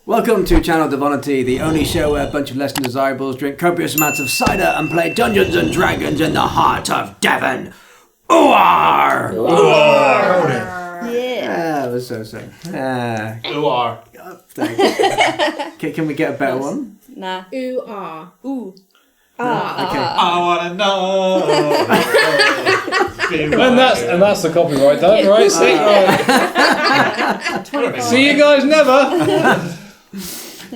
Welcome to Channel Devonity, the only show where a bunch of less than desirables drink copious amounts of cider and play Dungeons and Dragons in the heart of Devon. Ooar! Ooar! Yeah, that was so. Ooar. Can we get a better one? Nah. Ooh-ah. Ooh. Okay. I wanna know. And that's the copyright done, right? See, see you guys never.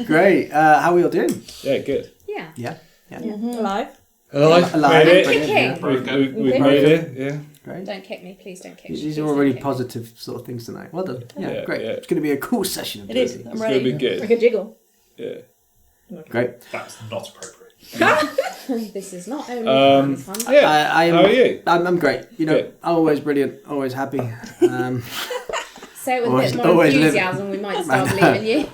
Great. How are we all doing? Yeah, good. Yeah. Yeah. Alive. Alive. Alive. Made it. Kicking. We've made it. Yeah. Great. Don't kick me, please don't kick me. These please are all don't really kick me. positive sort of things tonight. Well done. Yeah, great. Yeah. It's going to be a cool session of It is. Devonity. I'm It's ready. gonna be good. Like a jiggle. Yeah. Great. That's not appropriate. This is not only fun. Yeah. I am, How are you? I'm great. You know, Good. always brilliant, always happy. Say it with always- a bit more always live- enthusiasm, we might start believing you.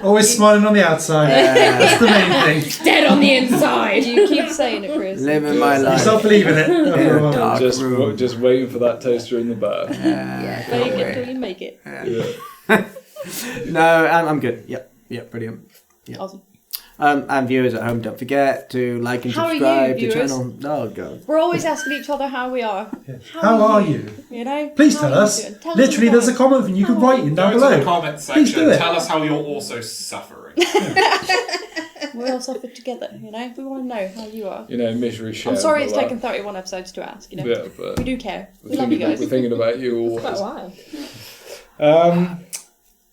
Always smiling on the outside. That's the main thing. Dead on the inside. You keep saying it, Chris. Living my life. Stop believing it. in a dark Just room. just waiting for that toaster in the bar. Yeah, Fake can't it wait. till you make it. Yeah. No, I'm good. Yep, brilliant. Yep. Awesome. And viewers at home, don't forget to like and How are you, subscribe to the viewers? channel. Oh god. We're always asking each other how we are. How are you? You know? Please How tell are you us. doing? Tell us Literally, in the there's a comment thing you can write in down Go to the below. comment Please section. do it. Tell us how you're also suffering. We all suffered together, you know? We want to know how you are. You know, misery share. I'm sorry and it's all taken 31 episodes to ask, you know? that. Yeah, but We do care. we're We love you thinking, guys. we're thinking about you always. Quite a while.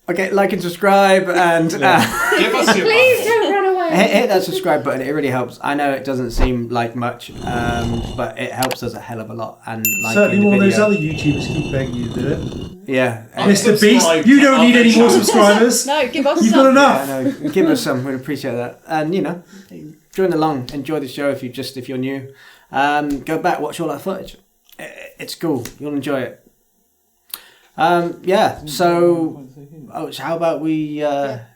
Okay, like and subscribe and Give us your Please money. don't run away. hit that subscribe button. It really helps. I know it doesn't seem like much, but it helps us a hell of a lot. And liking Certainly, the all those video. other YouTubers keep begging you to do it. Yeah. Mr. Beast, Unsubscribe you to don't need other any more channels. subscribers. No, give us You've some. got enough. Yeah, no, give us some. We'd appreciate that. And you know, join along, enjoy the show if you're new. Go back, watch all our footage. It's cool. You'll enjoy it. Yeah. So, so how about we?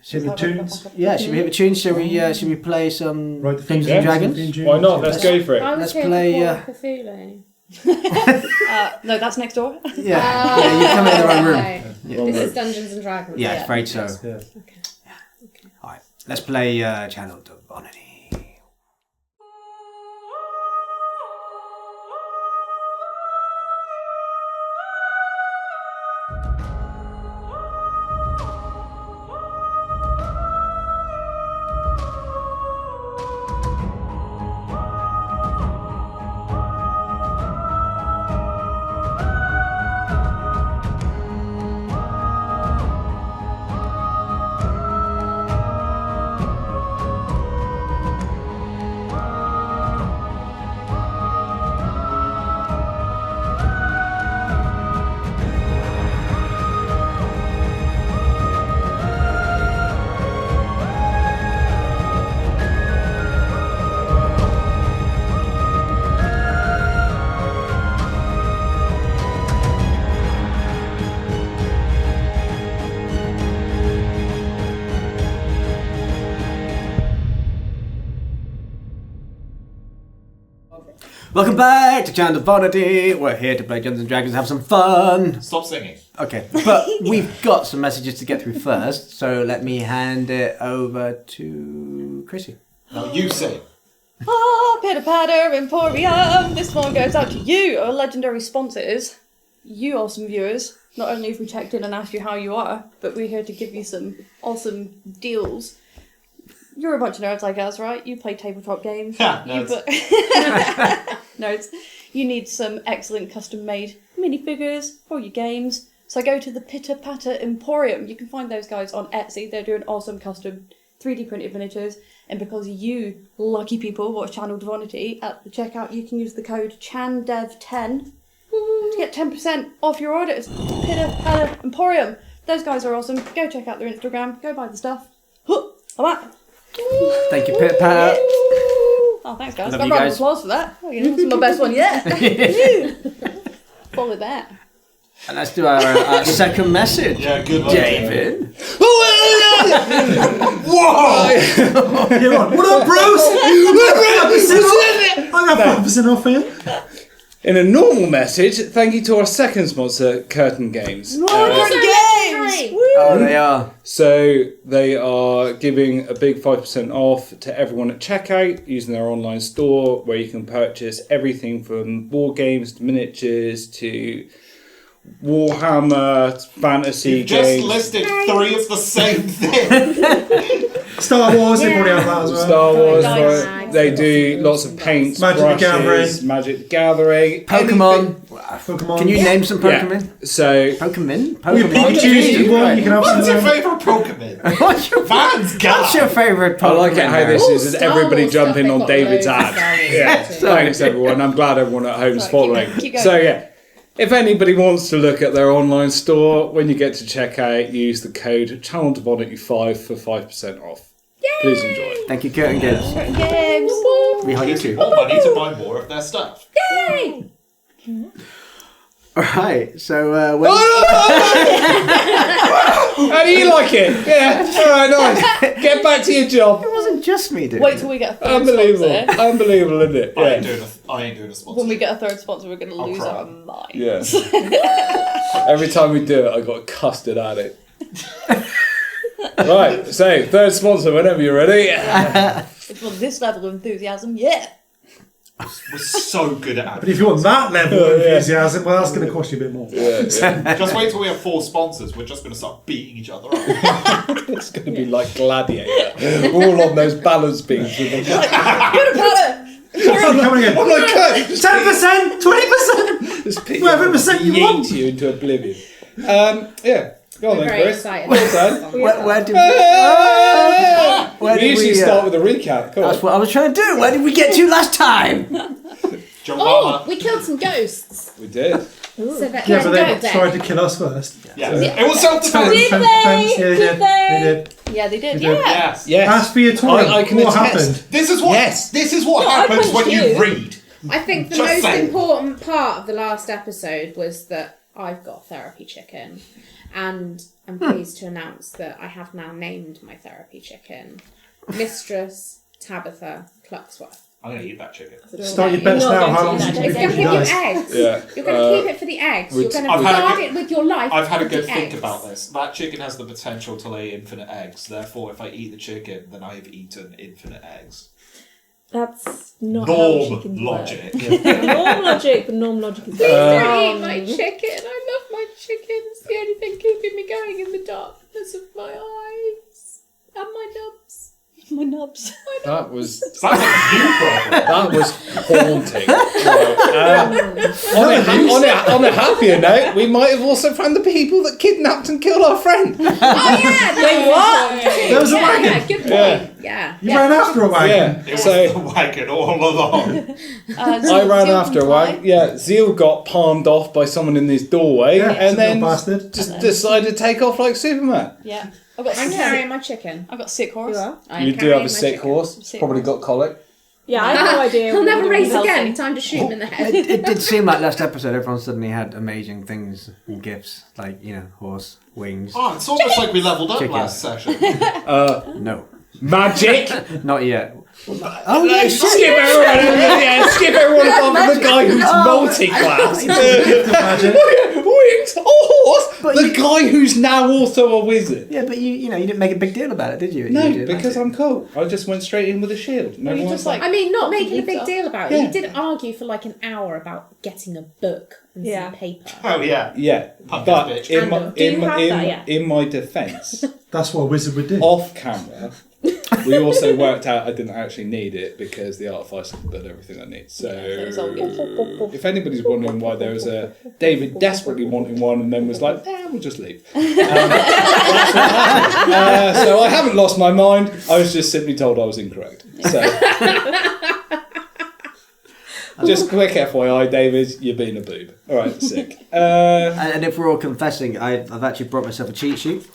Should we tunes? Yeah. Should we hit the tune? Should we play some Write the Dungeons theme and tunes, Dragons? theme tunes. Why not? Let's go for it. I was Let's here play, for Cthulhu. No, that's next door. Yeah. Yeah. You come in the wrong room. Right. Yeah. This is Dungeons and Dragons. Yeah, Yeah. afraid so. Yeah. All right. Let's play Channel Devonity. Welcome back to ChanDev. We're here to play Dungeons and Dragons and have some fun. Stop singing. Okay, but we've got some messages to get through first, so let me hand it over to Chrissy. Now you sing. Ah, Pitter Patter Emporium. This one goes out to you, our legendary sponsors. You awesome viewers. Not only have we checked in and asked you how you are, but we're here to give you some awesome deals. You're a bunch of nerds like us, right? You play tabletop games. Ha, You nerds. nerds. You need some excellent custom-made minifigures for your games. So go to the Pitter Patter Emporium. You can find those guys on Etsy. They're doing awesome custom 3D printed miniatures. And because you lucky people watch Channel Devonity, at the checkout you can use the code ChanDev10 to get 10% off your orders. Pitter Patter Emporium. Those guys are awesome. Go check out their Instagram. Go buy the stuff. Huh, I'm out. Thank you, Pit Pat. Oh, thanks, guys. Love Got you a round of guys. applause for that. Oh, you know, it's my best one yet. Follow that. And let's do our second message. Yeah, good one. David. Whoa! You're on. What up, bros? I got 5% off here. In a normal message, thank you to our second sponsor, Curtain Games. Curtain Games! Yay! Oh, they are. So they are giving a big 5% off to everyone at checkout using their online store, where you can purchase everything from board games to miniatures to Warhammer, fantasy You've just games. listed 3 of the same thing. Star Wars, they probably have that as well. Star Wars, Nice. right? They do lots of paints, Magic the brushes, Gathering. Magic the Gathering, Pokemon. Pokemon. Can you name some Yeah. Pokemon? So Pokemon? Oh, your Pokemon? Pikachu's if you want, you can have some. What's your favourite Pokemon? What's your Man's What's your God. favourite Pokemon? I like it how now? this is Star everybody Wars jumping stuff, on they've got David's loads of ad. Star Wars Yeah, stuff too. thanks everyone. I'm glad everyone at home is Right, following. keep going. So yeah, if anybody wants to look at their online store, when you get to checkout, use the code ChanDev5 for 5% off. Please enjoy. Thank you, Kurt and Gibbs. Games. We hug you too. More money to buy more of their stuff. Yay! Alright, so when... How do you like it? Yeah, alright, nice. Get back to your job. It wasn't just me doing Wait it. till we get a third Unbelievable. sponsor. Unbelievable, isn't it? I ain't Yeah. doing a sponsor. When we get a third sponsor, we're going to I'll lose cry. our minds. Yeah. Every time we do it, I got a custard at it. Right, so third sponsor whenever you're ready. It's on this level of enthusiasm, yeah. We're so good at But if you want that level of enthusiasm, well, that's going to cost you a bit more. Yeah, yeah. Just wait till we have 4 sponsors. We're just going to start beating each other up. It's going to be like Gladiator, all on those balance beams with them. Good about Come again. I'm like, cut! 10%, 20%. Just pick Whatever percent you yeet want. you into oblivion. Yeah, go on We're then, very Chris. excited. Well done. Where did where We did usually we, start with a recap. Come That's on. what I was trying to do. Where did we get to last time? Oh, we killed some ghosts. We did. So that Yeah, but they dead. tried to kill us first. Yeah. It was self-defense. Did they? Yeah, they Did did. They did. it. Yeah, they did. They did. Yeah. Yes. Yes. Ask for your tournament. I can What attest. happened? This is what. Yes. This is what No, I happens when punched you you. read. I think the Just most saying. important part of the last episode was that I've got therapy chicken, and I'm pleased to announce that I have now named my therapy chicken Mistress Tabitha Clucksworth. I'm going to eat that chicken. Start your bets You're now. not How going long to is eat it that It's going going to to be give you nice? eggs. Yeah. You're going to keep it for the eggs. You're going to I've had a guard good- it with your life. I've had a for good the think eggs. about this. That chicken has the potential to lay infinite eggs. Therefore, if I eat the chicken, then I have eaten infinite eggs. That's not how Norm chickens logic. Norm logic, but norm logic is Please don't wrong. eat my chicken. I love my chicken. It's the only thing keeping me going in the darkness of my eyes and my nubs. My nubs. That was Sounds like you problem. that was haunting. Right, on a happier note, we might have also found the people that kidnapped and killed our friend. Oh yeah. Wait, what? There was a Yeah, wagon. yeah, good point. Yeah. You ran after a wagon. Yeah, It was so the wagon all along. I ran after a wagon. Yeah, Zeal got palmed off by someone in his doorway, Yeah, and then little bastard. just decided to take off like Superman. Yeah. I've got I'm sick. carrying my chicken. I've got sick horse. You are? I'm You do carrying have a my sick chicken. horse. Sick Probably horse. got colic. Yeah, I have no idea. He'll what never we're race doing. again. Time to shoot him in the head. It did seem like last episode everyone suddenly had amazing things and gifts, like, horse, wings. Oh, it's almost like we leveled up Chicken. last session. No, Magic. not yet. Oh, yeah, shit. Skip everyone. Yeah, skip everyone above the guy who's multi-class. Magic. Wings, a horse. The guy who's now also a wizard. Yeah, but you didn't make a big deal about it, did you? No, You did, because I'm cool. I just went straight in with a shield. No Well, you one just was like. I mean, not Fucking making a big pizza. deal about it. Yeah. You did argue for like an hour about getting a book and Yeah. some paper. Oh, yeah. Yeah, Pumpkin but bitch. in my, Do you have that yet? in my defence, That's what a wizard would do. off camera, we also worked out I didn't actually need it because the artificer did everything I need. So was all good. if anybody's wondering why there was a David desperately wanting one and then was like, we'll just leave. That's what happened. So I haven't lost my mind. I was just simply told I was incorrect. So just quick FYI, David, you're being a boob. All right, sick. And if we're all confessing, I've actually brought myself a cheat sheet.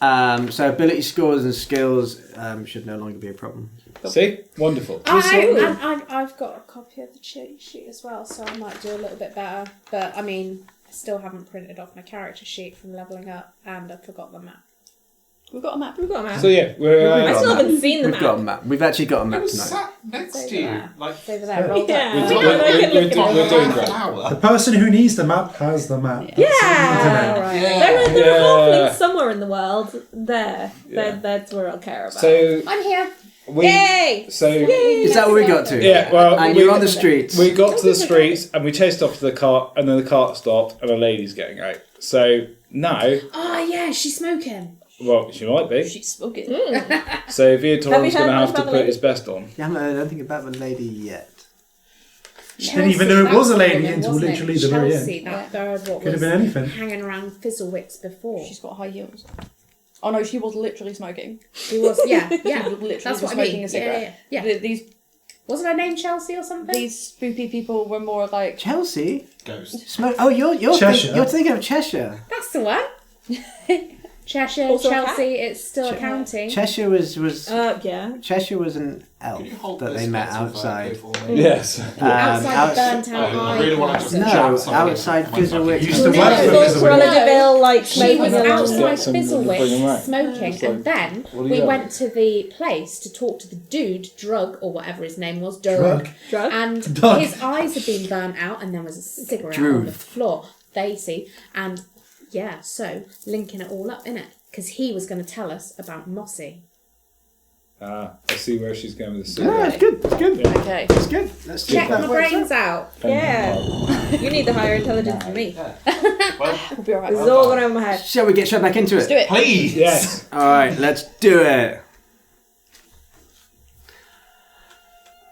So ability scores and skills should no longer be a problem. See, wonderful. I've got a copy of the cheat sheet as well, so I might do a little bit better. But I mean, I still haven't printed off my character sheet from leveling up, and I forgot the map. We've got a map. We've got a map. So yeah, we're. I still haven't seen the We've map. got a map. We've actually got a It map was tonight. sat next to you. Like, It's over there, rolled Yeah. up. We're I doing- know, I can we're look doing- at we're doing half great. an hour. The person who needs the map has the map. Yeah. Right. There are Yeah. halflings somewhere in the world. There. That's where I'll care about. So I'm here. we. Yay! So Is that what we got to? yeah, well, And we, you're on the streets. we got to the streets and we chased off to the cart, and then the cart stopped, and a lady's getting out. So now, Oh yeah, she's smoking. well, she might be. She's smoking. So Viator's Have you going to heard have much to about the put lady? his best on. You haven't heard anything about the lady yet. She didn't even know it was a lady Chelsea, until wasn't literally it? the very Chelsea, end. that bird, what Could have was been anything. hanging around Fizzlewicks before. She's got high heels. Oh no, she was literally smoking. She was, yeah. She was literally That's just what I smoking mean. a cigarette. Yeah. These Wasn't her name Chelsea or something? spoopy people were more like Chelsea? Ghost. Smoke. Oh, you're Cheshire. thinking of Cheshire. That's the one. Cheshire, Also a cat? Chelsea, it's still a county. Cheshire was Yeah. Cheshire was an elf Can you hold that this they met pencil outside. for me? Yes. Outside the burnt out I eye really want to castle. just No, jam something outside into my Fizzlewicks. You used to No, work for no, Fizzlewicks. no. Cruella like She smoking was along. outside Get some- bring 'em Fizzlewicks back. smoking, It's like, and then what do you we have? went to the place to talk to the dude, Drug, or whatever his name was, Drug. Drug? and Drug. his eyes had been burnt out, and there was a cigarette Drew. on the floor. They see, and yeah, so linking it all up in it because he was going to tell us about Mossy. I see where she's going with the Yeah, cigarette. it's good. It's good. okay. It's good. Let's Check that my works brains out. Yeah. You need the higher intelligence than me. Well, We'll be alright. This is all going over my head. Shall we get straight back into it? Let's do it. please. Yes. All right, let's do it.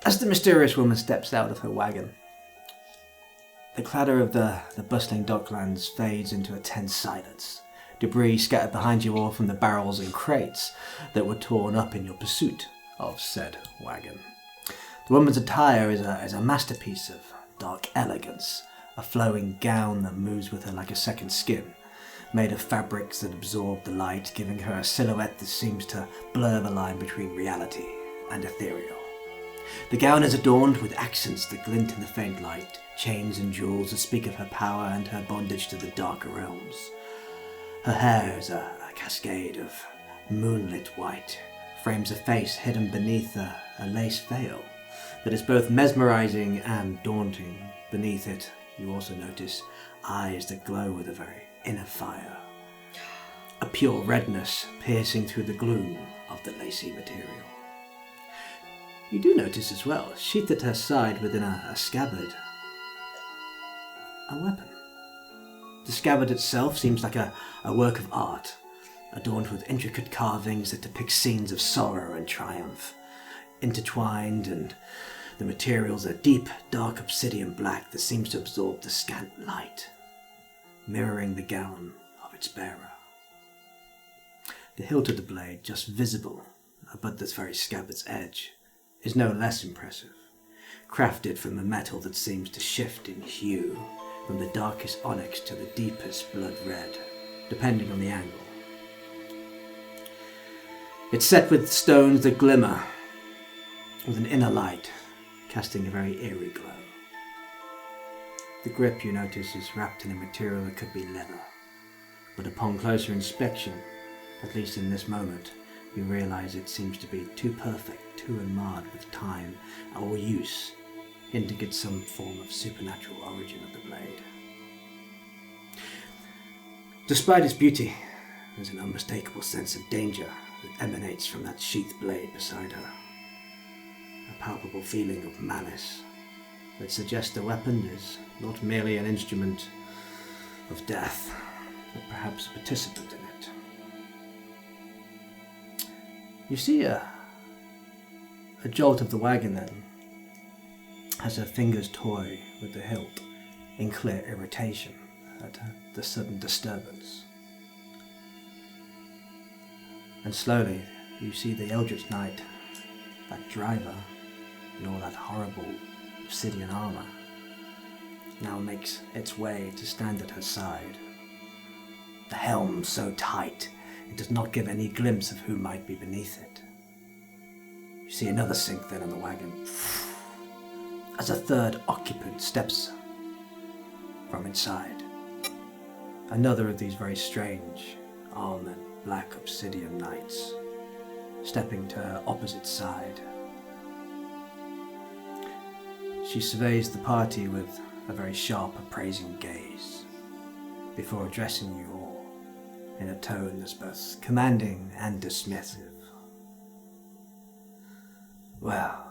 As the mysterious woman steps out of her wagon, the clatter of the bustling docklands fades into a tense silence. Debris scattered behind you all from the barrels and crates that were torn up in your pursuit of said wagon. The woman's attire is a masterpiece of dark elegance, a flowing gown that moves with her like a second skin, made of fabrics that absorb the light, giving her a silhouette that seems to blur the line between reality and ethereal. The gown is adorned with accents that glint in the faint light, chains and jewels that speak of her power and her bondage to the darker realms. Her hair is a cascade of moonlit white, frames a face hidden beneath a lace veil that is both mesmerizing and daunting. Beneath it, you also notice eyes that glow with a very inner fire, a pure redness piercing through the gloom of the lacy material. You do notice as well, sheathed at her side within a scabbard, a weapon. The scabbard itself seems like a work of art, adorned with intricate carvings that depict scenes of sorrow and triumph, intertwined, and the materials are deep, dark obsidian black that seems to absorb the scant light, mirroring the gown of its bearer. The hilt of the blade, just visible above this very scabbard's edge, is no less impressive, crafted from a metal that seems to shift in hue from the darkest onyx to the deepest blood red, depending on the angle. It's set with stones that glimmer with an inner light, casting a very eerie glow. The grip, you notice, is wrapped in a material that could be leather, but upon closer inspection, at least in this moment, you realize it seems to be too perfect, too enmarred with time or use, to indicate some form of supernatural origin of the blade. Despite its beauty, there's an unmistakable sense of danger that emanates from that sheathed blade beside her. A palpable feeling of malice that suggests the weapon is not merely an instrument of death, but perhaps a participant in it. You see a jolt of the wagon then, as her fingers toy with the hilt in clear irritation at the sudden disturbance. And slowly you see the Eldritch Knight, that driver, in all that horrible obsidian armor, now makes its way to stand at her side. The helm so tight it does not give any glimpse of who might be beneath it. You see another sink then on the wagon, as a third occupant steps from inside. Another of these very strange armored black obsidian knights, stepping to her opposite side. She surveys the party with a very sharp, appraising gaze, before addressing you all in a tone that's both commanding and dismissive. Well,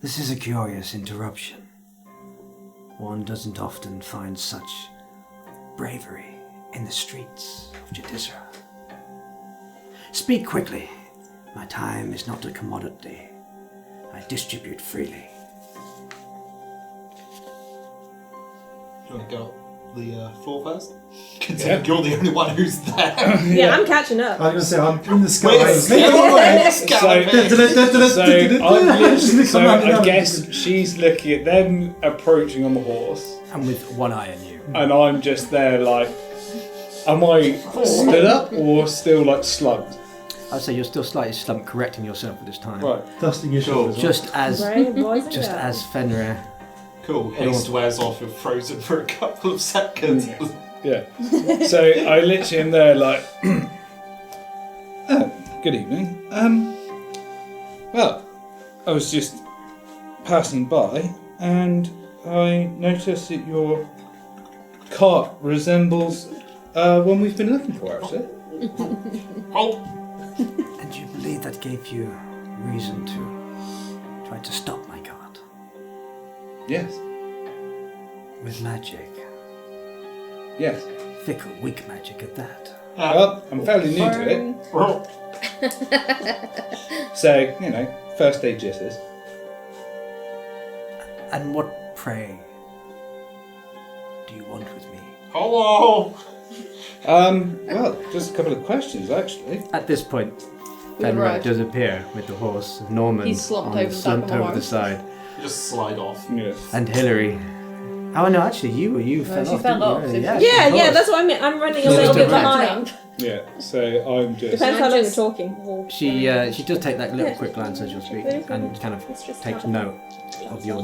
this is a curious interruption. One doesn't often find such bravery in the streets of Jadisra. Speak quickly. My time is not a commodity. I distribute freely. Do you want to go up the floor first? Considering you're the only one who's there. Yeah, I'm catching up. I was going to say, I'm in the sky. So I guess she's looking at them approaching on the horse, And with one eye on you. and I'm just there like, am I stood up or still like slumped? I'd say you're still slightly slumped, correcting yourself at this time. Right. Dusting your shoulders. Just as Brave boys and just girls. as Fenrir. Cool. Haste wears off with frozen for a couple of seconds. Yeah. So I literally am there like, oh, good evening. Well, I was just passing by and I noticed that your cart resembles one we've been looking for, actually. Oh, And you believe that gave you reason to try to stop my god Yes. with magic. Yes. Fickle, weak magic at that. Well, I'm fairly new to it, so, you know, first aid jitters. And what, pray, do you want with me? hello. Well, just a couple of questions, actually. At this point, We've Fenrir arrived. does appear with the horse. Norman He's slumped over the back slumped of the over the horse. side. You just slide off. Yes. And Hillary. Oh no, actually you fell she off. fell didn't off, you? so Yeah, Yeah, of yeah, course. that's what I mean. I'm running a Yeah, little just bit don't behind. Yeah, so I'm just... Depends how I long you're just- talking. She does take that little quick glance as you're speaking and kind of It's just takes habit. note of your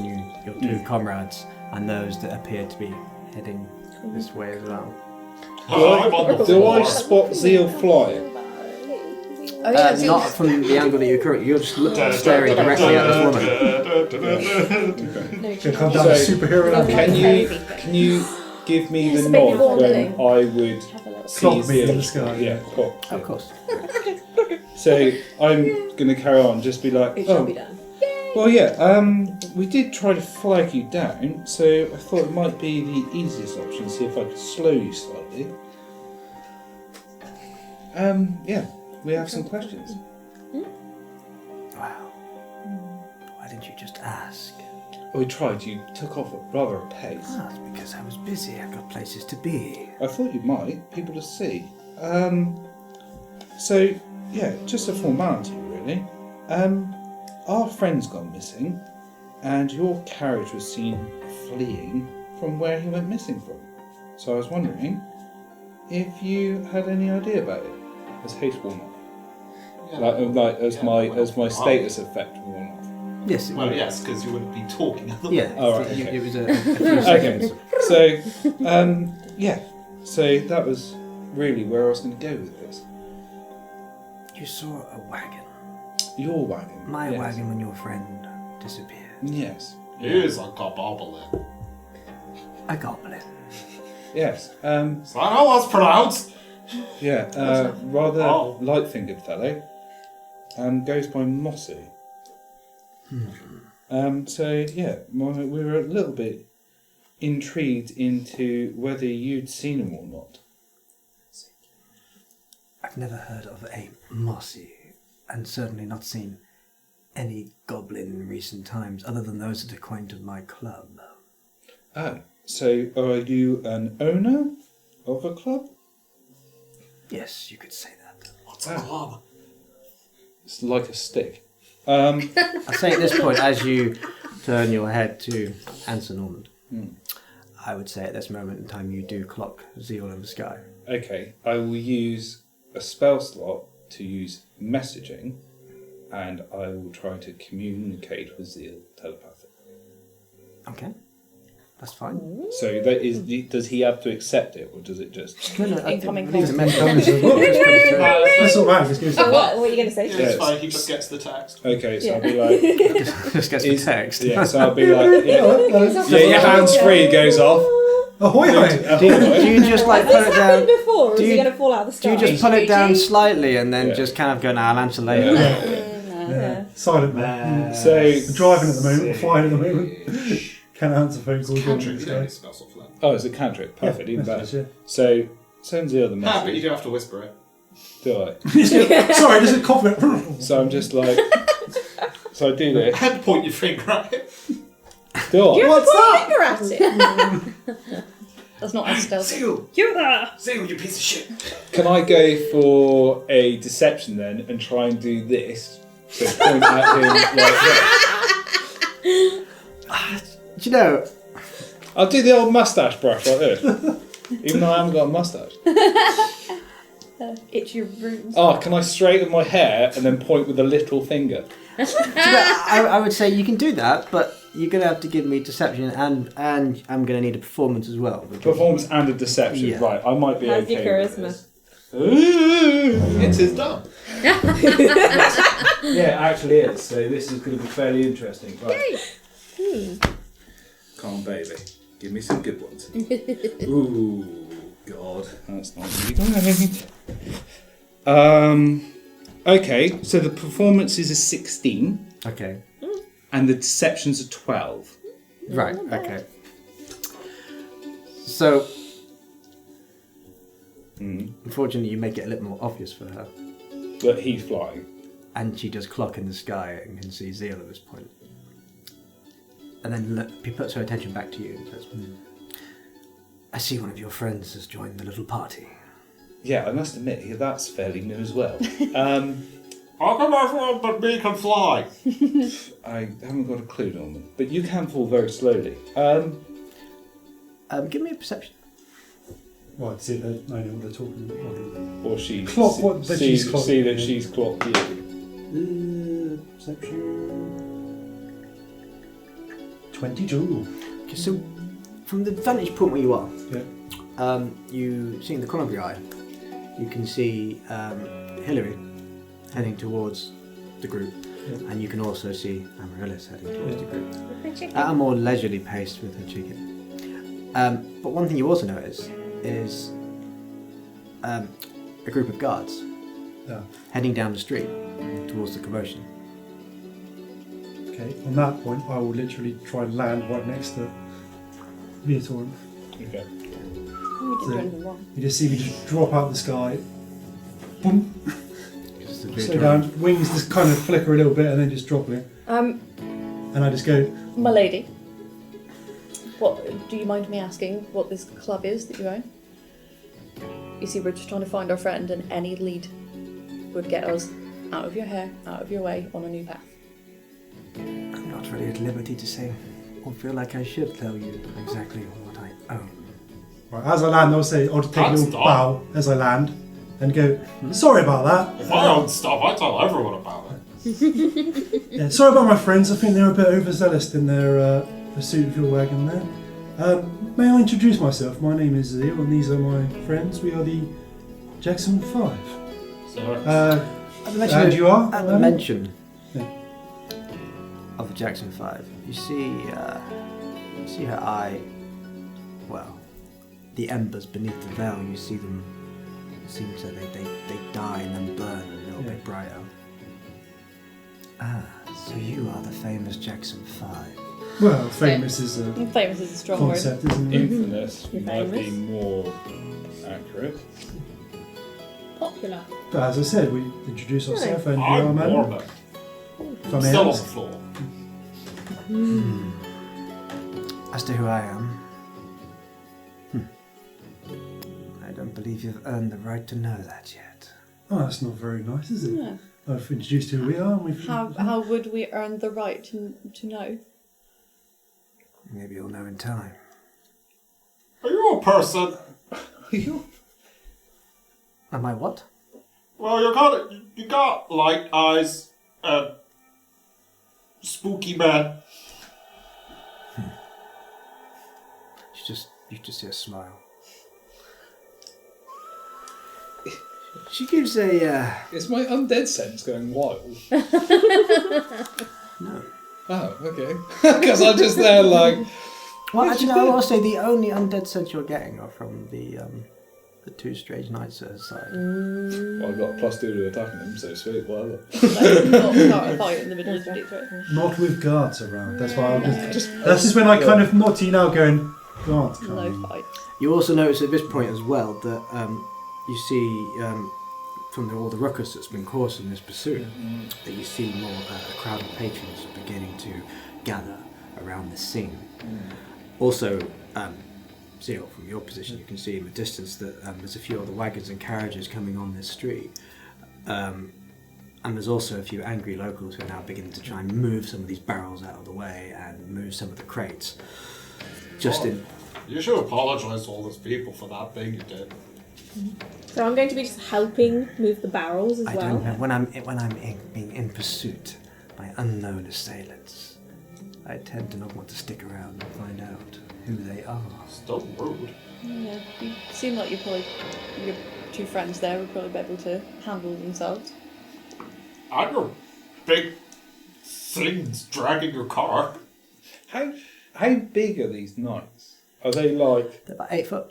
two comrades and those that appear to be heading this way as well. I'm on the Do I floor. spot Zeal flying? Oh, yeah, it's Not from the angle that you're just staring directly at this woman. Here comes down the So, superhero. Can you give me It's the a bit nod warm when thing. I would see Clock me in Zeal? the sky. Yeah, cool. Of course. So I'm going to carry on, just be like, It shall oh, be done. well, yeah, we did try to flag you down, so I thought it might be the easiest option, see if I could slow you slightly. Yeah, we have some questions. Wow. Why didn't you just ask? We tried, you took off at rather a pace. Ah, it's because I was busy. I've got places to be. I thought you might, people to see. So, yeah, just a formality, really. Our friend's gone missing, and your carriage was seen fleeing from where he went missing from. So I was wondering if you had any idea about it. Has haste worn off? Like as my status effect worn off. Yes. It Well, was. yes, because you wouldn't be talking at the Yeah. Oh, right, it, okay. it was a few Okay, seconds. so, yeah, so that was really where I was going to go with this. You saw a wagon. Your wagon. My yes. wagon when your friend disappeared. Yes. Here's a goblin. A goblin. Yes. Is that how that's pronounced? Yeah, rather Oh. light-fingered fellow. Goes by Mossy. So, yeah, we were a little bit intrigued into whether you'd seen him or not. I've never heard of a mossy, and certainly not seen any goblin in recent times, other than those that are quaint of my club. Oh, so are you an owner of a club? Yes, you could say that. What's a club? It's like a stick. I say at this point, as you turn your head to answer Normand, I would say at this moment in time you do clock Zeal in the sky. Okay, I will use a spell slot to use messaging, and I will try to communicate with Zeal telepathically. Okay. That's fine. So that is. Does he have to accept it, or does it just? No, I Incoming believe call. the message is Well, pretty straight. that's all right. Just give us So what are you going to say? Yeah, Yes. it's fine. He just gets the text. Okay, so Yeah. I'll be like, Just gets the text. yeah. So I'll be like, yeah, your hands free goes off. Ahoy, ahoy! Do you just like Has put this it happened down? before, or do is he you- going to fall out of the Do sky? you just pull it down HBG? slightly and then Yeah. just kind of go, nah, I'll answer later? Yeah. Silent man. So We're driving at the moment, we're flying at the moment. Can't answer phone calls. Cantrip, you don't need Yeah, spell sort for that. oh, it's a cantrip. Perfect, even better. messages, So sends the other Ah, but you message. do have to whisper it. Do I? yeah. Sorry, there's a cough. So I'm just like, so I do this. And point your finger at it. Do I? What's that? Finger at it. That's not as stealthy. Seal! You there. Seal, you piece of shit! Can I go for a deception then and try and do this? So point at him like this. Do you know, I'll do the old mustache brush like this. Even though I haven't got a mustache. Itchy roots. Oh, can I straighten my hair and then point with a little finger? I would say you can do that, but you're going to have to give me deception and I'm going to need a performance as well. because- Performance and a deception. Yeah. Right, I might be How's okay your with charisma? this. Ooh. It is done. Yeah, it actually is. So this is going to be fairly interesting. Right. Come on, baby. Give me some good ones. Ooh, God. That's not really great. Okay, so the performance is a 16 Okay. and the deception's a 12. Right, okay. So, unfortunately, you make it a little more obvious for her. But he's flying. And she does clock in the sky and can see Zeal at this point. And then he puts her attention back to you and says, I see one of your friends has joined the little party. Yeah, I must admit, that's fairly new as well. How come everyone but me can fly? I haven't got a clue, Norman. But you can fall very slowly. Give me a perception. Well, see, I know what they're talking about. Or she Clock what that she's clocked. see that she's clocked you. Perception. 22. Okay, so from the vantage point where you are, Yeah. you see in the corner of your eye, you can see Hillary heading towards the group, and you can also see Amaryllis heading towards the group at a more leisurely pace with her chicken. But one thing you also notice is a group of guards Yeah. heading down the street towards the commotion. Okay. On that point, I will literally try and land right next to Viator. Okay. We didn't do anything wrong. You just see me just drop out of the sky. Boom. Just a Slow bit- down. Wings just kind of flicker a little bit and then just drop it. And I just go, My lady, what do you mind me asking what this club is that you own? You see, we're just trying to find our friend, and any lead would get us out of your hair, out of your way, on a new path. I'm not really at liberty to say or feel like I should tell you exactly what I own. right, as I land, I'll say, I'll just take a That's little dumb. bow as I land and go, sorry about that. If I own stuff, I tell everyone about it. Yeah, sorry about my friends. I think they're a bit overzealous in their pursuit of your wagon there. May I introduce myself? My name is Zeal, and these are my friends. We are the Jaxxon V. So, And you are? At the mention Yeah. of the Jaxxon V, you see her eye, well, the embers beneath the veil, you see them, it seems that they die and then burn a little bit brighter. Ah, so you are the famous Jaxxon V. Well, famous is a Famous is a strong word. concept, isn't it? Infamous You're might be famous. more accurate. Popular. But as I said, we introduce ourselves and you are I'm man. Norman. If I may Still on the ask. floor. As to who I am, I don't believe you've earned the right to know that yet. Oh, that's not very nice, is it? Yeah. I've introduced who we are and we've... How would we earn the right to know? Maybe you'll know in time. Are you a person? Am I what? Well, you got light eyes and spooky man. You just see a smile. She gives a Is my undead sense going wild? no. Oh, okay. Because I'm just there like. Well, actually, no, I'll say the only undead sense you're getting are from the two strange knights at her side. Well, I've got a +2 to attacking them, so sweet, whatever. Let's not start a fight in the middle of the street, right? Not with guards around. That's why I'll that's just when I kind of nod to you now, going, guards coming. No fight. You also notice at this point as well that you see from all the ruckus that's been caused in this pursuit that you see more a crowd of patrons beginning to gather around the scene. Also, Zero, from your position, you can see in the distance that there's a few other wagons and carriages coming on this street. And there's also a few angry locals who are now beginning to try and move some of these barrels out of the way and move some of the crates. You should apologise to all those people for that thing you did. So I'm going to be just helping move the barrels as I well. don't know, when I'm being in pursuit by unknown assailants, I tend to not want to stick around and find out who they are. Still rude. Yeah, you seem like your two friends there would probably be able to handle themselves. And your big things dragging your car. How big are these knights? Are they like? They're about 8 foot.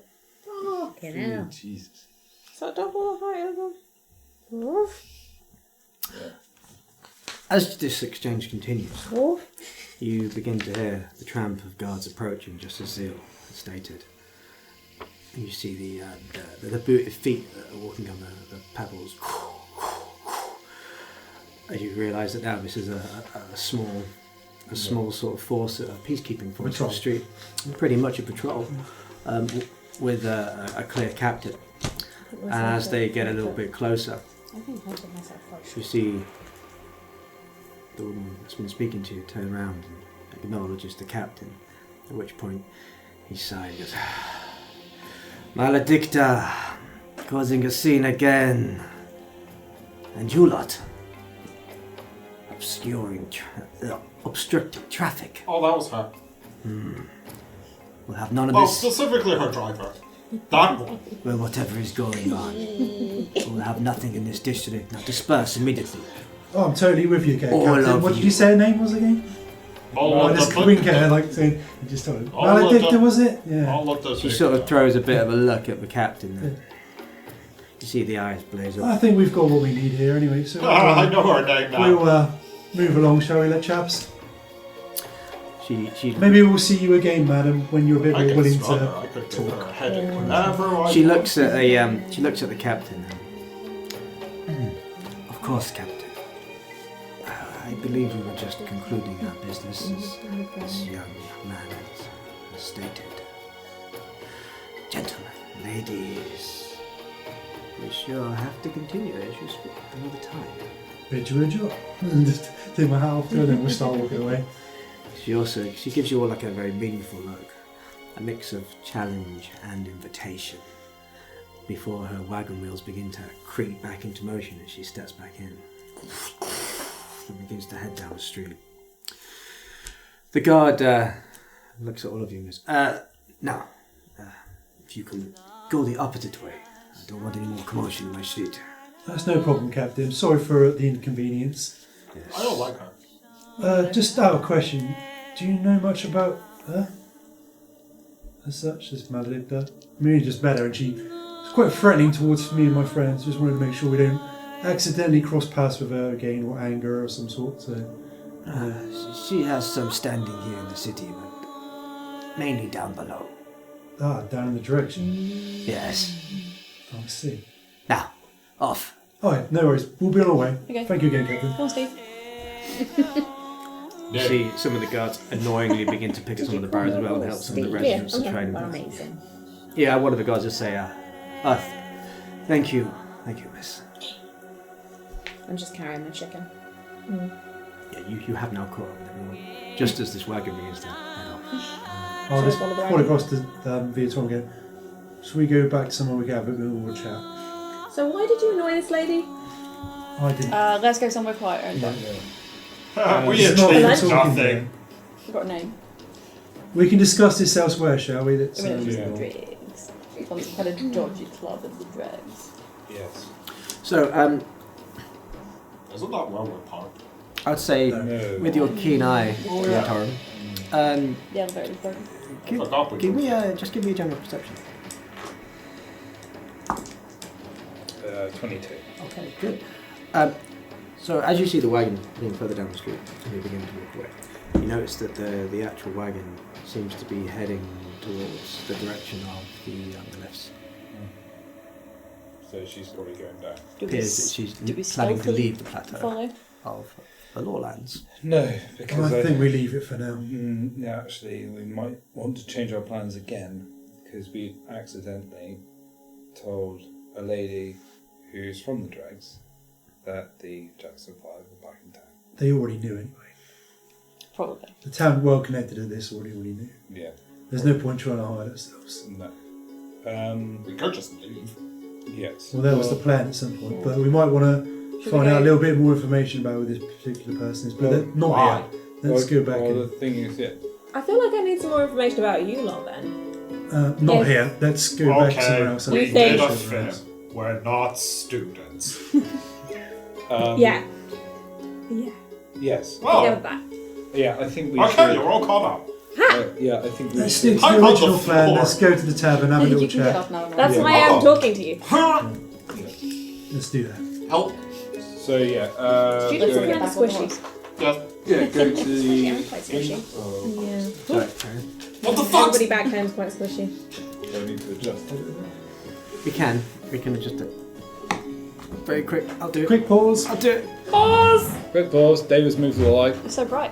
Yeah. Jesus. Is that double the height of them? As this exchange continues, Oh. you begin to hear the tramp of guards approaching, just as Zeal had stated. You see the booted feet that are walking on the pebbles. As you realise that now this is a small sort of force, a peacekeeping force on the street, pretty much a patrol, with a clear captain. And as they get a little bit closer, I think I did myself first. you see the woman that's been speaking to you turn around and acknowledges the captain, at which point he sighs and goes, Maledicta, causing a scene again. And you lot, obstructing traffic. Oh, that was her. We'll have none of Well, this. specifically her driver. That one. Well, whatever is going on, we'll have nothing in this district. Now disperse immediately. Oh, I'm totally with you, All Captain. of What did you. you say her name was again? I just wink at her, like saying, you just told her. Maledicta, was it? Yeah. All of those She sort of throws a bit of a look at the captain then. You see the eyes blaze I up. think we've got what we need here anyway, so I know her name now. we'll move along, shall we, chaps? She Maybe we'll see you again, madam, when you're a bit I more could willing smother her. to I could give talk. her a headache whenever I She want. looks at the captain. Of course, Captain. I believe we were just concluding our business as this young man has stated. Gentlemen, ladies, we sure have to continue as you speak another time. Bid you a job. And just take my hat off to her, then we'll start walking away. She gives you all like a very meaningful look, a mix of challenge and invitation, before her wagon wheels begin to creep back into motion as she steps back in and begins to head down the street. The guard looks at all of you and goes, now, if you can go the opposite way. I don't want any more commotion in my street. That's no problem, Captain. Sorry for the inconvenience. Yes. I don't like her. Just out of question, do you know much about her? As such, this Maledicta? I mean, we just met her and she was quite threatening towards me and my friends. Just wanted to make sure we don't accidentally cross paths with her again, or anger or some sort. So, She has some standing here in the city, but mainly down below. down in the direction. Yes. I see. Now, off. Alright, no worries. We'll be on our way. Okay. Thank you again, Captain. Come on, Steve. You see some of the guards annoyingly begin to pick up some of the barrels as well and help some of the residents to try and... Amazing. Yeah, one of the guards just say, thank you, miss. I'm just carrying my chicken. Yeah, you have now caught up with everyone, just as this wagon begins to head off. I'll just follow the fall wagon. across to Viatom again. Should we go back somewhere we can have a bit more chat? So why did you annoy this lady? I didn't. Let's go somewhere quieter and then. We It's not achieved talking nothing. there. We've got a name. We can discuss this elsewhere, shall we? That's, I mean, it's Yeah. the dregs. Someone's had a dodgy club of the dregs. Yes. So, Isn't that where we're parked? I'd say No. with your keen eye, yeah. Torum, The elevator is broken. give me a general perception. 22. Okay, good. So as you see the wagon being further down the street, and you begin to walk away, you notice that the actual wagon seems to be heading towards the direction of the lifts. So she's probably going down. Do we, Appears that she's do we planning to stealthily leave the plateau follow? of the Lowlands. No, because I think we leave it for now. Yeah, actually, we might want to change our plans again because we accidentally told a lady who's from the dregs that the Jaxxon V were back in town. They already knew anyway. Probably. The town well connected to this already knew. Yeah. There's no point trying to hide ourselves. No. We could just leave. Yes. Well, that was the plan at some point, but we might want to Should find we out a go- little bit more information about who this particular person is. But Well, they're not why? here. Let's go back Well, in. the thing is, yeah. I feel like I need some more information about you lot then. Not Yes. here. Let's go back somewhere else. You we think- did a film. We're not students. Yeah. Yeah. Yes. Go Oh, with that. Yeah, I think we okay, should. you're all caught up. Yeah, I think we Let's should. stick to I'm the on the original plan. floor. Let's go to the tavern, have a little You can get chat. off now. That's Yeah. why I'm talking to you. Let's do that. Help. So yeah. Students Let's are get back the on the squishies. Yes. Yeah, go to the. I'm quite squishy. Oh, Yeah. Sorry. What the fuck? Everybody back home's quite squishy. do I need to adjust it? We can adjust it. Very quick. I'll do it. Quick pause. I'll do it. Quick pause. Davis moves the light. It's so bright.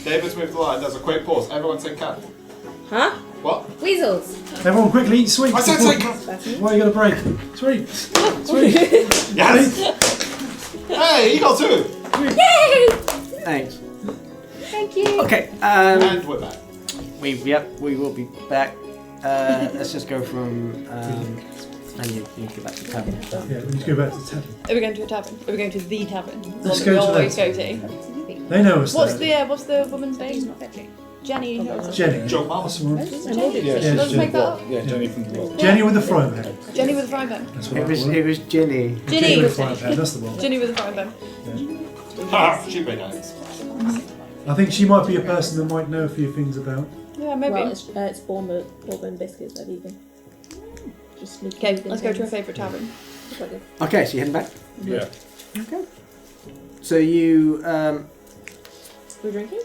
David's moved the line. There's a quick pause. Everyone take cap. Huh? What? Weasels. Everyone, quickly eat sweets. I said before- take cap. Why are you going to break? Sweets. Sweets. Yes. Hey, you got two. Yay! Thanks. Thank you. Okay. And we're back. We will be back. Let's just go from and you get back to the tavern. Yeah, we need to go back to the tavern. Are we going to a tavern? Are we going to the tavern? The one Let's that go we to always that. go to. They know us. What's there. what's the woman's She's name? not veggie. Jenny. Jenny. Joe Mama. That's the one. Jenny. Yeah, Yeah, Let's Jenny. make that up. Yeah, Jenny from the blog. Jenny with the frying pan. Jenny with a frying pan. That's what It I was call it was Ginny. Jenny with Jenny. the frying pan. That's the one. Jenny with a frying pan. Ha! She made it. I think she might be a person that might know a few things about. Yeah, maybe. Well, it's bourbon biscuits. They're vegan. Just sneaky Okay, vegan let's go to our things. favourite tavern. It's quite good. Okay, so you heading back. Yeah. Okay. So you We're drinking?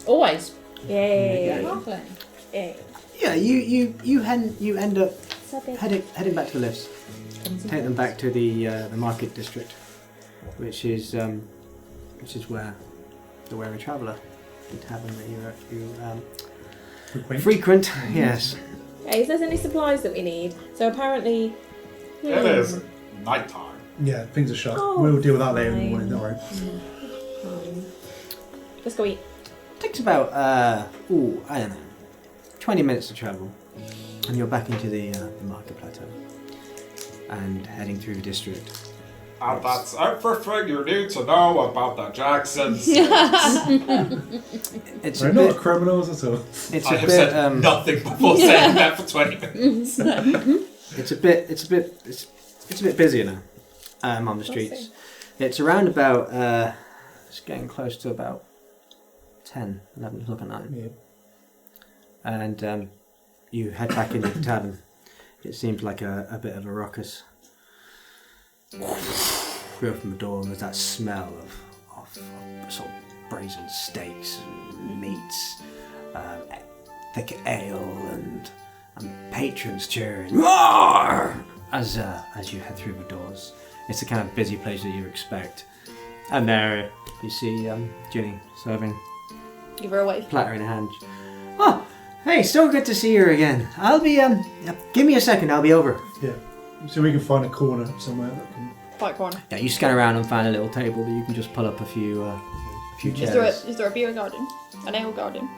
Always. Yay. Lovely. Yay. yeah you end up Sup, heading back to the lifts. Take them back to the market district, which is where the Weary Traveller, the tavern that you frequent. Yes. Hey, is there any supplies that we need? So apparently... It is nighttime. Yeah, things are shut. Oh, We'll deal with that later in the fine. morning, don't worry. Let's go eat. Takes about I don't know, 20 minutes to travel, and you're back into the market plateau and heading through the district. And that's everything you need to know about the Jacksons. It's We're a not bit. criminals at all. It's I a have bit. said nothing before saying that for 20 minutes. It's a bit busier now on the streets. It's around about. It's getting close to about 10, 11 o'clock at night. Yeah. And you head back into the tavern. It seems like a bit of a ruckus. You open the door and there's that smell of sort of braised steaks and meats, thick ale and patrons cheering "Roar!" as you head through the doors. It's the kind of busy place that you expect. And there you see Ginny serving Give her away. platter in her hand. Oh, hey, so good to see you again. I'll be give me a second, I'll be over. Yeah. So we can find a corner somewhere that can. Fight corner. Yeah, you scan around and find a little table that you can just pull up a few chairs. Is there a beer garden? An ale garden?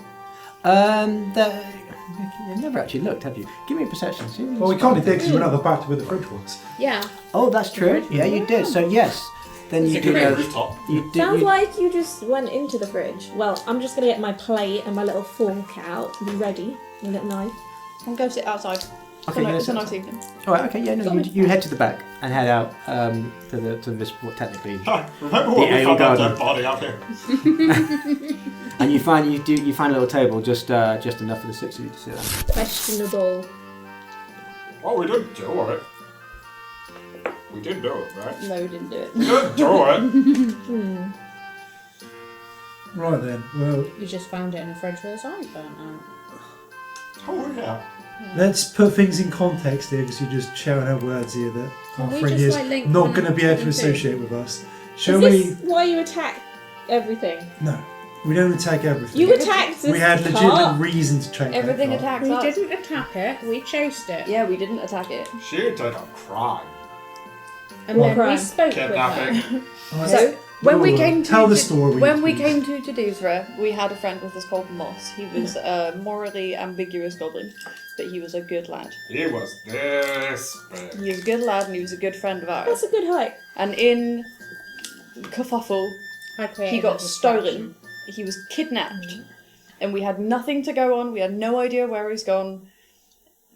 You've never actually looked, have you? Give me a perception. See if you Well, we can can't spot dig because we went out the back to where the fridge was. Yeah. Oh, that's true. Yeah, you did. So yes, Then you It do could be a know. rooftop. You do, Sounds you, like you just went into the fridge. Well, I'm just gonna get my plate and my little fork out to be ready. My little knife. I'll go sit outside. Okay, It's a yes, nice evening. All right. Okay. Yeah. No. You head to the back and head out to this what technically. Remember when we ale found that garden. dead body out here? And you find a little table just enough for the six of you to sit at. Questionable. Oh, we didn't do it. We did do it, right? No, we didn't do it. We didn't do it. Right then. Well, You just found it in a fridge with a sign burnt out. Oh, yeah. let's put things in context here, because you're just shouting out words here that our we friend just, is like, link not one going to be able to and two? associate with us. Shall Is we? this why you attack everything? No, we don't attack everything. You attacked this we had legitimate car. reason to take Everything that car. attacks We us. didn't attack it, we chased it. Yeah, we didn't attack it. She did a crime. And What then we crime? spoke with Kidnapping. her. Alright, So when we Laura, came to tell the story. when we please. came to Jadizra, we had a friend with us called Moss. He was a morally ambiguous goblin, but he was a good lad. He was this big. He was a good lad and he was a good friend of ours. That's a good height. And in kerfuffle, I created he got a stolen. He was kidnapped, and we had nothing to go on. We had no idea where he's gone.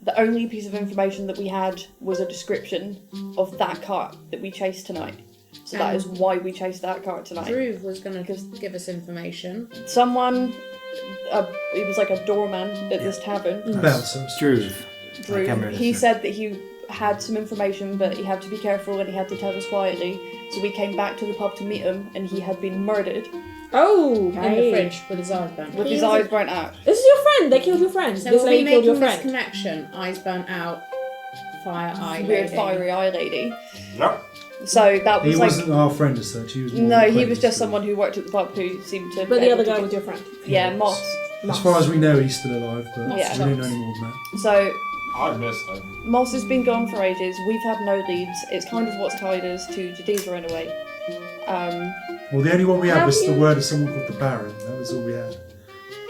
The only piece of information that we had was a description of that cart that we chased tonight. So that is why we chased that cart tonight. Drew was going to give us information. Someone, it was like a doorman at this tavern. Bouncers. Drew. Drew, he said that he had some information, but he had to be careful and he had to tell us quietly. So we came back to the pub to meet him, and he had been murdered Oh, In the fridge with his eyes burnt. with He his was eyes a- burnt out. This is your friend. They killed your friend. So this are we lady killed your making this friend. connection? Eyes burnt out, fire eye Weird lady. fiery eye lady. Yep. So that He was like wasn't our friend as such. He was more no, of a he was acquaintance just to someone who worked at the pub who seemed to. But the able other to guy do- was your friend. Yeah, Moss. As far as we know, he's still alive, but Yeah. we don't know any more than that. So I miss him. Moss has been gone for ages. We've had no leads. It's kind of what's tied us to Jadizra in a way. Well, the only one we had Have was the you- word of someone called the Baron. That was all we had.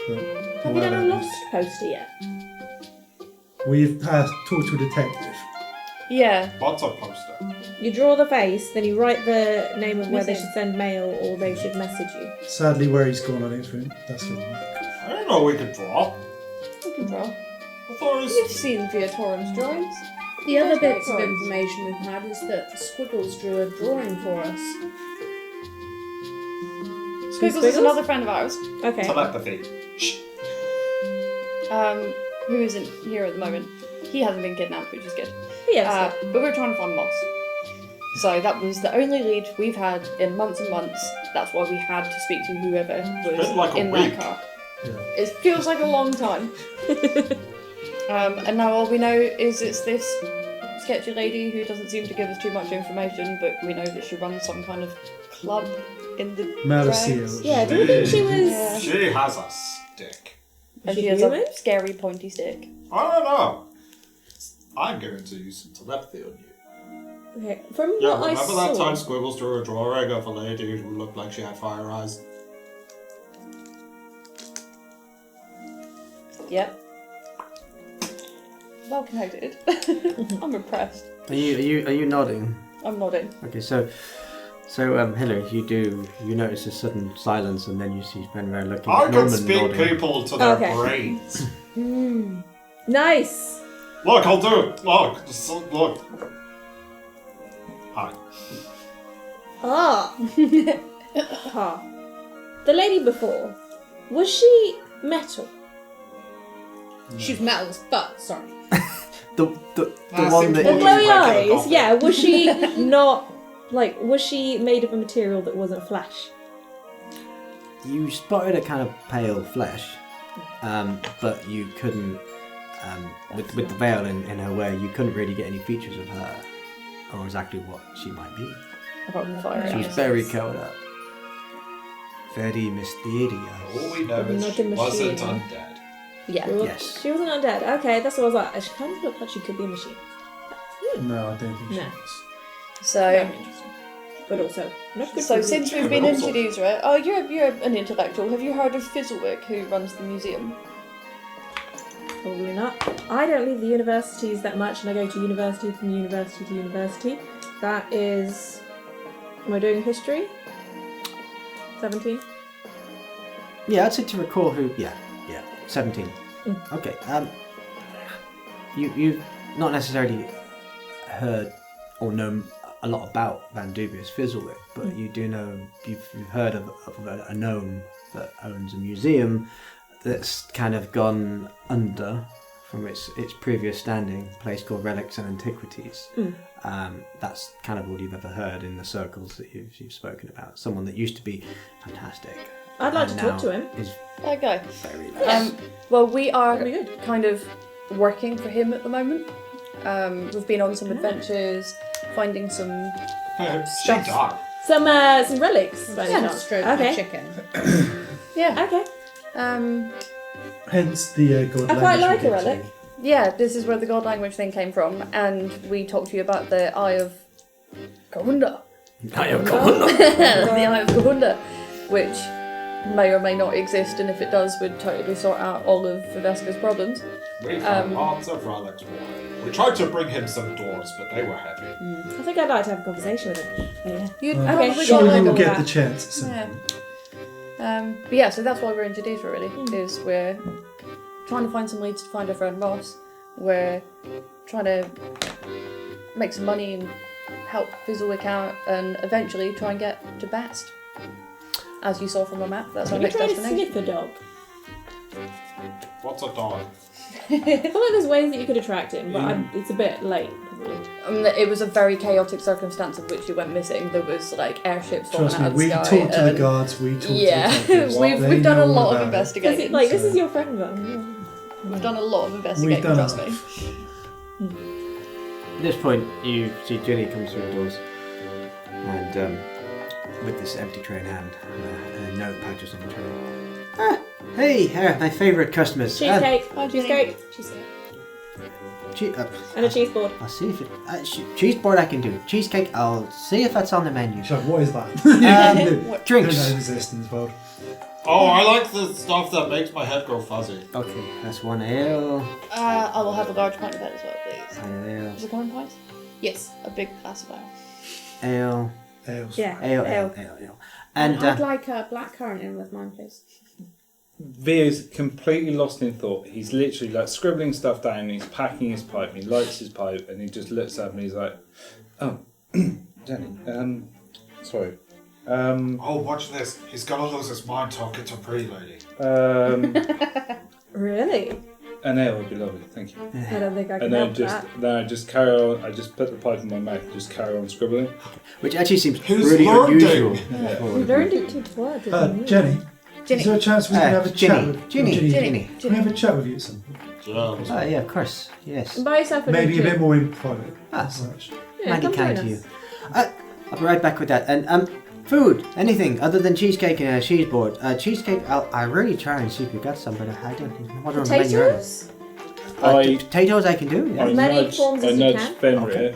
But Have you done a lost poster yet? We've talked to a detective. Yeah, What's a poster? You draw the face, then you write the name of where they Missing. should send mail or they should message you. Sadly, where he's gone, I don't think that's going to work. I don't know we could draw. we can draw. I thought it was... You've seen Viatorum's drawings. The other There's no bits of drawings. information we've had is that Squiggles drew a drawing for us. Squiggles is another friend of ours, Okay. Telepathy. Shh. who isn't here at the moment. He hasn't been kidnapped, which is good. Yes. But we're trying to find Moss. So that was the only lead we've had in months and months. That's why we had to speak to whoever was been like a in week. that car. Yeah. It feels like a long time. And now all we know is it's this sketchy lady who doesn't seem to give us too much information, but we know that she runs some kind of club in the Malicia. drags. Yeah, do you think she was... Yeah. She has a stick. And Is she she has human? a scary pointy stick. I don't know. I'm going to use some telepathy on you. Okay, from Yeah, what I remember saw... that time Squiggles drew a drawing of a lady who looked like she had fire eyes? Yep. Well connected. I'm impressed. Are you nodding? I'm nodding. Okay, so Hillary, you notice a sudden silence, and then you see Fenrir looking I at can Norman speak nodding. people to their Okay. brains. Nice! Look, I'll do it. Look, just look. Hi. Ah! Ah. The lady before, was she metal? She's metal as fuck, sorry. The Ah, one seems that The more you, like glowy regular eyes, coffee. yeah, was she not... Like, was she made of a material that wasn't flesh? you spotted a kind of pale flesh, but you couldn't with the veil in her wear, you couldn't really get any features of her or exactly what she might be. Apart from the fire She was eyes. very covered up, very mysterious. All we know is Not she a wasn't machine. undead. Yeah. Yes. She wasn't undead. Okay, that's what I was like. She kind of looked like she could be a machine. No, I don't think she No. was. So, Very interesting. But also, not good so for since you. we've been in Jadizra, oh, you're an intellectual. Have you heard of Fizzlewick, who runs the museum? Probably not. I don't leave the universities that much, and I go to university from university to university. That is Am I doing history? 17. Yeah, I'd say to recall who. Yeah, 17. Okay. You've not necessarily heard or known a lot about Van Dubious Fizzlewick, but you do know you've heard of a gnome that owns a museum that's kind of gone under from its previous standing, a place called Relics and Antiquities. That's kind of all you've ever heard in the circles that you've spoken about. Someone that used to be fantastic. I'd like to and talk now to him. Is Okay. very nice. Well, we are That'd be good. kind of working for him at the moment. We've been on some adventures, finding some She died. Some relics. by any Yeah. chance. Stroke my Okay. chicken. yeah. Okay. Hence the god I quite language like we a get to. relic. Yeah, this is where the god language thing came from, and we talked to you about the Eye of Kahunda. The Eye of Kahunda, which may or may not exist, and if it does, would totally sort out all of Vedeska's problems. We found lots of relics. We tried to bring him some doors, but they were heavy. I think I'd like to have a conversation with him. But yeah. You'd I'm probably Okay, sure get you like will a get that. the chance at some Yeah. point. But yeah, so that's why we're in Judea really, is we're trying to find some leads to find our friend Ross. We're trying to make some money and help Fizzlewick out, and eventually try and get to Bast. As you saw from the map, that's our Have you next tried to destination. sniff a dog? What's a dog? I feel like there's ways that you could attract him, but it's a bit late, probably. It was a very chaotic circumstance of which you went missing. There was like airships falling Trust out me, of the we sky. talked to the and- guards, we talked Yeah, to the detectives. They we've done a know all lot of about it. investigating. Like, this so- is your friend, man. We've done a lot of We've investigating, done trust me. enough. At this point, you see Ginny comes through the doors, and with this empty tray in hand, and a note patches on the tray. Hey, my favourite customers. Cheesecake. Hi, Jenny. Cheesecake. And a cheese board. I'll see if it. Cheese board I can do. Cheesecake, I'll see if that's on the menu. So what is that? What- Drinks. Don't exist in this world. Oh, I like the stuff that makes my head go fuzzy. Okay, that's one ale. I will have a large pint of that as well, please. Ale. Is it going pints? Yes. A big glass of ale. Ale. Ales. Yeah. Ale. And I'd like a black currant in with mine, please. Vio's completely lost in thought. He's literally like scribbling stuff down. He's packing his pipe. And he lights his pipe, and he just looks at me. He's like, "Oh, Jenny. Sorry. Oh, watch this. He's gonna lose his mind talking to a pretty lady. Really? An ale would be lovely. Thank you." I don't think I can And help that. then I just carry on. I just put the pipe in my mouth and just carry on scribbling. which actually seems Who's really learning? unusual. We learned it too twice. Jenny, is there a chance we can have a chat with Ginny. Can we have a chat with you at some point? Yeah. Oh yeah, of course. Yes. And buy yourself a Maybe new a bit gin. more in private. Ah. as such. Yeah, Mighty come kind join to you. us. I'll be right back with that. And food, anything other than cheesecake and a cheese board. Cheesecake, I really try and see if you got some, but I don't think. What on the menu earlier. Potatoes? Potatoes I can do. Yeah. As many forms as you nudge can. Fenrir,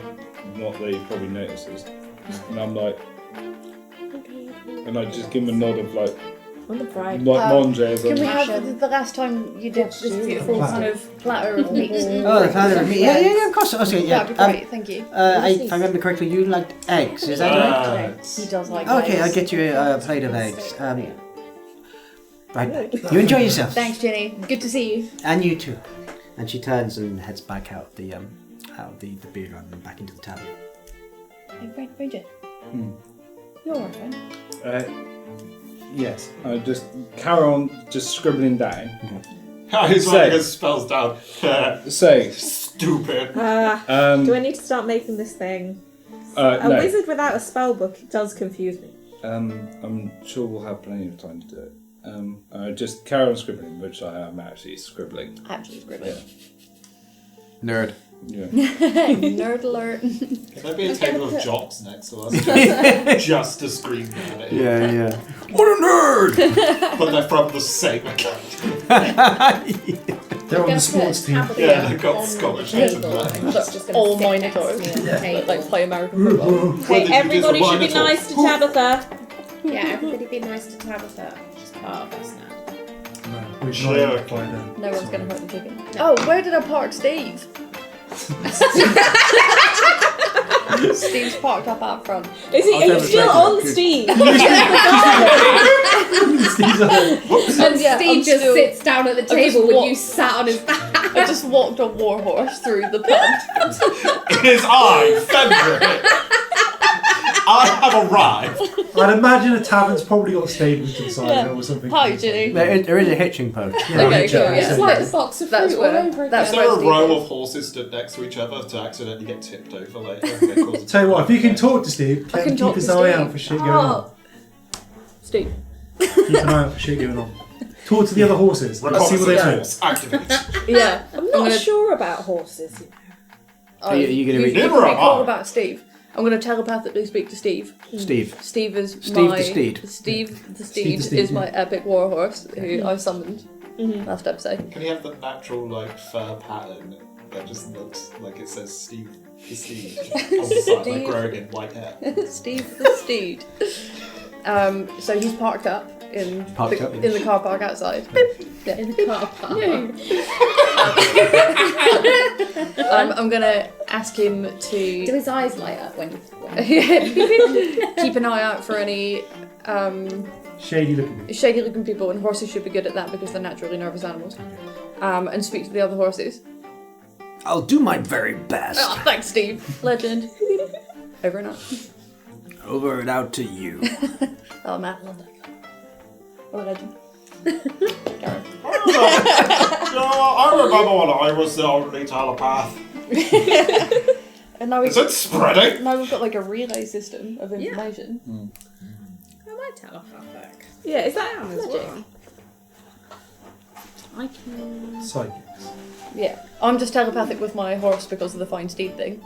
not that he probably notices, and I'm like, and I just give him a nod of like On the fried. Monges. Can we Mash have the last time you did this beautiful Platter. kind of platter of meat? Oh, the platter of meat. Yeah, of course. Okay, yeah. That'd be great, thank you. If I remember correctly, you liked eggs. Is that right? He does like Okay, I'll eggs. get you a plate of eggs. Right. You enjoy yourself. Thanks, Jenny. Good to see you. And you too. And she turns and heads back out the beer garden and back into the tavern. Hey, Bridget. You're our friend. Yes, I just carry on just scribbling down. He's Say. writing his spells down. Say, Stupid. Do I need to start making this thing? A no. wizard without a spell book does confuse me. I'm sure we'll have plenty of time to do it. I just carry on scribbling, which I am actually scribbling. Actually, scribbling. Nerd. Yeah. Nerd alert. Can there be a table of jocks next to us? Just to scream at it. Yeah. What a nerd! But they're from the same account. They're on the sports team. Yeah, they've got scholarships and Table, that. and she's just gonna All sit mine next are to me on the table. like play American football. Hey, did you everybody just should be remind us nice to Tabitha. Yeah, everybody be nice to Tabitha. She's part of us now. No, we've Sure. not identified them. No one's gonna hurt the chicken. Oh, where did I park Steve? Steve's parked up out front. Are you still on Steve? Steve's like, And Yeah, Steve I'm just still- sits down at the just table with walk- you sat on his back. I just walked a warhorse through the pub. It is I, Fenrir. I have arrived. I'd imagine a tavern's probably got stables inside Yeah. it or something. Hi, Ginny. There is a hitching post. Yeah, Okay, cool, yeah. yeah. It's like the box of That's fruit where- all over that's Is again. there a Steve row is. of horses stood next to each other to accidentally get tipped over later? Tell you what, if you can talk to Steve, I can keep talk his to eye Steve. out for shit going on. Steve. Keep an eye out for shit going on. Talk to the other horses. Let's see what they know. Reconnaissance activate. Yeah. I'm not sure about horses. Are you going to You read can Never be am cool I. about Steve. I'm going to telepathically speak to Steve. Steve? Steve is Steve my... the Steed. Steve the Steve Steed the Steed, is my yeah. epic warhorse who I summoned last episode. Can you have the natural fur pattern that just looks like it says Steve the Steed on the side, Steve. growing in white hair? Steve the Steed. So he's parked up in Parked the, up, in the car park outside. Yeah. In the car park. I'm gonna ask him Do to his eyes light up when keep an eye out for any Shady looking. shady looking people, and horses should be good at that because they're naturally nervous animals. And speak to the other horses. I'll do my very best. Oh, thanks, Steve. Legend. Over and out. Over and out to you. Oh, Matt, love that guy. What a legend. Karen. I remember when I was the only telepath. And now Is it spreading? now we've got like a relay system of information. Am I telepathic? Yeah, is that As magic? well. I can. Psychics. Yeah. I'm just telepathic with my horse because of the fine steed thing.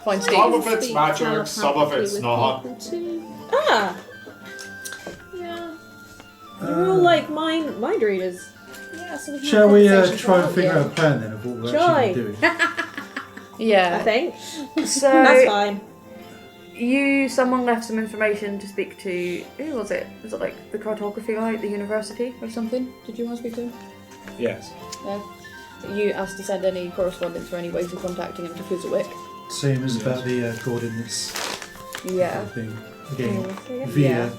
Fine steed. Some of it's Speak magic, some of it's telepathically not. with people too. Ah, Yeah. you're all like mind readers. Yeah, so we can Shall have we conversations try and without figure you. out a plan then of what we're Try. actually doing? I Yeah. think So that's fine. someone left some information to speak to. Who was it? Was it like the cartography guy at the university or something? Did you want to speak to him? Yes. No. You asked to send any correspondence or any ways of contacting him to Fizzlewick. Same as about the coordinates Yeah. thing. Again, Yeah. via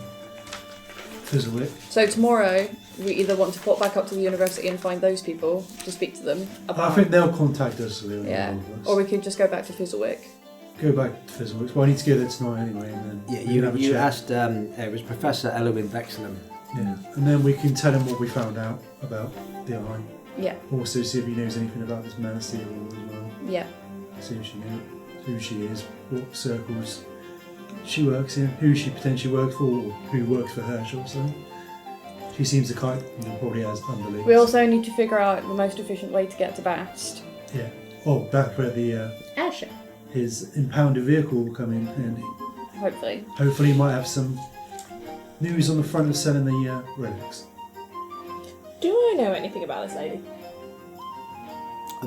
Fizzlewick. So tomorrow we either want to pop back up to the university and find those people to speak to them I about. think they'll contact us so they'll Yeah. know all of us. Or we could just go back to Fizzlewick. Go back to Fizzlewick. Well, I need to go there tonight anyway, and then Yeah, we can you, have a you chat. asked, it was Professor Elowin Vexenham. Yeah, and then we can tell him what we found out about the eye. Yeah. Also, see if he knows anything about this Manassi as well. Yeah. See if she knows who she is, what circles she works in, who she potentially works for, or who works for her, shall I say. She seems to probably has underlings. We also need to figure out the most efficient way to get to Bast. Yeah. Oh, back where the Airship. his impounded vehicle will come in handy. Hopefully. Hopefully, he might have some news on the front of selling the relics. Do I know anything about this lady?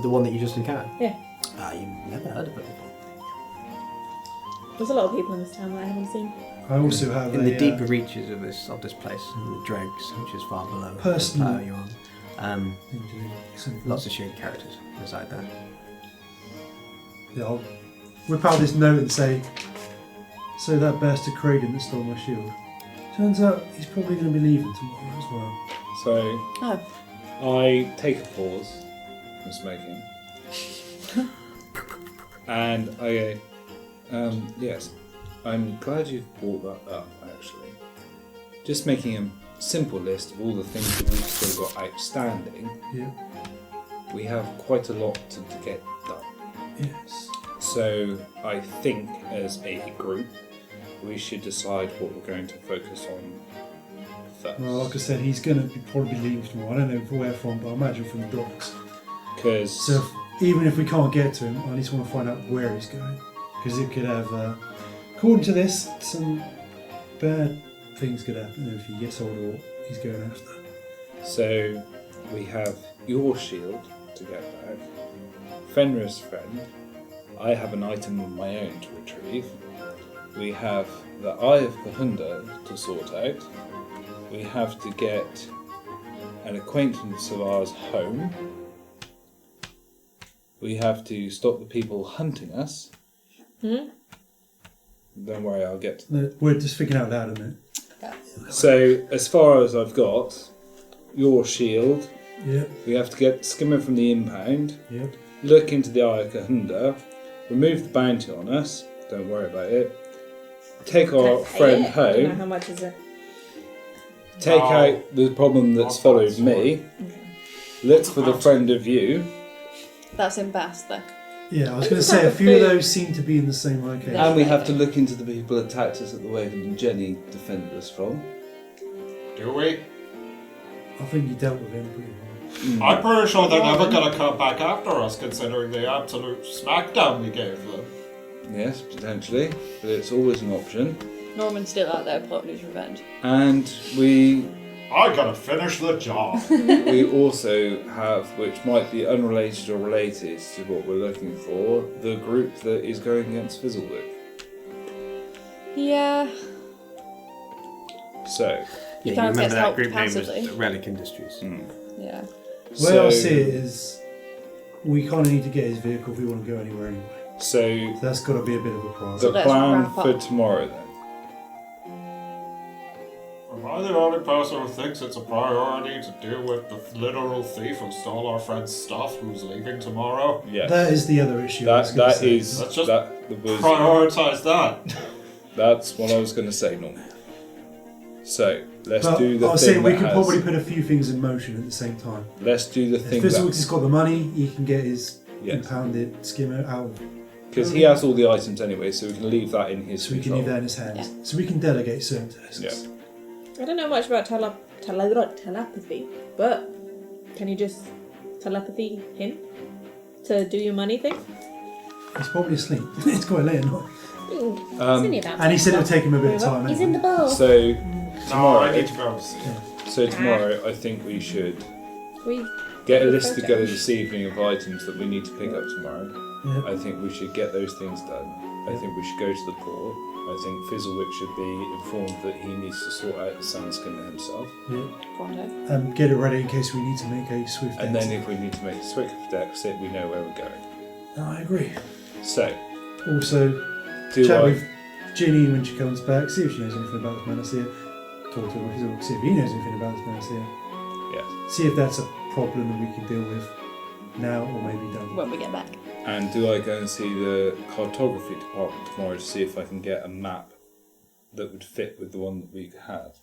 The one that you just encountered? Yeah. You've never heard of it before. There's a lot of people in this town that I haven't seen. I also have In a the deeper reaches of this place, in the dregs, which is far below Personal. the player you're on, lots of shady characters reside there. Yeah, I'll whip out this note and say, so that bastard Craden that stole my shield. Turns out he's probably going to be leaving tomorrow as well. So Oh. I take a pause from smoking. And I go, yes, I'm glad you've brought that up, actually. Just making a simple list of all the things that we've still got outstanding, Yeah. we have quite a lot to get done. Yes. So I think as a group, we should decide what we're going to focus on first. Well, like I said, he's going to probably be leaving tomorrow. I don't know where from, but I imagine from the docks. Because So even if we can't get to him, I at least want to find out where he's going. Because it could have, according to this, some bad things could happen if he gets hold of what he's going after. So we have your shield to get back, Fenrir's friend. I have an item of my own to retrieve. We have the Eye of Kahunda to sort out. We have to get an acquaintance of ours home. we have to stop the people hunting us. Hmm? Don't worry, I'll get to No, we're just thinking out loud, isn't So, as far as I've got, your shield, it? Yep, we have to get Skimmer from the impound, yep. look into the Eye of Kahunda, remove the bounty on us, don't worry about it, take our friend I don't know how home, much is it. take No. out the problem that's followed me, look for the friend of you, That's in Bass, though. Yeah, I was going to say, a few of those seem to be in the same location. and we have to look into the people that attacked us at the wave and Jenny defended us from. Do we? I think you dealt with him pretty well. I'm pretty sure they're never gonna come back after us, considering the absolute smackdown we gave them. Yes, potentially, but it's always an option. Norman's still out there plotting his revenge. And we I gotta finish the job. we also have, which might be unrelated or related to what we're looking for, the group that is going against Fizzlewick. Yeah. Yeah, So, you kind of remember gets that help group name passively. was Relic Industries. Yeah. The way I see it is, we kind of need to get his vehicle if we want to go anywhere anyway. so So that's got to be a bit of a priority. the let's plan wrap up. for tomorrow then. Am I the only person who thinks it's a priority to deal with the literal thief who stole our friend's stuff who's leaving tomorrow? Yes. That is the other issue. I was that gonna that say. is Let's just that was Prioritize that. that's what I was going to say, Norman. So let's But do the I was thing saying we that could has, probably put a few things in motion at the same time. let's do the If thing Fizzlewick that has got the money, he can get his yes, impounded skimmer out of, because he has all the items anyway, so we can leave that in his so we can control. leave that in his hands. So we can delegate certain tasks. Yeah. I don't know much about telepathy, but can you just telepathy him to do your money thing? He's probably asleep. It's quite late at night. It's only about And he said it would take him a bit of time. He's in the bowl. So No, tomorrow, I need to go to sleep. so tomorrow, I think we should We get a Good list project. together this evening of items that we need to pick up tomorrow. Yeah. I think we should get those things done. I think we should go to the port. I think Fizzlewick should be informed that he needs to sort out the Sandskinner himself. Yeah. Get it ready in case we need to make a swift And then exit. if we need to make a Swift exit, we know where we're going. No, I agree. So, Also, do chat I... with Ginny when she comes back, see if she knows anything about this Manasseh. Talk to her, see if he knows anything about this Manasseh. Yes. See if that's a problem that we can deal with now or maybe don't. When we get back. And do I go and see the cartography department tomorrow to see if I can get a map that would fit with the one that we have?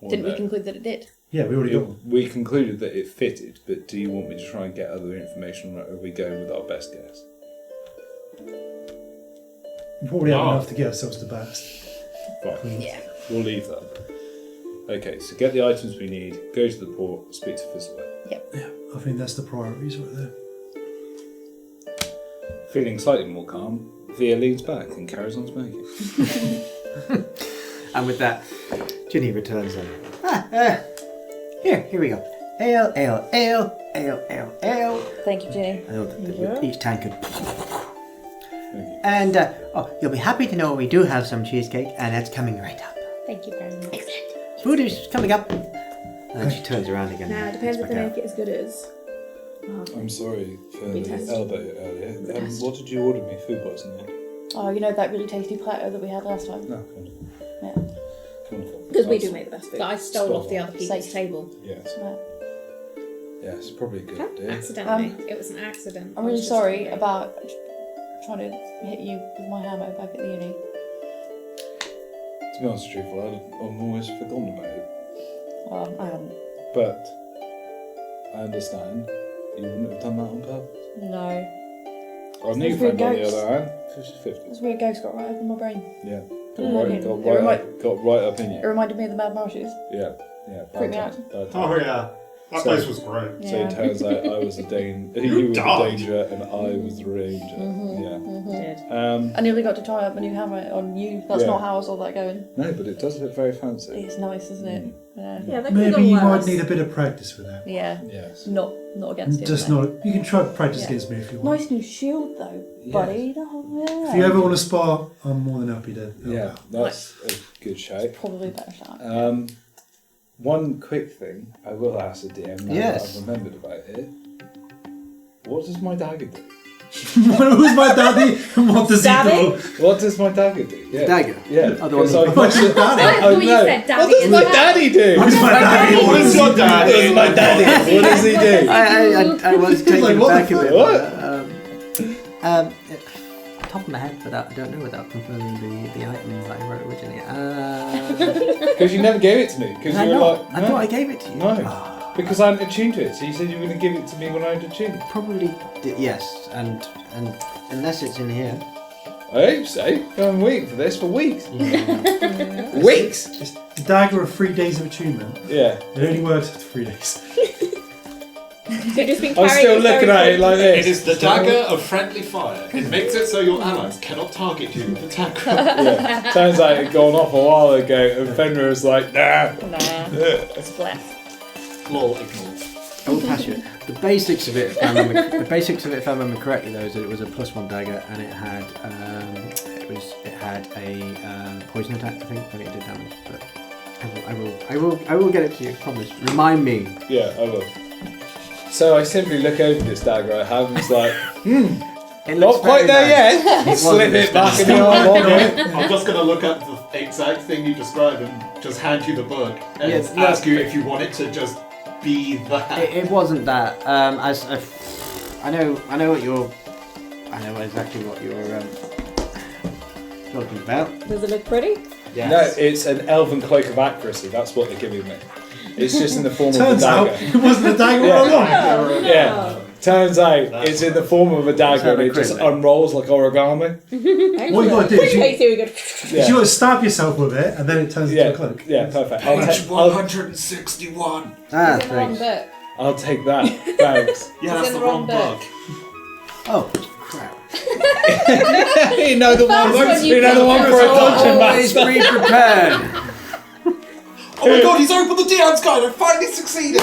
Or Didn't we no? conclude that it did? Yeah, we already got one. We concluded that it fitted, but do you want me to try and get other information, or are we going with our best guess? We probably have No. enough to get ourselves to Bast. Fine. Yeah. We'll leave that. Okay, so get the items we need, go to the port, speak to Fizzlewick. Yeah, I think that's the priorities right there. Feeling slightly more calm, Via leans back and carries on smoking. And with that, Ginny returns then. Here we go. Ale, ale, ale, ale, ale, ale. Thank you, Ginny. With each tankard. Thank you. And, you'll be happy to know we do have some cheesecake, and that's coming right up. Thank you very much. Food is coming up. And then she turns around again. Now, it depends if they make it as good as. I'm sorry for We the test. elbow earlier. test. What did you order me food-wise in there? Oh, you know that really tasty platter that we had last time? No, wonderful. Yeah. Wonderful. Because we That's- do make the best food. That I stole Spot off the on. other people's Safe. table. Yes, Yeah. yes, probably a good Huh? idea. Accidentally. It was an accident. I'm I really was just sorry hungry. about trying to hit you with my hammer back at the uni. To be honest with you, I've always forgotten about it. I haven't. But I understand you wouldn't have done that on purpose. No. Our new Those friend, on weird the ghosts. other hand, 50-50. This weird ghost got right up in my brain. Yeah. Mm. Got right up in It you. reminded me of the Mad Marshes. Yeah. Yeah. Freaked me bad out. times, bad Oh times. yeah, that So- place was great. So Yeah. it turns out I was you were the died. danger and I was the ranger. Yeah. Did. I nearly got to try out my new hammer on you. That's Yeah. not how I saw that going. No, but it does look very fancy. It's nice, isn't it? Yeah. Yeah, that could Maybe go you worse. might need a bit of practice with that. Yeah. Yes. Not against it. Just no. not. You can try practice Yeah. against me if you want. Nice new shield though, buddy. Oh, yeah. If you ever want to spar, I'm more than happy to. help Yeah, out. that's a good shout. Probably a better shot. One quick thing I will ask the DM now Yes. that I've remembered about it. What does my dagger do? Who's my daddy and what does he do? What does my dagger do? Yeah. Dagger? Yeah. Oh, the one because that- I question- What's your daddy? I thought you no. said daddy What does as my well. daddy do? What does my daddy What is your daddy? What does my daddy? What does he do? I was taken Like, what back the a bit. fuck? But, top of my head, but I don't know without confirming the item that I wrote originally. Because you never gave it to me. Because you were like, I thought I gave it to you. no. Because I hadn't attuned to it. So you said you were going to give it to me when I had attuned. Probably yes, and unless it's in here. I hope so. I'm waiting for this for weeks. Yeah. Weeks? It's the dagger of 3 days of attunement. Yeah. It only works for 3 days. You've just been I'm still carrying looking at it like It this. is the dagger of friendly fire. It makes it so your allies cannot target you with the dagger. Yeah. Turns out it had gone off a while ago, and Fenrir was like, nah. Nah, it's blessed. Lol, ignore. I will pass you it. The basics of it, if I remember correctly, though, is that it was a +1 dagger, and it had a poison attack, I think, when it did damage. But I will get it to you. Promise. Remind me. Yeah, I will. So I simply look over this dagger I have and it's like, It not quite there yet. It Slip wasn't it back in the arm pocket. I'm just going to look at the exact thing you described and just hand you the book and Yes, ask you if you want it to just be that. It wasn't that. I know exactly what you're talking about. Does it look pretty? Yes. No, it's an elven cloak of accuracy. That's what they're giving me. It's just in the form Turns of a out dagger. it wasn't a dagger all along. Yeah. Turns out it's in the form of a dagger and it just unrolls like origami. What you got to do is Okay, so we go. you got to stab yourself with it and then it turns into a cloak. Yeah, perfect. Page 161. Ah, It's in the wrong thanks. book. I'll take that. Thanks. Yeah, It's that's in the the wrong wrong book. book. Oh, crap. You know the one. First one you You know the can one do. for a dungeon Always master. be prepared. Oh my god, he's opened the DM's guide! I finally succeeded!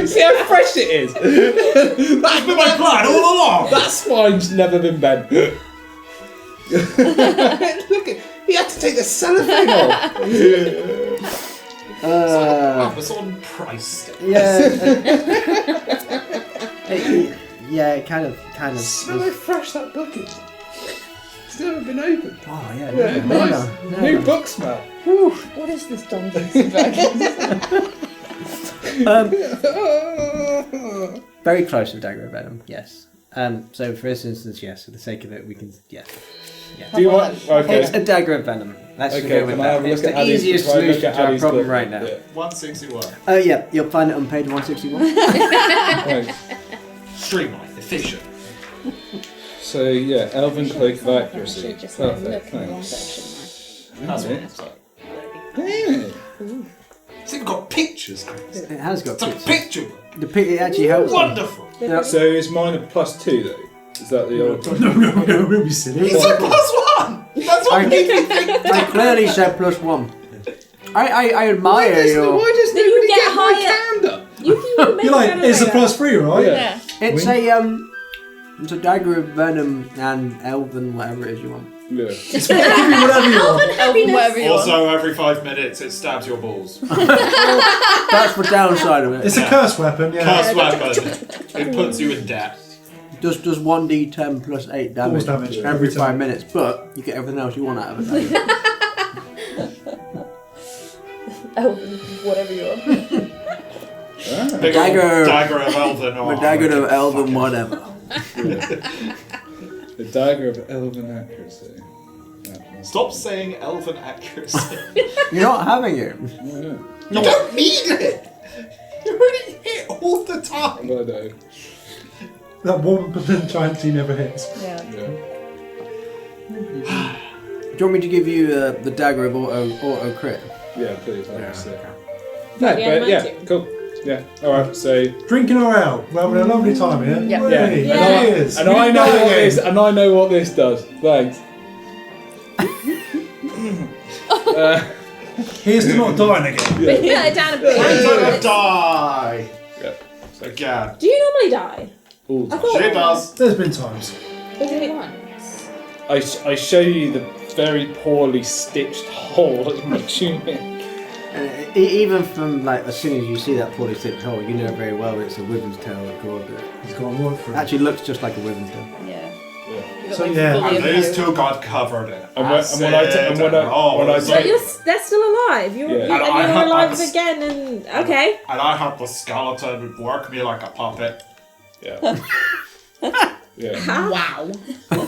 See how fresh it is. That's been my plan all along! That spine's never been bent. Look at, he had to take the cellophane off. Amazon price. Yeah, it kind of. So fresh that book is. Still haven't been opened. Oh yeah, Yeah, nice. New book smell. What is this Dungeons and Dragons? Very close to Dagger of Venom. Yes. So for this instance, yes. For the sake of it, we can. Yes. Yeah. Do you want? Okay. It's a Dagger of Venom. Let's just Okay, go with can I that. have a It's look at the Addie's easiest before I look solution at to our Addie's problem book? right now. Yeah. 161. Oh yeah, you'll find it on page 161. Thanks. Streamlined, efficient. So yeah, elven cloak of I accuracy. should just look Perfect. in the wrong Thanks. section. That's Yeah. what it's like. Yeah. It's even got pictures, Chris. It has got It's a pictures. picture book. It actually helps. Wonderful. Yeah. So is mine a +2 though? Is that the old? No, don't be silly. It's a +1! That's what made me think. I clearly said +1. I admire Why does Then you nobody get get my higher. candle? You can make You're like, it it's a +3, right? Yeah. Yeah. It's a Dagger of Venom and Elven, whatever it is you want. Yeah. Give me whatever you want. Elven, whatever you want. Also, every 5 minutes, it stabs your balls. That's the downside of it. It's a curse weapon, yeah. Curse weapon. It puts you in debt. Does 1d10 plus 8 damage, Force damage every every 5 time. minutes, but you get everything else you want out of it. Elven, whatever you want. Ah. Big Dagger. old dagger of Elven. A Dagger of Elven, whatever. The dagger of elven accuracy. Stop saying Elven accuracy. You're not having it. Yeah. You don't need it! You already hit all the time! I know. That 1% chance he never hits. Yeah. Yeah. Do you want me to give you the Dagger of auto crit? Yeah, please. That'd be sick. okay. No, Yeah, but yeah, mine cool. Yeah. All right. So. Drinking our ale. We're having a lovely time here. Yeah. Yeah. Hey, Yeah. cheers. And I know what this. And I know what this does. Thanks. Here's to not dying again. Yeah. Yeah, down a I'm gonna bit. die! Yeah. Again. Do you normally die? All the I time. thought- She does. There's been times. Once. I show you the very poorly stitched hole in my tunic. Even from like as soon as you see that poorly stitched hole, you know very well it's a wyvern's tail that cord that He's gone right for it. actually looks just like a wyvern's tail. Yeah. So, yeah. And these two got covered in when I acid when I But they're still alive. You're Yeah. And I have- alive again, and okay. And I had the skeleton work me like a puppet. Yeah. Yeah. Wow.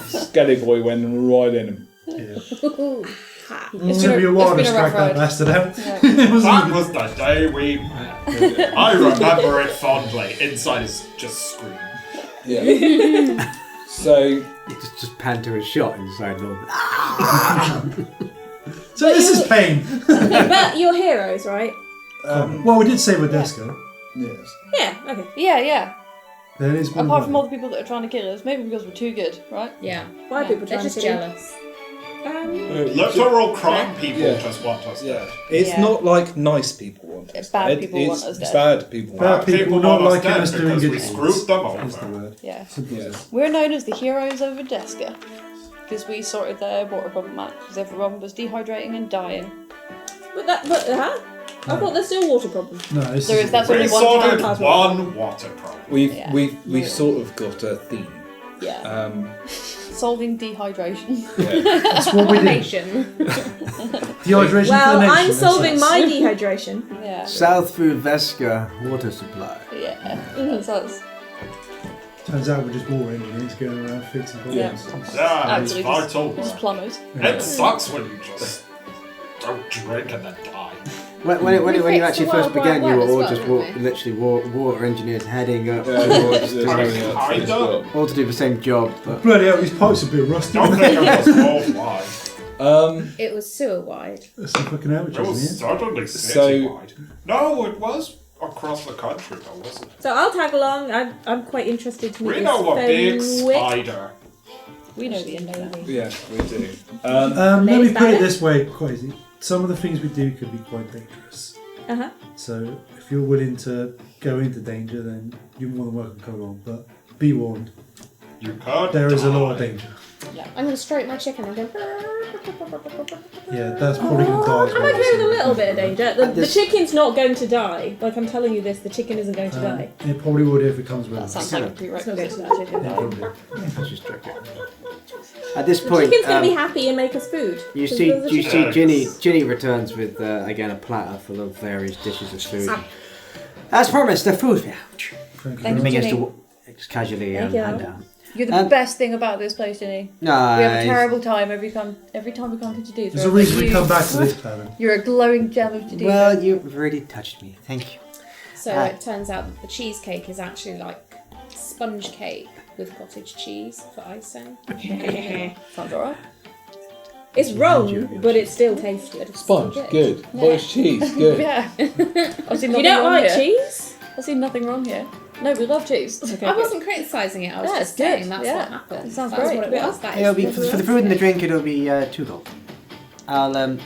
Skelly boy went right in him. Yeah. It's It's going to be a while to it's been a track rough that ride. bastard out. Yeah. It wasn't That even- was the day we met. I remember it fondly. Inside is just screaming. Yeah. So You just pan to a shot inside Lord. So this is pain. But you're heroes, right? Well, we did save Odesco. yes. Yeah. Okay. Yeah. There is one. Apart from all the people that are trying to kill us, maybe because we're too good, right? Yeah. Why are people They're trying just to kill you? jealous. Literal crime people Yeah. just want us dead. It's Yeah. not like nice people want us Bad dead. people It's want us dead. bad people. Bad want us people not want us liking dead us doing because good we deeds. screwed them Is the over. word. Yeah. Simple as Yes. that. We're known as the heroes of Odeska because we sorted their water problem out because everyone was dehydrating and dying. I thought there's still water problems. No, this There is is that's We only one sorted time. one water problem. We've sort of got a theme. Yeah. Solving dehydration. Yeah. That's what we did. Nation. Dehydration Well, for the nation. I'm that's solving it. my dehydration. Yeah. South through Veska water supply. Yeah. That's us. Turns out we're just water engineers going around fixing problems. Yeah, it's Actually, vital. just plumbers. It sucks when you just don't drink and then die. When you fixed actually the first World began, Wide you were Web all as just well, didn't literally water engineers heading up Yeah, towards there's only a Kinda. job. all to do the same job. But Bloody hell, these pipes are a bit rusty. Don't think it was worldwide. It was sewer wide. There's some fucking It amateurs was in here. certainly So- citywide. No, it was across the country though, wasn't it? So I'll tag along. I'm quite interested to meet We this know a big Fenwick. spider. We know the end. Yeah, we do. Let me Ladies put it Banner? this way, quite easy. Some of the things we do could be quite dangerous. Uh-huh. So if you're willing to go into danger, then you're more than welcome to come along. But be warned, You can't there is a lot of die. danger. I'm going to stroke my chicken and go. Yeah, that's probably going to die as I'm well. okay with a little bit of danger. The this- chicken's not going to die. Like, I'm telling you this, the chicken isn't going to die. It probably would if it comes with That us. sounds like a prerequisite It's to not the chicken. Yeah, probably. let's just check it. At this The point, chicken's going to be happy and make us food. you 'Cause see there's a you chicken. see Ginny returns with again a platter full of various dishes of food. As promised, the food. Yeah. Thank you. Thank you, Begins Ginny. to just casually Thank you. hand down. You're the And- best thing about this place, Ginny. No, We have a terrible time every time we come to Jadis. There's a reason we come back to this planet. You're a glowing gem of Jadis. Well, you really touched me. Thank you. So it turns out that the cheesecake is actually like sponge cake with cottage cheese for icing. Sounds alright. It's wrong, but it's still tasty. Sponge, good. Cottage cheese, good. Yeah. I see You nothing don't wrong like here. cheese? I see nothing wrong here. No, we love cheese. Okay, I wasn't criticising it, I was Yeah, just it's good. saying that's Yeah. what happened. It sounds That's great. what it was. That It'll is be the for the food and the drink. It'll be 2 gold. I'll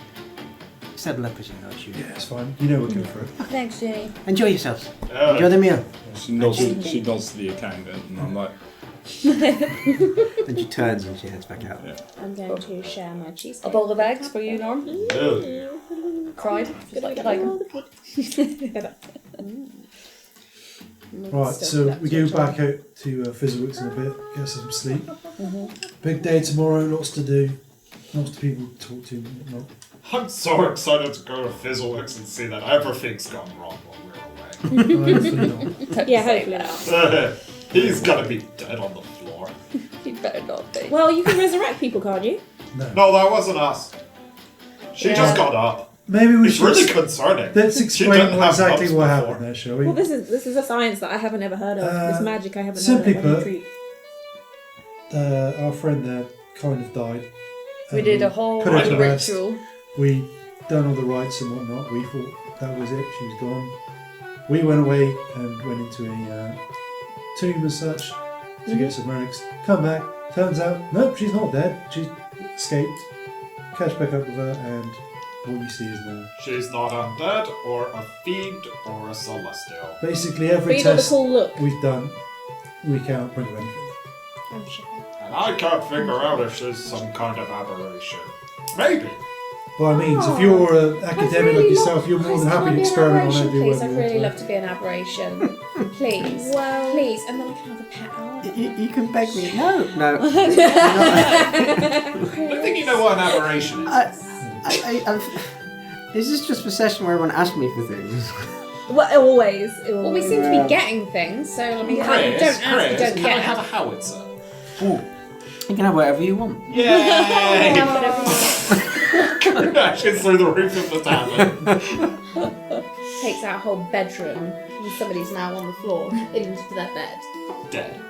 settle up with you though. Yeah, it's fine. You know we're good for it. Thanks, Ginny. Enjoy yourselves. Yeah. Enjoy the meal. She nods to the accountant, and I'm like, Then she turns and she heads back out. I'm going to share my A cheesecake. bowl of eggs for you, Norm. Ew. Cried. Just like you like 'em. Right, so we go back out to Fizzleworks in a bit, get some sleep. Big day tomorrow, lots to do, lots of people to talk to and whatnot. I'm so excited to go to Fizzleworks and see that everything's gone wrong while we're away. Hopefully not. Yeah, hopefully not. He's gonna be dead on the floor. You better not be. Well, you can resurrect people, can't you? No, that wasn't us. She just got up. Maybe we It's should. really concerning. Let's She explain didn't have exactly lumps what before. happened there, shall we? Well, this is a science that I haven't ever heard of. This magic I haven't simply heard of. put, I'm intrigued. Our friend there kind of died. We did a whole put her to rest. ritual. We done all the rites and whatnot. We thought that was it. She was gone. We went away and went into a tomb as such to get some relics. Come back. Turns out, nope, she's not dead. She escaped. Catch back up with her, and what you see is now. She's not undead, or a fiend, or a celestial. Basically, every Read all the test cool look. we've done, we can't bring her anything. I'm sure. And I can't figure out if she's some kind of aberration. Maybe. By all means, if you're an academic like yourself, you're more than happy to experiment on it. Please, I'd really love to be an aberration. Please. Well, Please, and then I can have a pet owl. You can beg me. No. I think you know what an aberration is. Is this just a session where everyone asks me for things? well, always. Well, we seem to be getting things, so I mean, don't ask, you don't can I get. have a howitzer? You can have whatever you want. Yay! Crashes through the roof of the tavern. Takes out a whole bedroom, and somebody's now on the floor into their bed. Dead.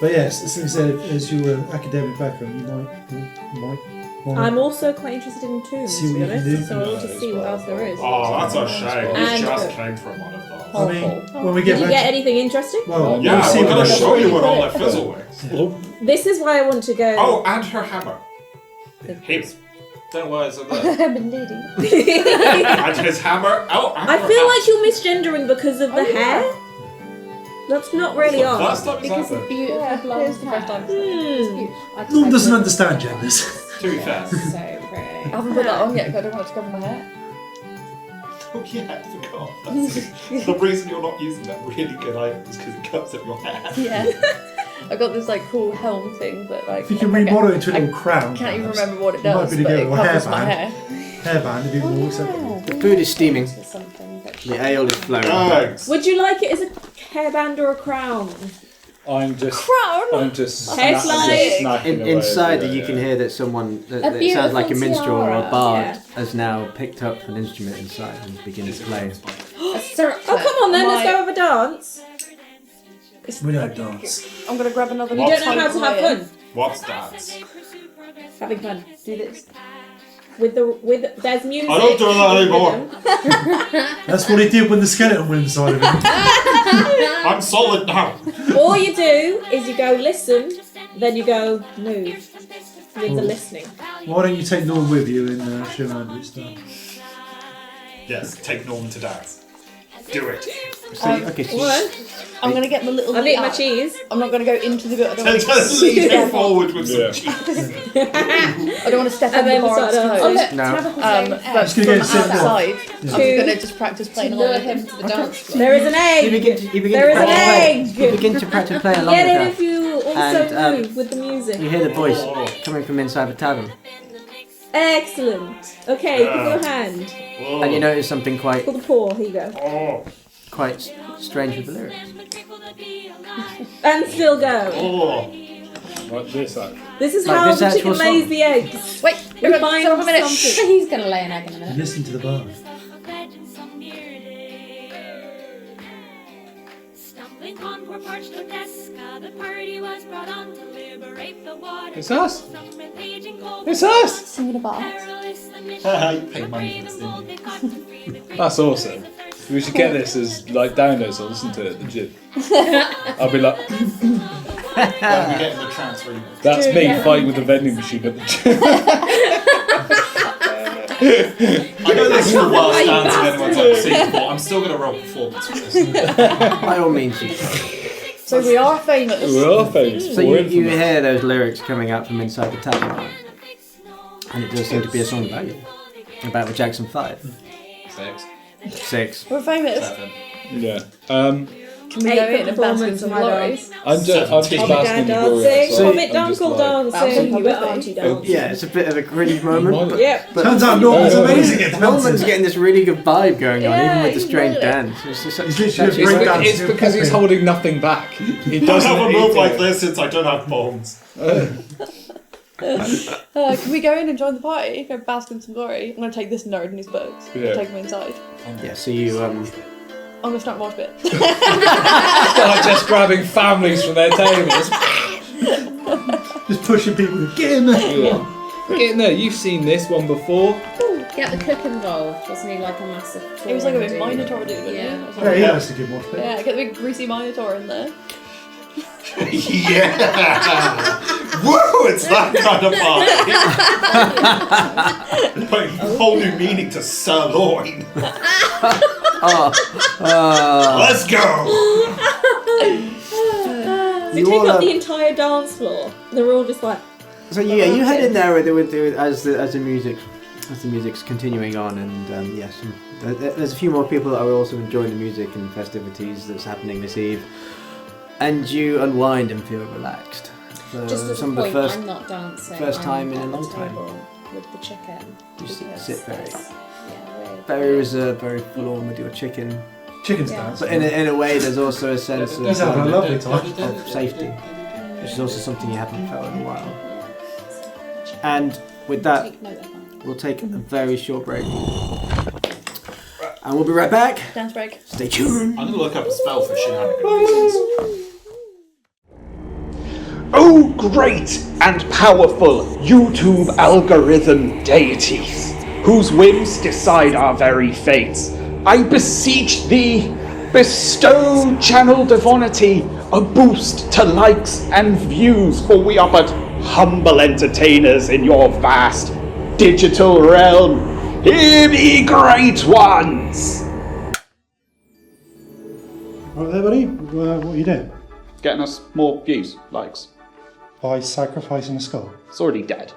But yes, as I said, as your academic background, you might I'm also quite interested in tombs, See to what be you can honest. do. So I want to see what else there is. Oh, that's a shame. We And- just came from one of those. I mean, when we Did get you back get anything interesting? well, Yeah, we'll see we're going what to else. show you what all that fizzle works. This is why I want to go. Oh, and her hammer. Hips. Don't worry, it's in there. I've been needing. And his hammer. Oh, and I her feel hammer. like you're misgendering because of the hair. That's not really It's the on. first time it's Because happened. beautiful Yeah, blonde here's the first time. Hmm. Norm doesn't understand genders. To be fair. So I pretty. haven't put that on yet because I don't want it to cover my hair. Oh yeah, I forgot. That's the reason you're not using that really good item is because it covers up your hair. Yeah. I got this like cool helm thing that like. If you can I can't- remodel it into a little crown, I can't even perhaps, remember what it you might does, be able but to it get a covers my hairband. hair. Hairband would be more acceptable. The food is steaming. Something that The ale is flowing. Thanks. Would you like it as a hairband or a crown? I'm just Hair slice. snacking away Inside, over you it, can yeah. hear that someone that A it sounds like a beautiful minstrel or a tiara. bard Yeah. has now picked up an instrument inside and is beginning to play. a syrup. Oh, come on then, let's My- go have a dance. We don't dance. I'm gonna grab another. You don't know how to have fun. What's that? Having fun. Do this. With there's music. I don't do that anymore. That's what he did when the skeleton went inside of him. I'm solid now. All you do is you go listen, then you go move. With the listening. Why don't you take Norm with you and show him how to do stuff? Yes, take Norman to dance. Do it. So, okay, so What? I'm gonna get my little. I'll eat my out. cheese. I'm not gonna go into the bit. I don't want to Just see lean them. forward with Yeah. some cheese. I don't want to step And on the then bard's start toes. on- Look, No. Tabitha's But laying Just from gonna get a simple- outside, Yeah. I'm To- gonna just practice to playing lure along. him to the dance floor. There is an you egg. begin to There is an practice play. egg. You begin to practice play along Get with it her. if you also And, move with the music. You hear the voice coming from inside the tavern, Excellent. Okay, give Yeah. your hand. Whoa. and you notice something quite For the paw, here you go. Oh, strange with the lyrics. And still go. oh. Like this, actually. This is Like how this the actual chicken song. lays the eggs. Wait, We we're find a minute. something. He's gonna lay an egg in a minute. Listen to the bar. Stumbling on poor parched Odessa, the party was brought on to liberate the water. It's us. From raging cold It's us. Singing about. perilous the mission. You pay money for this, didn't you? They fought to free the great That's awesome. We should get this as like downloads. I'll listen to it at the gym. I'll be like, When we get in the trance remix. that's me fighting with the vending machine at the gym. I know this is the worst dancing anyone's ever seen before. I'm still gonna roll performance for this. By all means, you can. So we are famous. We are famous. So We're you infamous. hear those lyrics coming out from inside the tavern, and it does seem to be a song about you, about the Jaxxon V. 6. We're famous. 7. Yeah. Can we go in and bask in some glory? I'm just basking in the glory Dancing. outside. Comet I'm just Dunkle like- dancing. Bouncing You better publicly. dance. Yeah, it's a bit of a gritty moment. But, Yep. but Turns out Norman's amazing at Norman's dancing. getting this really good vibe going on, Yeah, even with the he's strange nailed it. dance. It's just He's literally actually a so- break dance. It's because he's holding nothing back. He I doesn't haven't need moved to. like this since I don't have bones. Can we go in and join the party? Go bask in some glory. I'm gonna take this nerd and his books. Yeah. Take him inside. Yeah, so you I'm gonna start mosh pit. Start just grabbing families from their tables. Just pushing people to get in there. Yeah. Get in there. You've seen this one before. Get the cook involved. Wasn't he like a massive? It was like a big dude? minotaur dude, wasn't Yeah. it? Or Yeah, something? he likes to give more space. Yeah, get the big greasy minotaur in there. Yeah! Woo! It's that kind of party! Putting a whole new meaning to sirloin. Let's go! They You take all up have- the entire dance floor. They're all just like, So yeah, you head in there with as the music as the music's continuing on, and yes, there's a few more people that are also enjoying the music and festivities that's happening this eve, and you unwind and feel relaxed. So Just as some a of the point, first I'm not dancing. first time in a I'm long at the time. table with the chicken. You because sit very- it's- yeah, very reserved, very forlorn with your chicken. Chicken Yeah. stance. But in a way, there's also a sense He's having a lovely time. of safety, which is also something you haven't felt in a while. And with that, Take note of that. we'll take a very short break. And we'll be right back. Dance break. Stay tuned. I'm gonna look up a spell for shenanigans. Oh, great and powerful YouTube algorithm deities, whose whims decide our very fates, I beseech thee, bestow Channel Devonity a boost to likes and views, for we are but humble entertainers in your vast digital realm. Hear me, great ones! Right there, buddy. What are you doing? Getting us more views, likes. By sacrificing a skull. It's already dead.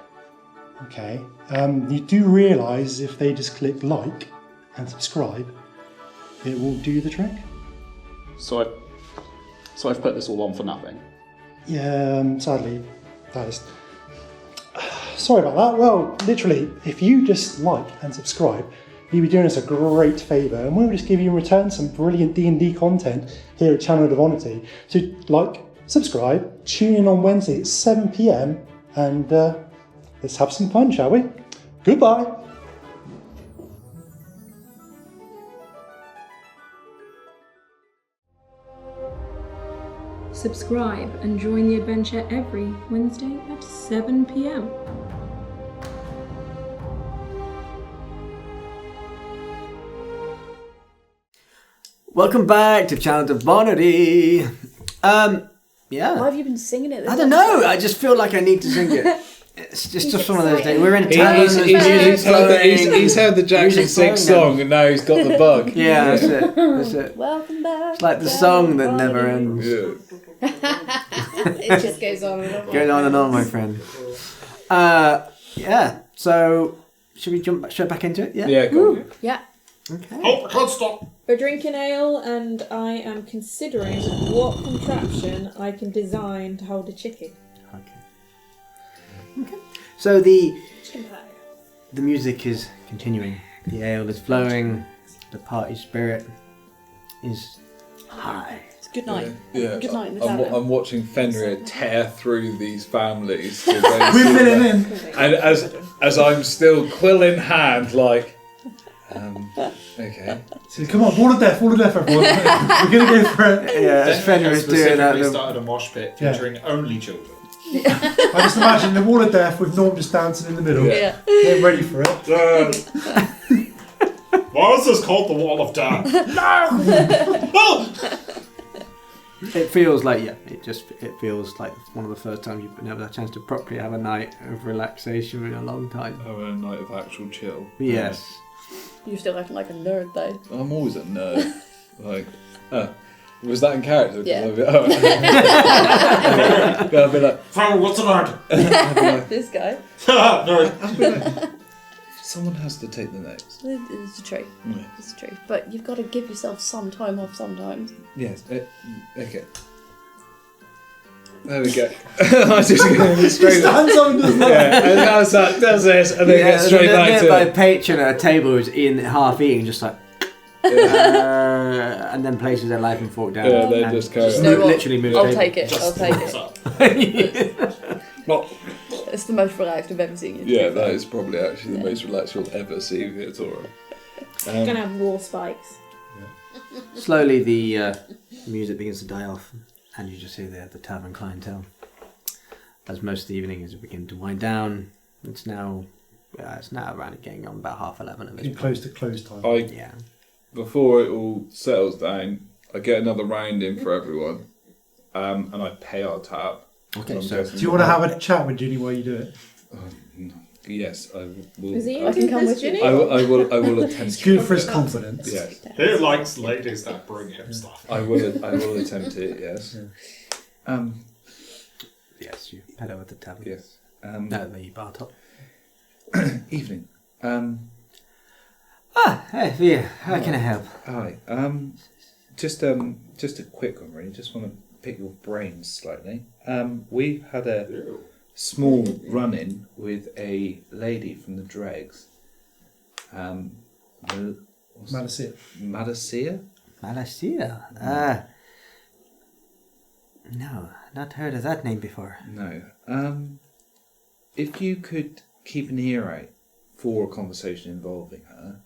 Okay. You do realise if they just click like and subscribe, it will do the trick. So I've put this all on for nothing. Yeah, sadly, that is. Sorry about that. Well, literally, if you just like and subscribe, you'll be doing us a great favour, and we'll just give you in return some brilliant D&D content here at Channel Devonity. So, like, subscribe, tune in on Wednesday at 7 PM, and let's have some fun, shall we? Goodbye. Subscribe and join the adventure every Wednesday at 7 PM. Welcome back to Channel Devonity. Yeah. Why have you been singing it? I don't know. I just feel like I need to sing it. It's just one of those days. We're in a town. He's heard the Jaxxon V song and now he's got the bug. Yeah, that's it. That's it. Welcome back. It's like the song that never ends. Yeah. It just goes on and on. Going on and on, my friend. Yeah. So, should we jump straight back into it? Yeah. Yeah, cool. Yeah. Okay. Oh, I can't stop. We're drinking ale, and I am considering what contraption I can design to hold a chicken. Okay. So the music is continuing. The ale is flowing. The party spirit is high. It's good night. Yeah. Good night in the tavern. I'm watching Fenrir tear through these families. We're filling in. And as I'm still quill in hand, like, okay. So, come on, wall of death, everyone. We're going to go for it. Yeah, as Fenrir is doing that. We started a mosh pit featuring only children. I just imagine the wall of death with Norm just dancing in the middle. Yeah. Getting ready for it. Why is this called the Wall of Death? No! It feels like, it feels like one of the first times you've never had a chance to properly have a night of relaxation in a long time. Having a night of actual chill. Yes. You're still acting like a nerd though. I'm always a nerd. Like, was that in character? Yeah. I'll be like, Farrell, what's the matter? This guy. Nerd. someone has to take the notes. It's true. Yeah. It's true. But you've got to give yourself some time off sometimes. Yes. Okay. There we go. I just go straight. Stands on, doesn't it? Yeah, and does this, and then get straight back to by a it. patron at a table who's half eating, just like, and then places their life and fork down. Yeah, they and just carry on. know what? literally move. I'll the take table. it. I'll take it. Well, It's the most relaxed I've ever seen you. yeah, that is probably actually the most relaxed you'll ever see here, Tora. Gonna have raw spikes. Slowly, the music begins to die off, and you just hear the tavern clientele. As most of the evening is begin to wind down, it's now around getting on about 11:30 at this Getting point. close to close time. Yeah. Before it all settles down, I get another round in for everyone, and I pay our tab. Okay, I'm so guessing- Do you want to have a chat with Ginny while you do it? Yes, I will. Is he I can into come this, with you. Ginny? I will attempt. It's good for his confidence. Yes, He likes ladies that bring him stuff. I will attempt it. Yes. yes, you head over to the tavern. Yes. No, the bar top. Evening. Hey, Via, how can I help? Hi. Just a quick one, really. Just want to pick your brains slightly. We've had a small run-in with a lady from the dregs. Malacia. Malacia? Malacia? No, not heard of that name before. No. If you could keep an ear out for a conversation involving her,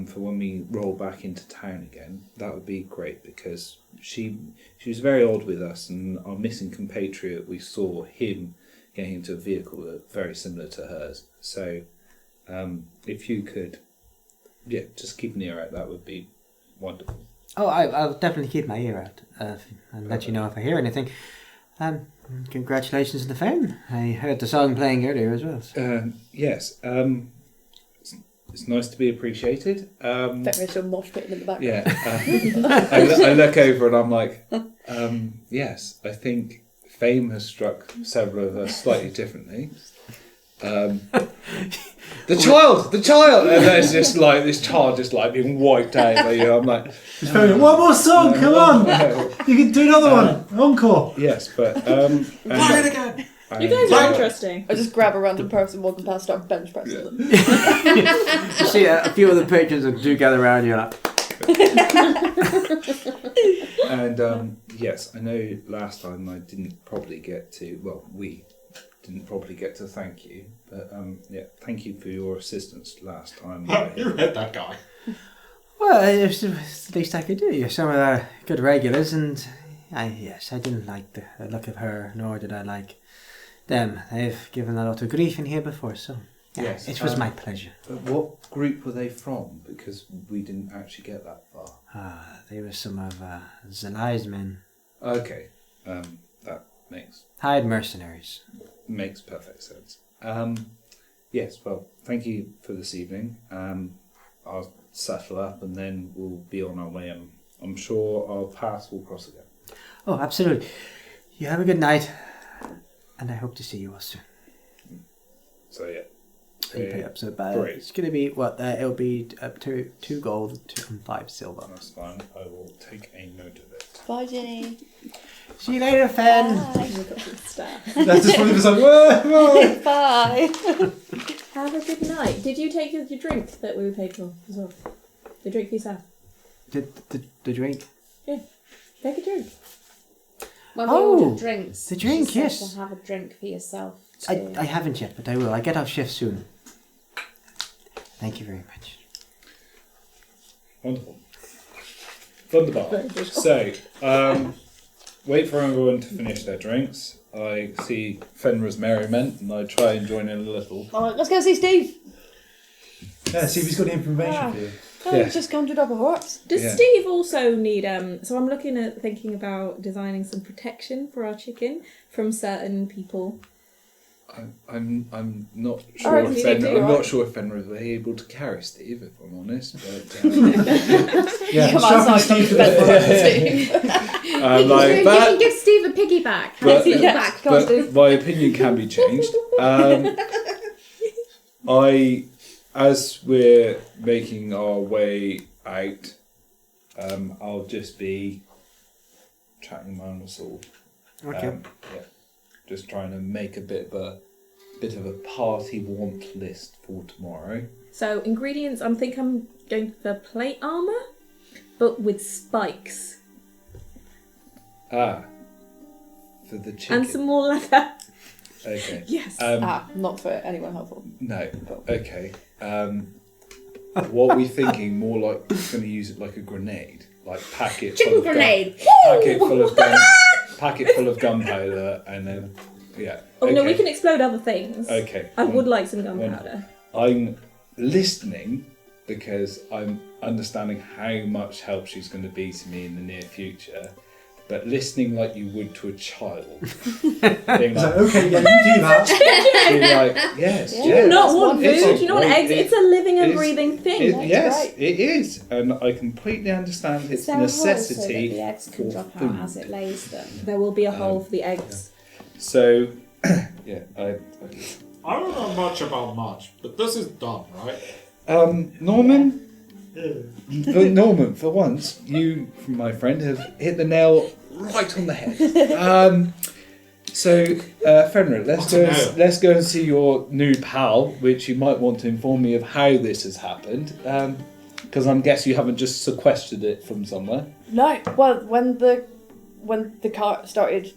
for when we roll back into town again, that would be great, because she was very odd with us, and our missing compatriot, we saw him getting into a vehicle very similar to hers. So if you could, just keep an ear out, that would be wonderful. Oh, I'll definitely keep my ear out and let you know if I hear anything. Congratulations on the fame. I heard the song playing earlier as well. So. Yes. It's nice to be appreciated. Federation mosh pit in the background. Yeah. I look over and I'm like, yes, I think fame has struck several of us slightly differently. The child, and then it's just like this child just like being wiped out. Like, I'm like, one more song, come on! You can do another one, encore. Yes, but Play it again. You guys are interesting. I just grab a random person walking past, start bench pressing them. You see a few of the patrons do gather around you, like. And yes, I know last time I didn't probably get to. Well, we didn't probably get to thank you, but thank you for your assistance last time. You hit that guy. Well, it's the least I could do. You're some of our good regulars, and I didn't like the look of her, nor did I like them. They've given a lot of grief in here before, so yes, it was my pleasure. What group were they from? Because we didn't actually get that far. They were some of Zelai's men. Okay, that hired mercenaries. Makes perfect sense. Yes, well, thank you for this evening. I'll settle up and then we'll be on our way. I'm sure our paths will cross again. Oh, absolutely. You have a good night, and I hope to see you all soon. So yeah. You pay up, so great. it's going to be what? It'll be up to 2 gold and 5 silver. That's fine. I will take a note of it. Bye, Jenny. See you later, Fen. That's just one of us like, whoa. Bye. Have a good night. Did you take your drink that we paid for as well? The drink for yourself? The drink? Yeah. Take a drink. When we ordered drinks, the drink, she said yes. to have a drink for yourself. I haven't yet, but I will. I get off shift soon. Thank you very much. Wonderful. Wunderbar. So, wait for everyone to finish their drinks. I see Fenrir's merriment, and I try and join in a little. Alright, let's go see Steve. Yeah, see if he's got any information for you. Oh, he's just conjured up a horse. Does Steve also need so I'm thinking about designing some protection for our chicken from certain people. I'm not sure. Alright, I'm not sure if Fenrir was able to carry Steve, if I'm honest. But yeah, come outside, Steve for You can give Steve a piggyback. But my opinion can be changed. As we're making our way out, I'll just be chatting my own sword. Okay. Just trying to make a bit of a party want list for tomorrow. So ingredients, I'm going for plate armor, but with spikes. For the chicken. And some more leather. Okay. Yes. Not for anyone helpful. No. Okay. What are we thinking? More like going to use it like a grenade, like packet. Chicken grenade. Packet full of gunpowder, and then Oh no, we can explode other things. Okay. I would like some gunpowder. I'm listening because I'm understanding how much help she's going to be to me in the near future. But listening like you would to a child. Being like, okay, yeah, you do that. Being like, yes, Do you not want food? It's Do you not want eggs? It's a living and it's- breathing thing. Yes, it is. And I completely understand its Is there a hole so that necessity the eggs can for drop food. out as it lays them? There will be a hole for the eggs. So, I don't know much about much, but this is done, right? Norman? Norman, for once, you, my friend, have hit the nail right on the head. Fenrir, let's go and see your new pal, which you might want to inform me of how this has happened. Because I'm guessing you haven't just sequestered it from somewhere. No, well, when the car started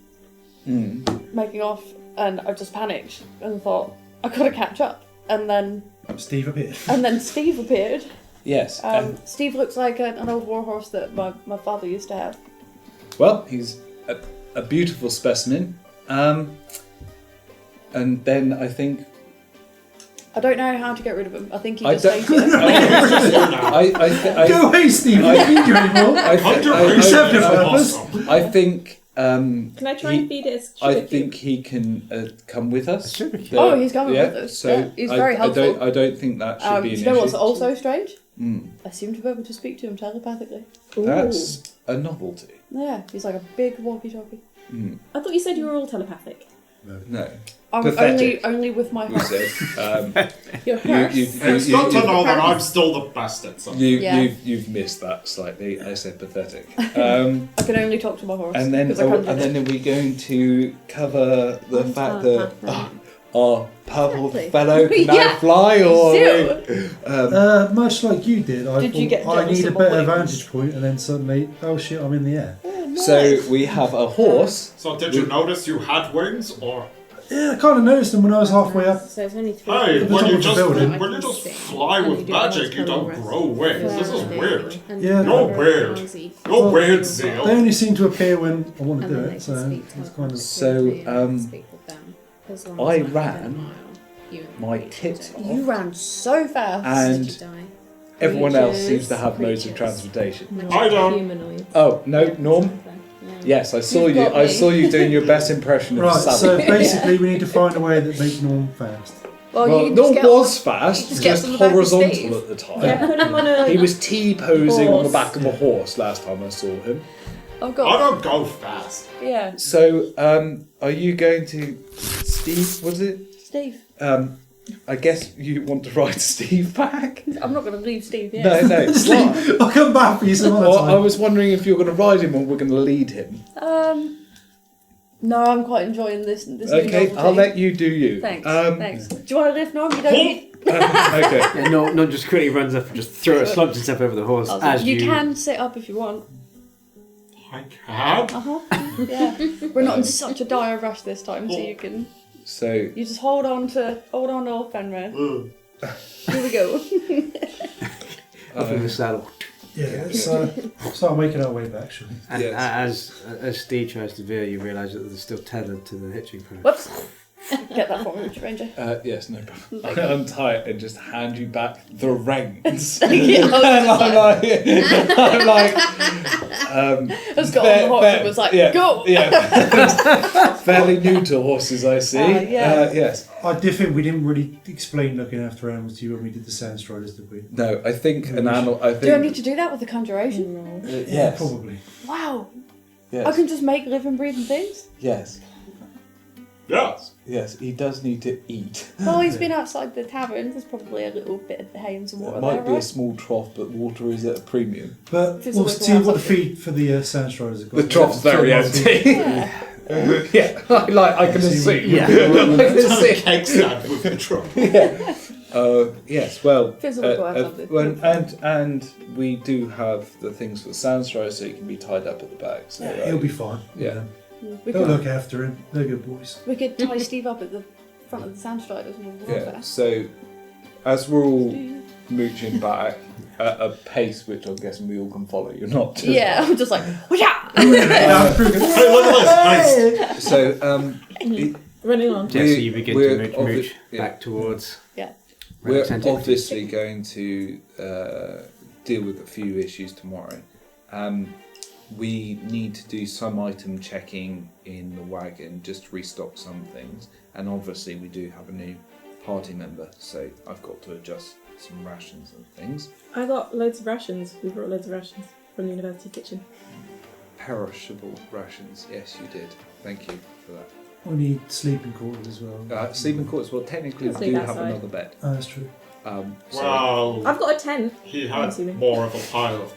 making off, and I just panicked and thought I gotta catch up, and then Steve appeared. Yes. Steve looks like an old warhorse that my father used to have. Well, he's a beautiful specimen. And then I think... I don't know how to get rid of him. I think he I just don't- hates it. Go away, Steve. I don't need you anymore. You served your purpose. I think... Can I try and feed it a I sugar think he can come with us. Oh, he's coming with us. So Yeah, he's very helpful. I don't think that should be an Do you know issue. what's also strange? Mm. I seem to be able to speak to him telepathically. That's a novelty. Yeah, he's like a big walkie-talkie. Mm. I thought you said you were all telepathic. No. I'm Pathetic. only with my You heart. said. Your heart. It's good to know that I'm still the best at something. You've missed that slightly. I said pathetic. I can only talk to my horse. And then, 'cause I can't are we going to cover the fact that our purple fellow can now Yeah, fly, or so- much like you did, I Did you thought get I jealous need a of my better wings? vantage point, and then suddenly, oh shit, I'm in the air. So we have a horse. So did you notice you had wings, or? Yeah, I kind of noticed them when I was halfway up. So it's only 3. Hey, the top when you of the just building. fly with magic, you don't grow wings. This is weird. Yeah, You're weird. You're weird, They Zeal. only seem to appear when I want to do it, so it's kind of... I ran my tits off, You ran so fast. and everyone else seems to have modes of transportation. I don't. Humanoid. Oh no, Norm. Yes, I saw You've you. got I me. saw you doing your best impression of Right, Sally. so basically we need to find a way that makes Norm fast. Well, Well, you can just Norm get was on- fast, just get just on the back of horizontal Steve. at the time. Yeah, put him on a. He was T-posing on the Horse. back of a horse last time I saw him. Oh I god. don't go fast. Yeah. So, are you going to Steve? Was it? Steve. I guess you want to ride Steve back. I'm not going to leave Steve yet. No. Steve, I'll come back for you some other Well, time. I was wondering if you're going to ride him or we're going to lead him. No, I'm quite enjoying this new Okay, novelty. I'll let you do you. Thanks. Um, Thanks. Do you want to lift, Norm? You don't need. Okay. Yeah, no, just quickly runs up and just slumps himself over the horse as You can sit up if you want. I can. Yeah. We're not in such a dire rush this time, so you can. So You just hold on to old Fenrir. Here we go. up in the saddle. Yeah, so start making our way back, shall we? And Yes. as Steve tries to veer, you realise that they're still tethered to the hitching post. Whoops. Get that for me, Ranger. yes, no problem. I can untie it and just hand you back the reins. Yeah, And I'm like, Just got on the horse and was like, go! Yeah. Fairly new to horses, I see. Yeah. Yes. I do think we didn't really explain looking after animals to you when we did the Sand Striders, did we? No, I think an animal. I think. Do I need to do that with the conjuration? Yes. Probably. Wow. Yes. I can just make living, breathing things? Yes. Yes. Yes. He does need to eat. Well, he's been outside the tavern. There's probably a little bit of hay and some water It there, might be a right? small trough, but water is at a premium. But It's we'll always see around what the something. feed for the Sand Striders have got. The trough's very empty. Yeah. Yeah, I can assume. Yeah. I can see. Cake stand with the truck. Yes, well, Fizzle will go out of it. and we do have the things for the Sand Strider, so he can be tied up at the back. So He'll be fine. Yeah. We They'll could, look after him. They're good boys. we could tie Steve up at the front of the Sand Striders and we'll walk Yeah. there. So as we're all mooching back at a pace which I'm guessing we all can follow, you're not. Just Yeah, I'm just like, yeah. Hey, look at this. So Running on. Yeah, so you begin to we're mooch yeah. back towards. Yeah. We're Representative. obviously going to deal with a few issues tomorrow. We need to do some item checking in the wagon, just to restock some things. And obviously we do have a new party member, so I've got to adjust some rations and things. I got loads of rations. We brought loads of rations from the university kitchen. Perishable rations, yes you did. Thank you for that. We need sleeping quarters as well. Sleeping quarters. Well, technically, we Sleep do have outside. another bed. Oh, that's true. Well, I've got a tent. he I'm had assuming. more of a pile of.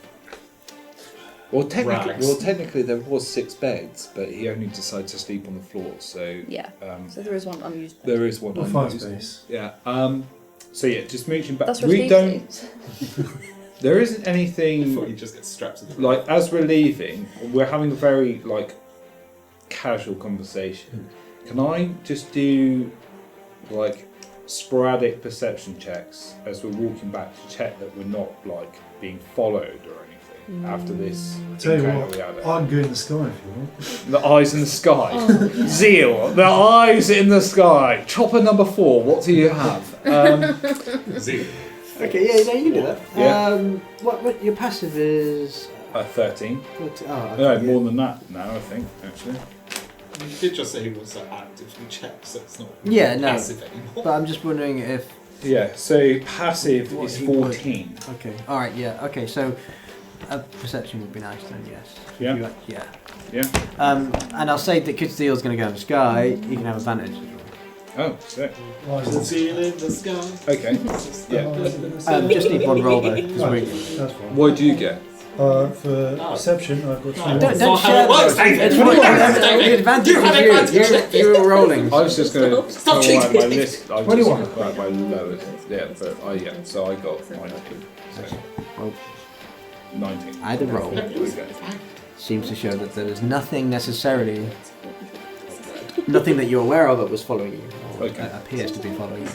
Well, technically, Rags. there was 6 beds, but he only decided to sleep on the floor. So Yeah. So there is one unused. there is one. Or 5 unused. space. Yeah. So yeah, just mooching back. That's what We Steve don't. thinks. There isn't I anything thought he just gets strapped to the. like as we're leaving. We're having a very like casual conversation. Can I just do like sporadic perception checks as we're walking back to check that we're not like being followed or anything after this Tell you encounter what, we had? I can go in the sky if you want. The eyes in the sky. Zeal. The eyes in the sky. Chopper number 4. What do you have? Zeke. Okay, yeah, no, you do that. Yeah. What your passive is? 13. 40, oh, okay, No, yeah. more than that now, I think, actually. You did just say he was actively checked, so it's not Yeah, no. passive anymore. But I'm just wondering if. Yeah, so passive What is he would. 14. Okay. All right. Yeah. Okay. So, perception would be nice then. Yes. Yeah. You- yeah. Yeah. And I'll say that because Steele's going to go in the sky, you can have advantage. Oh, sick. Why is it? Seal in the sky. Okay. Yeah. Just need one roll though. 'cause Right, we- that's fine. What do you get? For perception, I've got 21. That's Don't not how share it works, those. David. It's You what- have to the take it. advantage You have is you. advantage. You were rolling. I was just going to Stop my cheating. list. I was 21. just going to my lowest. Yeah, but yeah, so I got 19. So Well, 19. either roll Okay. seems to show that there is nothing necessarily, nothing that you're aware of that was following you, or Okay. appears to be following you.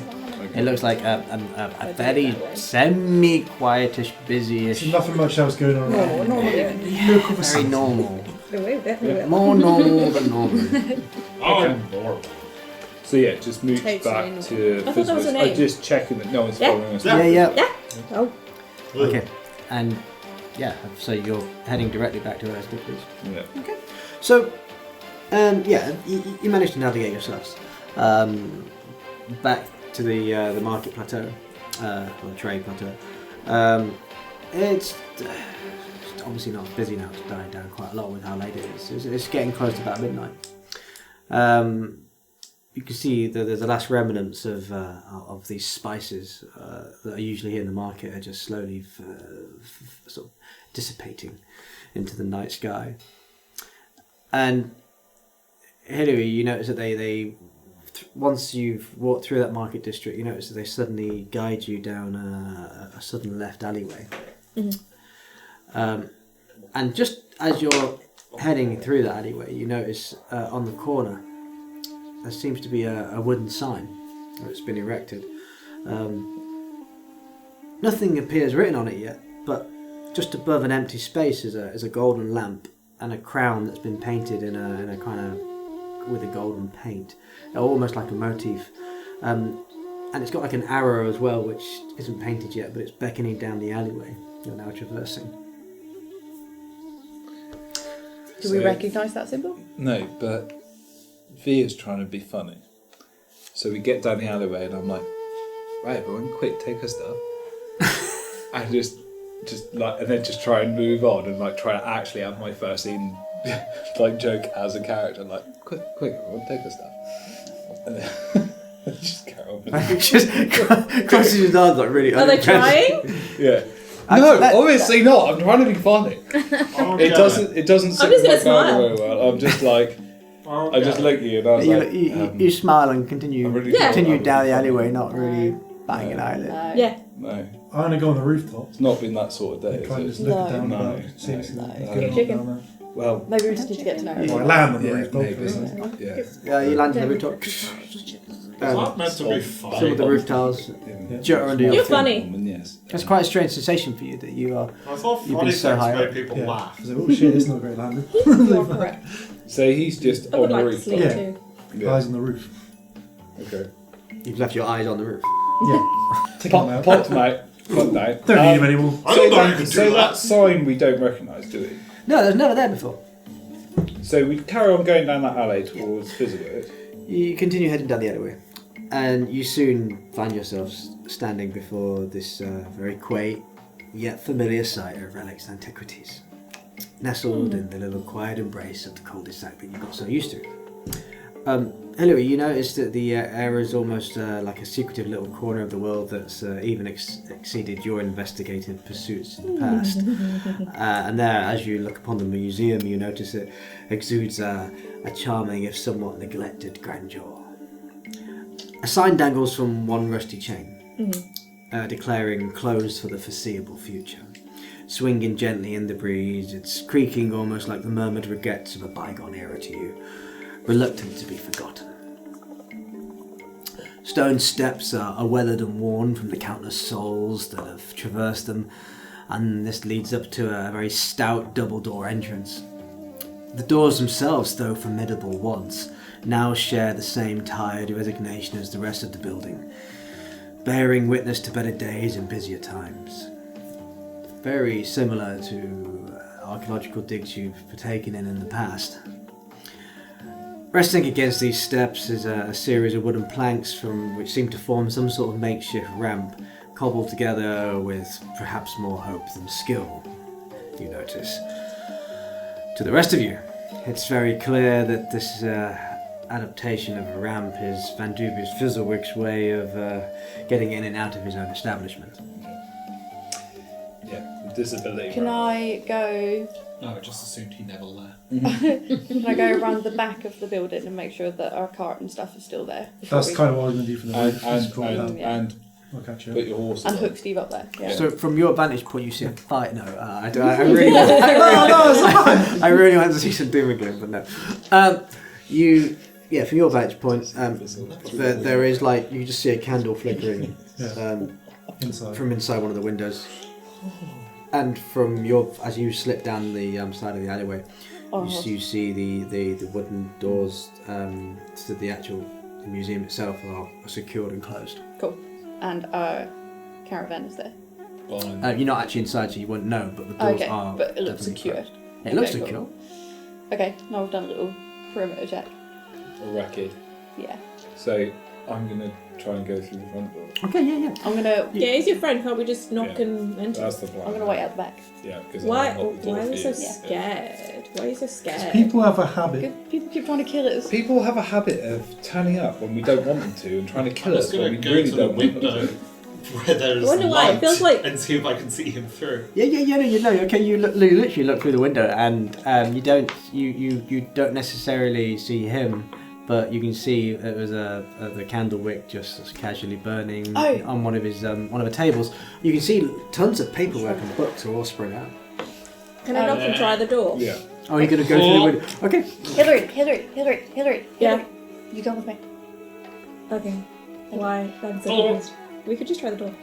Okay. It looks like a very semi-quietish, busy-ish, So nothing much else going on around. very normal. Yeah. More normal than normal. Oh, Lord. So yeah, just mooch Totally back not. to I thought that was a Fizzlers. name. I'm just checking that no one's Yeah. following us. Yeah. Oh, Okay. And yeah, so you're heading directly back to Wildest, please. Yeah. So, you managed to navigate yourselves back to the market plateau, or the trade plateau. It's obviously not busy now. It's died down quite a lot with how late it is. It's getting close to about midnight. You can see that the last remnants of these spices that are usually here in the market are just slowly sort of dissipating into the night sky. And Hilary, you notice that they once you've walked through that market district, you notice that they suddenly guide you down a sudden left alleyway. And just as you're heading through that alleyway, you notice on the corner there seems to be a wooden sign that's been erected. Nothing appears written on it yet, but just above an empty space is a golden lamp and a crown that's been painted in a kind of with a golden paint, almost like a motif. And it's got like an arrow as well, which isn't painted yet, but it's beckoning down the alleyway you're now traversing. Do we recognise that symbol? No, but V is trying to be funny. So we get down the alleyway and I'm like, right everyone, quick, take her stuff. And just like, and then just try and move on and like try to actually have my first scene like joke as a character, like, quick, everyone, take her stuff. And then just carry on. Just crosses his arms like really. are they trying? Yeah. I- No, that- obviously not. I'm trying to be funny. Okay. It doesn't sit I'm just with my gonna character smile. very well. I'm just like, I just look at you and I was like, You smile and continue I really continue don't- down the alleyway, not really banging an eyelid. Yeah. no, I'm going to go on the rooftop. it's not been that sort of day. And try and Is just it? look down No. about, see what's No. going Get on chicken. down there. Well, Maybe we just need to get to know her. Well, I land on the yeah, rooftop. maybe. Isn't it? Yeah. Yeah, you land on the rooftop. It's not meant to be fun. Some of the roof tiles Yeah. jutter under your You're feet. funny. Yes. It's quite a strange sensation for you that you are. I thought You've funny been so things high made up. people Yeah. laugh. I was like, oh shit, it's not a great landing. You are correct. So he's just I on would the like to roof. sleep Yeah. too. Yeah. Eyes on the roof. Okay. You've left your eyes on the roof. Yeah. Take them out. Pop, mate. Pop, mate. Don't need him anymore. I don't know you can do So that. that sign we don't recognise, do we? No, there's never there before. So we carry on going down that alley towards Fizzlers. You continue heading down the alleyway, and you soon find yourselves standing before this very quaint yet familiar sight of relics and antiquities, nestled in the little quiet embrace of the cul-de-sac that you got so used to. Hilary, you notice that the area is almost like a secretive little corner of the world that's even exceeded your investigative pursuits in the past. And there, as you look upon the museum, you notice it exudes a charming, if somewhat neglected grandeur. A sign dangles from one rusty chain, declaring closed for the foreseeable future. Swinging gently in the breeze, it's creaking almost like the murmured regrets of a bygone era to you, reluctant to be forgotten. Stone steps are weathered and worn from the countless souls that have traversed them, and this leads up to a very stout double-door entrance. The doors themselves, though formidable once, now share the same tired resignation as the rest of the building, bearing witness to better days and busier times. Very similar to archaeological digs you've partaken in the past. Resting against these steps is a series of wooden planks from which seem to form some sort of makeshift ramp, cobbled together with perhaps more hope than skill, you notice. To the rest of you, it's very clear that this adaptation of a ramp is Van Dubious Fizzlewick's way of getting in and out of his own establishment. Yeah, disability. Can I go? No, I just assumed he never left. Can I go around the back of the building and make sure that our cart and stuff is still there? That's kind of what I was going to do for the roof. And I'll catch you put up. your horses And up. hook Steve up there. Yeah. So from your vantage point, you see a fight. No, I really, I really want to see some doom and gloom, but no. From your vantage point, there is like you just see a candle flickering Inside. from inside one of the windows, and from as you slip down the side of the alleyway, you see the wooden doors to the actual museum itself are secured and closed. Cool. And our caravan is there. You're not actually inside, so you wouldn't know, but the doors are. But it looks definitely secure. closed. It looks Okay, secure. cool. Okay, now we've done a little perimeter check. A racket. Yeah. So I'm going to try and go through the front door. Okay, yeah. I'm gonna. Yeah, he's your friend. Can't we just knock Yeah. and enter? That's the plan. I'm gonna wait out the back. Yeah, because Why? I'm not the door Why are for we so you. scared? Why are you so scared? People have a habit. Good. People keep trying to kill us. People have a habit of turning up when we don't want them to and trying to kill I'm us just when gonna we go really to the don't want them window to. where there's I wonder why, it light feels like- and see if I can see him through. Yeah. Okay, you literally look through the window, and you don't necessarily see him, but you can see it was the candle wick just casually burning on one of the tables. You can see tons of paperwork and books are all spread out. Can I knock and try the door? Yeah. Oh, you're gonna go through the window? Okay. Hillary. Yeah. You come with me. Okay. Why? That's Oh. so we could just try the door.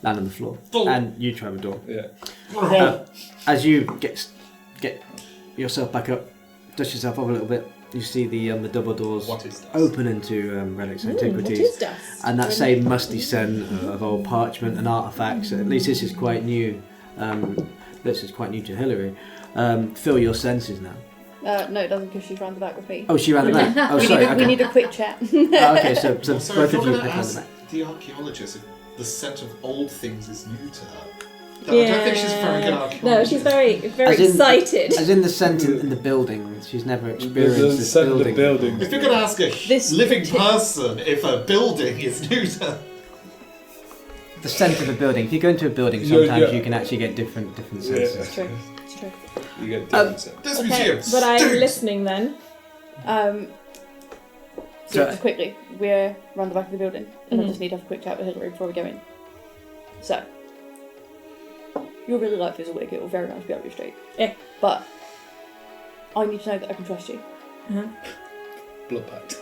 Land on the floor, Oh. and you try the door. Yeah. As you get yourself back up, dust yourself off a little bit, you see the double doors What is this? open into relics and What antiquities. is dust? And that same musty scent of old parchment and artefacts, at least this is quite new. This is quite new to Hilary. Fill your senses now. No, it doesn't because she's round the back with me. Oh, she ran the back. Oh, we, sorry. need a, okay. we need a quick chat. Oh, okay, so So both if of you're you going to head round the ask back. the archaeologist if the scent of old things is new to her, I Yeah. don't think she's a very good archaeologist. No, she's very As in- excited. As in the scent in the building. She's never experienced The this scent of building. the building. If you're going to ask a This living tip- person if a building is new to her, The scent of a building. If you go into a building, Yeah, sometimes yeah. you can actually get different senses. It's true. It's true. You get different scent. this Okay, museum but I'm stinks. listening then. So So- just quickly, we're round the back of the building, and I Mhm. just need to have a quick chat with Hillary before we go in. So, you're really like Fizzlewick, it'll very much be up your street. Yeah. But I need to know that I can trust you. Blood pact.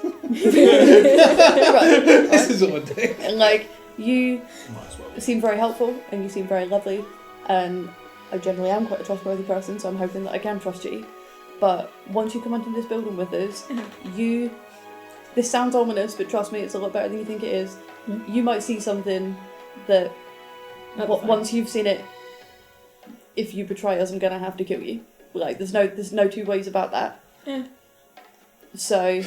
Right. This is what I do. And like, you Might as well. seem very helpful, and you seem very lovely, and I generally am quite a trustworthy person, so I'm hoping that I can trust you. But once you come into this building with us, this sounds ominous, but trust me, it's a lot better than you think it is. You might see something that, once you've seen it, if you betray us, I'm gonna have to kill you. Like, there's no two ways about that. Yeah. So,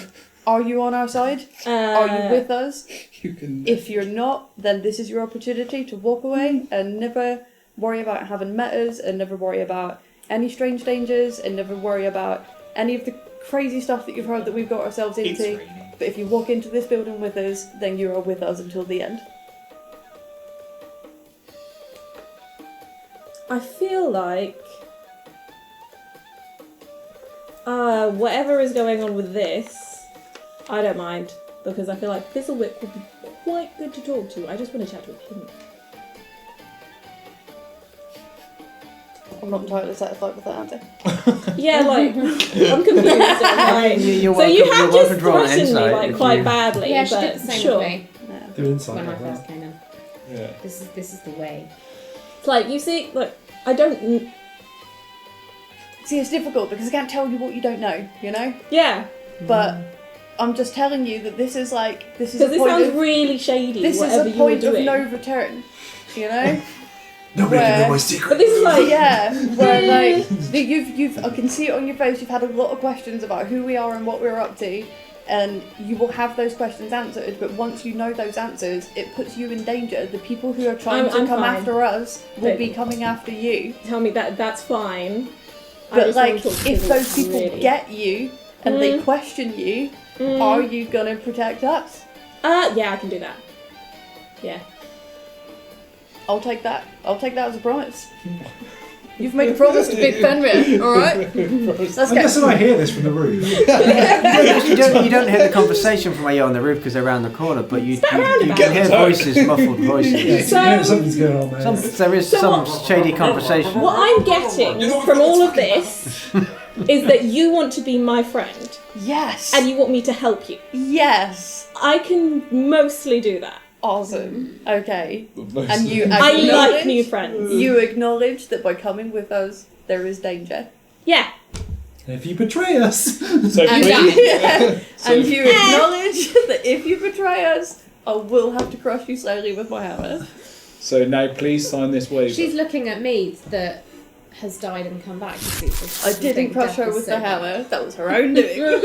are you on our side? Are you with us? You can. If you're not, then this is your opportunity to walk away and never worry about having met us, and never worry about any strange dangers, and never worry about any of the crazy stuff that you've heard that we've got ourselves It's into. raining. But if you walk into this building with us, then you are with us until the end. I feel like whatever is going on with this, I don't mind, because I feel like Fizzlewick would be quite good to talk to. I just want to chat with him. I'm not entirely satisfied with that answer. Yeah, like, I'm confused. Like, You're so you welcome- have you're just welcome to roll an threatened me insight like if quite you- badly. Yeah, she but did the same sure. with me Do insight. when I like first that. came in. Yeah. This is the way. It's like, you see, look, I don't. See, it's difficult because I can't tell you what you don't know, you know? Yeah, But I'm just telling you that this is like, this is because a this point sounds of, really shady. this is whatever a you were point of doing. no return, you know? Nobody can know Where- my secret. But this is like, Yeah, where like you've I can see it on your face. You've had a lot of questions about who we are and what we're up to, and you will have those questions answered. But once you know those answers, it puts you in danger. The people who are trying to I'm come fine. after us will But- be coming after you. tell me that's fine. I But just want like, to talk to if Fizzlewick, those people really. get you and they question you, are you gonna protect us? Yeah, I can do that. Yeah. I'll take that. I'll take that as a promise. You've made a promise to Big Fenrir, alright? Let's I'm go. guessing I hear this from the roof. you don't hear the conversation from where you're on the roof because they're around the corner, but you roundabout. can hear voices, muffled voices. So- You know something's going on there. There is some shady conversation. What I'm getting from all of this is that you want to be my friend Yes. and you want me to help you. Yes. I can mostly do that. Awesome. Okay. But And you I like acknowledge, new friends. you acknowledge that by coming with us, there is danger. Yeah. And if you betray us, So And, please, so and you acknowledge that if you betray us, I will have to crush you slowly with my hammer. So now please sign this waiver. She's looking at me that has died and come back. You see, so I she didn't thinks crush death her is with so the bad. hammer. That was her own doing.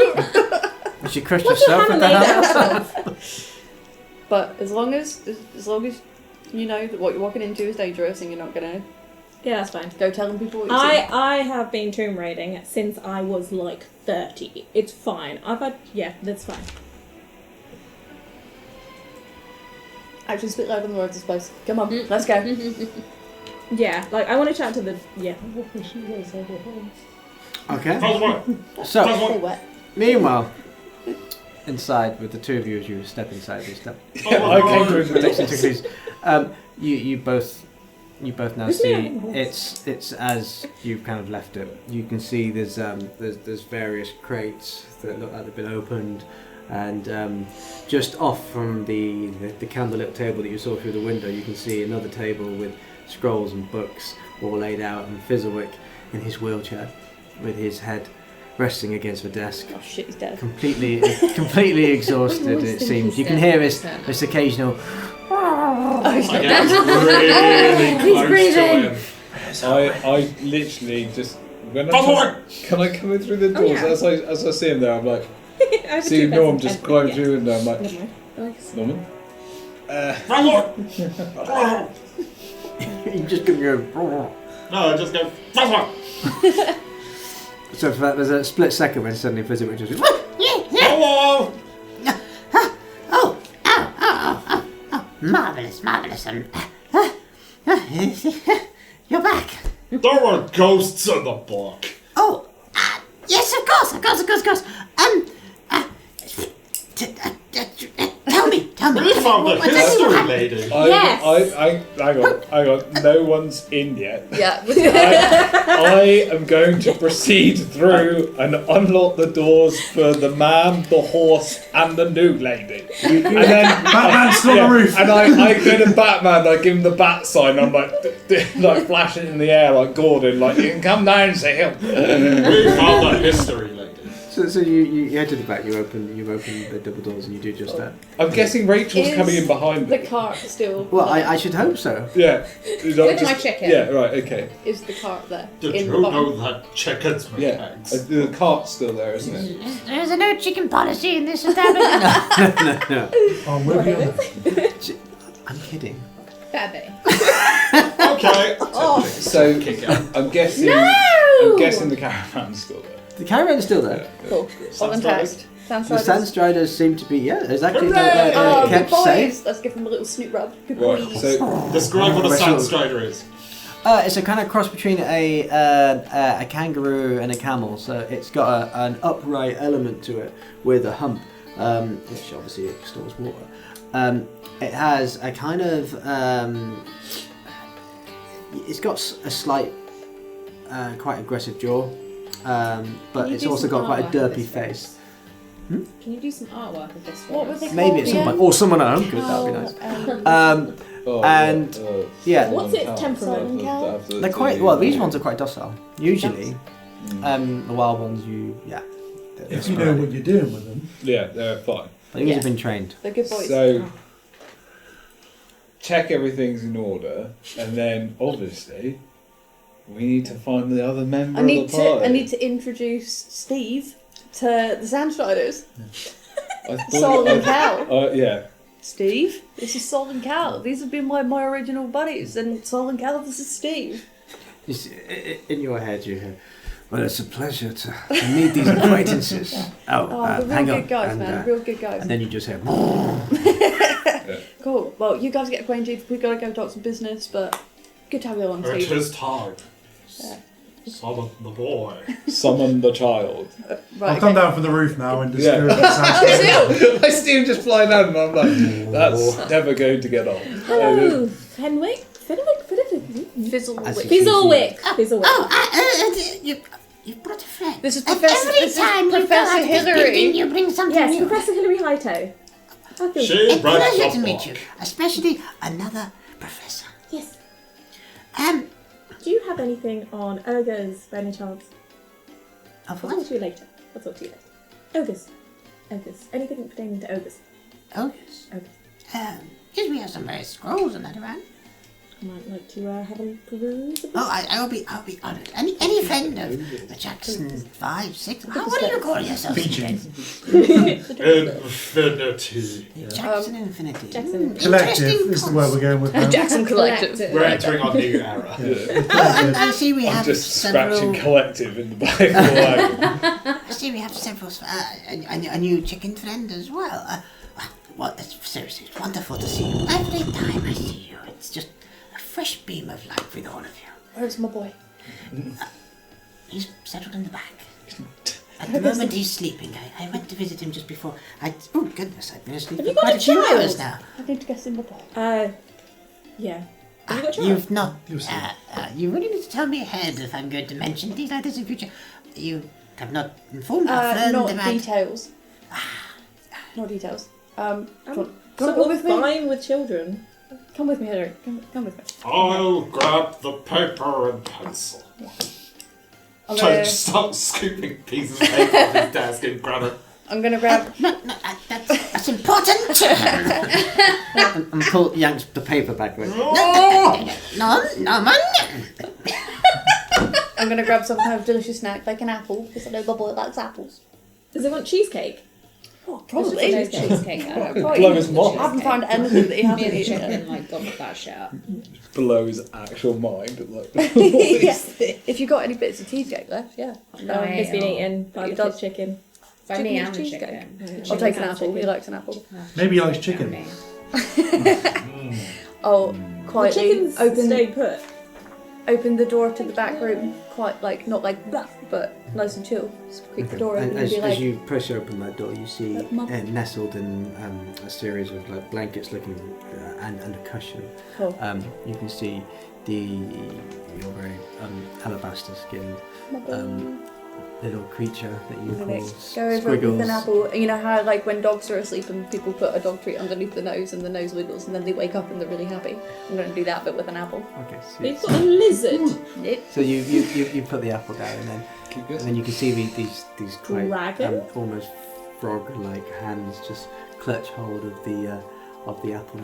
She crushed What's your herself hammer with the made hammer. out of? But as long as you know that what you're walking into is dangerous and you're not gonna Yeah, that's fine. go telling people what you've seen. I have been tomb raiding since I was like 30. It's fine. Yeah, that's fine. Actually, spit loud on the words, I suppose. Come on, let's go. Yeah, like I want to chat to the Okay. Fizzlewick! So, Stay wet. meanwhile, inside with the two of you as you step inside this step. I came through Dixon the took these. You both now Who's see me? it's as you kind of left it. You can see there's various crates that look like they've been opened, and just off from the candlelit table that you saw through the window, you can see another table with scrolls and books all laid out, and Fizzlewick in his wheelchair with his head resting against the desk. Oh shit, he's dead. Completely exhausted, it seems. You can hear this occasional. I get really He's close breathing. to him. I literally just when Fizzlewick! can I come in through the doors yeah. as I see him there? I'm like, I have see two Norm beds just and climb yeah. through, and I'm like, Never mind. Norman. Fizzlewick! You just give your. No, I just go, Fizzlewick! So for that, there's a split second when suddenly Fizzlewick just. Hello! Marvellous. You're back. There were ghosts in the book. Oh, yes, of course. Tell me. We found a What's history everyone- lady. Yes. Hang on. No one's in yet. Yeah. I am going to proceed through and unlock the doors for the man, the horse, and the new lady. And then Batman's still on the roof. And I go to Batman. I give him the bat sign. I'm like, like flashing in the air like Gordon. Like, you can come down and say help. We found a history lady. So you head to the back. You open the double doors and you do just that. I'm guessing Rachel's Is coming in behind The me. cart still. Well, I should hope so. Yeah. With my chicken. Yeah. Right. Okay. Is the cart there? Did in you the barn? know that chickens make Yeah. eggs? The cart's still there, isn't it? There's a no chicken policy in this establishment. No. I'm with you on that. I'm kidding. Fair bit. Okay. So Kick out. I'm guessing. No! I'm guessing the caravan's still there. The caravan's still there. Cool. All intact. The Sandstriders seem to be, exactly. Oh, good Kept boys! safe. Let's give them a little snoot rub. Good Right, boys. so Describe what a Sandstrider is. It's a kind of cross between a kangaroo and a camel. So it's got an upright element to it with a hump, which obviously it stores water. It has a kind of it's got a slight, quite aggressive jaw, but it's also got quite a derpy face. Can you do some artwork of this What one? were they Maybe called at some again? point, or someone at home could. That would be nice. Yeah, What's its temperament? they're quite well. These ones are quite docile. Usually, the wild ones, If you know what you're doing with them. yeah, they're fine. These have been trained. They're good boys. So check everything's in order, and then obviously we need to find the other member I need of the party. I need to introduce Steve to the Sandstriders. I thought Sol and Cal. yeah. Steve, this is Sol and Cal. These have been my original buddies, and Sol and Cal, this is Steve. In your head, you hear, well, it's a pleasure to meet these acquaintances. They're real hang good on. guys, and, man. Real good guys. And then you just hear, Cool. Well, you guys get acquainted. We've got to go talk some business, but good to have you along, It Steve. is time. Summon the boy. Summon the child. Right, I'll come down from the roof now and just Yeah. go to the Sandstriders. I see him just flying down, and I'm like, that's never going to get on. Hello, Fenwick. Fizzlewick. Fizzlewick. You brought a friend. This is Every Professor. This is time you go Professor out of this Hillary. building, you bring something Yes, new. Professor Hilary Hightoe. I feel She A brought pleasure to the meet boy. you, especially another professor. Yes. Um, Do you have anything on ogres by any chance? of I'll talk what? to you later. Ogres. Anything pertaining to ogres. Ogres. Ogres. Yes, we have some scrolls and that around. I might like to have a peruse. Oh, I'll be honoured. Any friend of the Jaxxon V, 6? What do you call yourself? Infinity. Jaxxon Infinity. Jaxxon. Collective is the word we're going with now. Jackson Collective. We're entering our new era. I see we I'm have just several. scratching collective in the back of the wagon. I see we have several. A new chicken friend as well. Well, seriously, it's wonderful to see you. Every time I see you, it's just a fresh beam of light with all of you. Where's my boy? He's settled in the back. At the moment he's sleeping. I went to visit him just before. Oh goodness, I've been asleep Have for you got quite a a few child? hours now. I need to get in my boy. Yeah. Have you got a child? You've not. You'll see. You really need to tell me ahead if I'm going to mention things like this in future. You have not informed our friend Not about. details. Not details. I'm Come sort of with me. fine with children. Come with me, Hillary. Come with me. I'll grab the paper and pencil. I'm So gonna, just start scooping pieces of paper off his desk and grab it. I'm gonna grab. No, that's important. and pull yanks the paper back with. No, man. I'm gonna grab some kind of delicious snack, like an apple, because I know my boy likes apples. Does it want cheesecake? Oh, Probably probably. cheesecake. I don't Blow his mind. I haven't found anything that he Me hasn't and the eaten. chicken like gobbled that shit up. Below his actual mind. Like, Yes. If you got any bits of cheesecake left, yeah. No, It's been eaten by He the does. kid's chicken. By me Chicken and is the cheesecake. chicken. I'll take an apple. He likes an apple. Maybe he likes chicken. Me. I'll The quietly chickens stay put. open the door to the back room, quite like not like blah, but nice and chill. Just creak the door open And and as, be like, as you push open that door, you see Mum. nestled in a series of like blankets looking and a cushion. Cool. You can see your very alabaster skinned little creature that you I'm call gonna go over with Squiggles. an apple. You know how like when dogs are asleep and people put a dog treat underneath the nose and the nose wiggles and then they wake up and they're really happy. I'm gonna do that but with an apple. Okay, We've got a lizard. so you put the apple down and then you can see these quite Dragon? almost frog-like hands just clutch hold of the apple.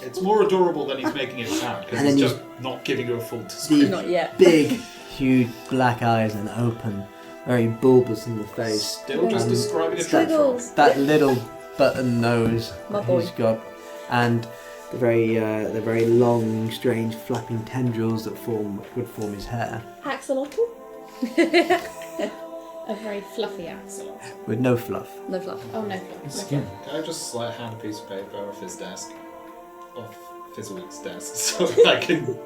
It's more adorable than he's making it sound, because And he's then just not giving you a full description. Not yet. Big, huge black eyes and open, very bulbous in the face. Still just describing a That- tree frog. That little button nose My that boy. he's got, and the very long, strange flapping tendrils that would form his hair. Axolotl? A very fluffy axolot. With no fluff. No fluff. Oh, no fluff. Skin. Can I just hand a piece of paper off his desk? Off Fizzlewick's desk so that I can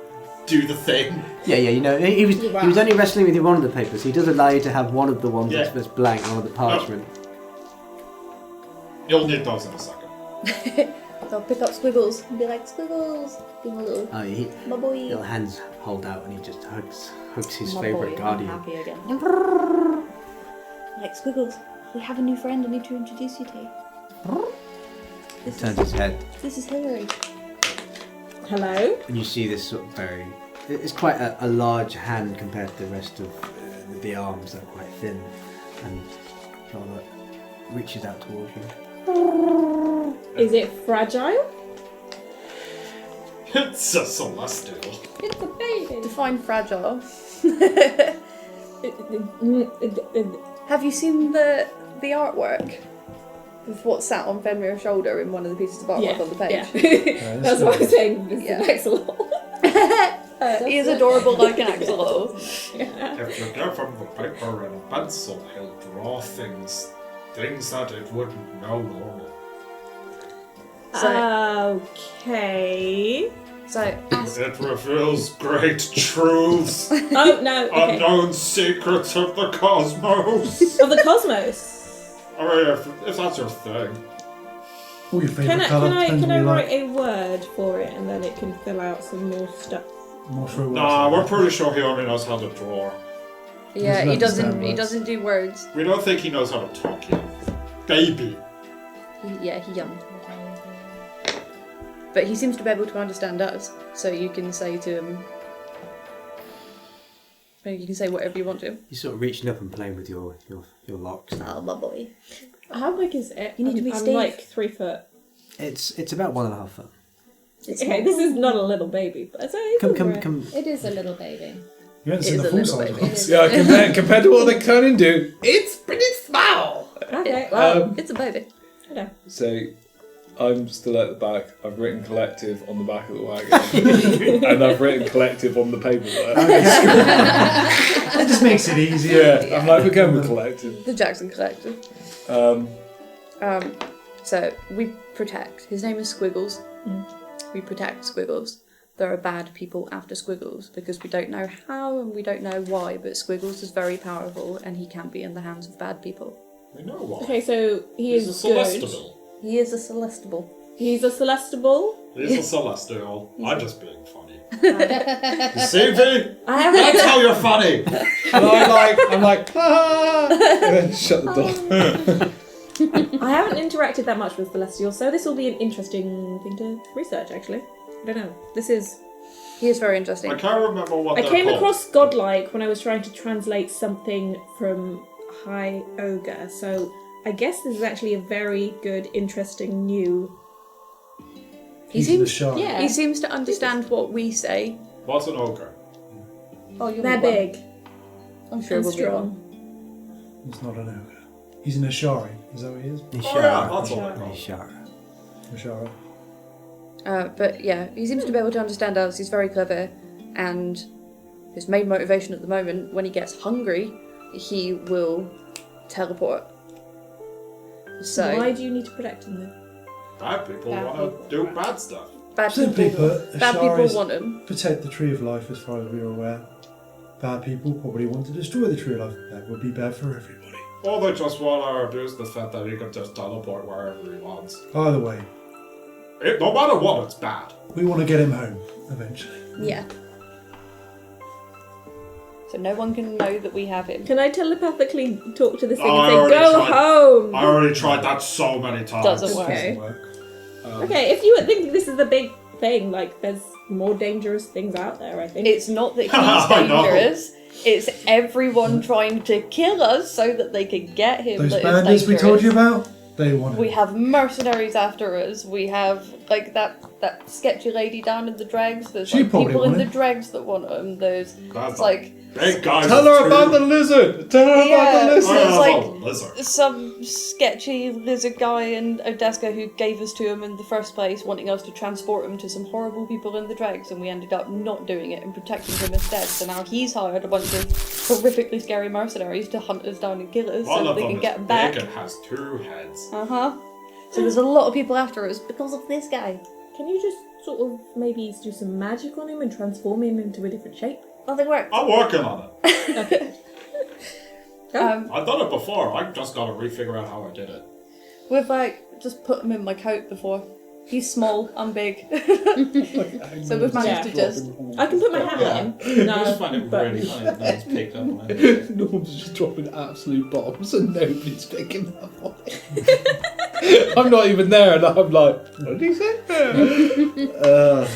do the thing? Yeah, you know, he was only wrestling with you one of the papers. He does allow you to have one of the ones that's blank, one of the parchment. You'll need those in a second. They'll pick up Squiggles and be like, Squiggles! Give him a little, my boy. Little hands hold out and he just hugs his My favourite boy, guardian. I'm happy again. Like, Squiggles, we have a new friend I need to introduce you to. He turns his head This is Hillary. Hello? and you see this sort of very... It's quite a large hand compared to the rest of the arms that are quite thin, and Charlotte reaches out towards you. Is it fragile? It's a celestial. It's a baby. Define fragile. Have you seen the artwork of what sat on Fenrir's shoulder in one of the pieces of artwork on the page? Yeah. That's what I was saying. This is an axolotl. He is adorable like an axolotl. If you give him the paper and pencil, he'll draw things that it wouldn't know normal. Okay. So, It reveals great truths, Oh, no. Okay. unknown secrets of the cosmos. Of the cosmos. I mean, if that's your thing. All your favourite colour. Can I write a word for it and then it can fill out some more stuff? I'm not sure what Nah, we're pretty sure he only knows how to draw. yeah, he doesn't doesn't. He doesn't do words. We don't think he knows how to talk yet. Baby. He young. But he seems to be able to understand us, so you can say to him. You can say whatever you want to him. You're sort of reaching up and playing with your locks. Oh, my boy. How big is it? You need to be I'm Steve. like 3 foot. It's about 1.5 foot. Okay, this is not a little baby, but Come. It is a little baby. You haven't It seen is the a full little size baby. ones. Yeah, compared to what they can and do, it's pretty small. Okay. Well, it's a baby. So, I'm still at the back. I've written collective on the back of the wagon, and I've written collective on the paperwork. That just makes it easier. Yeah, I'm like, we're going with collective. The Jaxxon Collective. So we protect. His name is Squiggles. We protect Squiggles. There are bad people after Squiggles because we don't know how and we don't know why, but Squiggles is very powerful and he can be in the hands of bad people. We know why. Okay, so he He's is a good. celestial. He is a celestial. He's a celestible. He's a celestial. I'm just being funny. You see, V? I haven't. That's how you're funny. And I'm like, ah, and then shut the door. I haven't interacted that much with Celestial, so this will be an interesting thing to research. Actually, I don't know. He is very interesting. I can't remember what I they're came called. across godlike when I was trying to translate something from High Ogre, so I guess this is actually a very good, interesting new. He seems, Yeah. he seems to understand what we say. What's an ogre? Oh, you're They're big I'm sure and we'll be strong. He's not an ogre. He's an Ashari. Is that what he is? Oh yeah, that's what they're called. Ishara. Ashara. But yeah, he seems to be able to understand us. He's very clever, and his main motivation at the moment, when he gets hungry, he will teleport. So Why do you need to protect him then? Bad people Bad want people. to do bad stuff. bad Simply people, put, bad people Asharis want him. protect the Tree of Life as far as we are aware. Bad people probably want to destroy the Tree of Life. That would be bad for everybody. Or they just want to abuse the fact that he can just teleport wherever he wants. Either way, No matter what, it's bad. we want to get him home eventually. Yeah. So no one can know that we have him. Can I telepathically talk to this thing I and say, already "Go tried. home"? I already tried that so many times. Doesn't work. Okay. Doesn't work. Okay, if you think this is a big thing, like there's more dangerous things out there, I think. It's not that he's I know. dangerous. It's everyone trying to kill us so that they can get him. Those that is bandits we told you dangerous. about, they want We him. have mercenaries after us. We have like that sketchy lady down in the dregs. There's She like probably people in want the him. dregs that want him. There's That's like big guys. Tell her about the lizard. Tell her about the Yeah, so lizard. it's like- lizard. some sketchy lizard guy in Odeska who gave us to him in the first place, wanting us to transport him to some horrible people in the dregs, and we ended up not doing it and protecting him instead. So now he's hired a bunch of horrifically scary mercenaries to hunt us down and kill us One so of they them can is get them back. big and has 2 heads. Uh-huh. So there's a lot of people after us because of this guy. Can you just sort of maybe do some magic on him and transform him into a different shape? Nothing works. I'm working on it. Okay. I've done it before. I just gotta refigure out how I did it. We've just put him in my coat before. He's small, I'm big. So we've managed to just... I can put my hand on him. I just find it really funny that no one's picked up on it. Norm's just dropping absolute bombs and nobody's picking up on it. I'm not even there and I'm like, what did he say?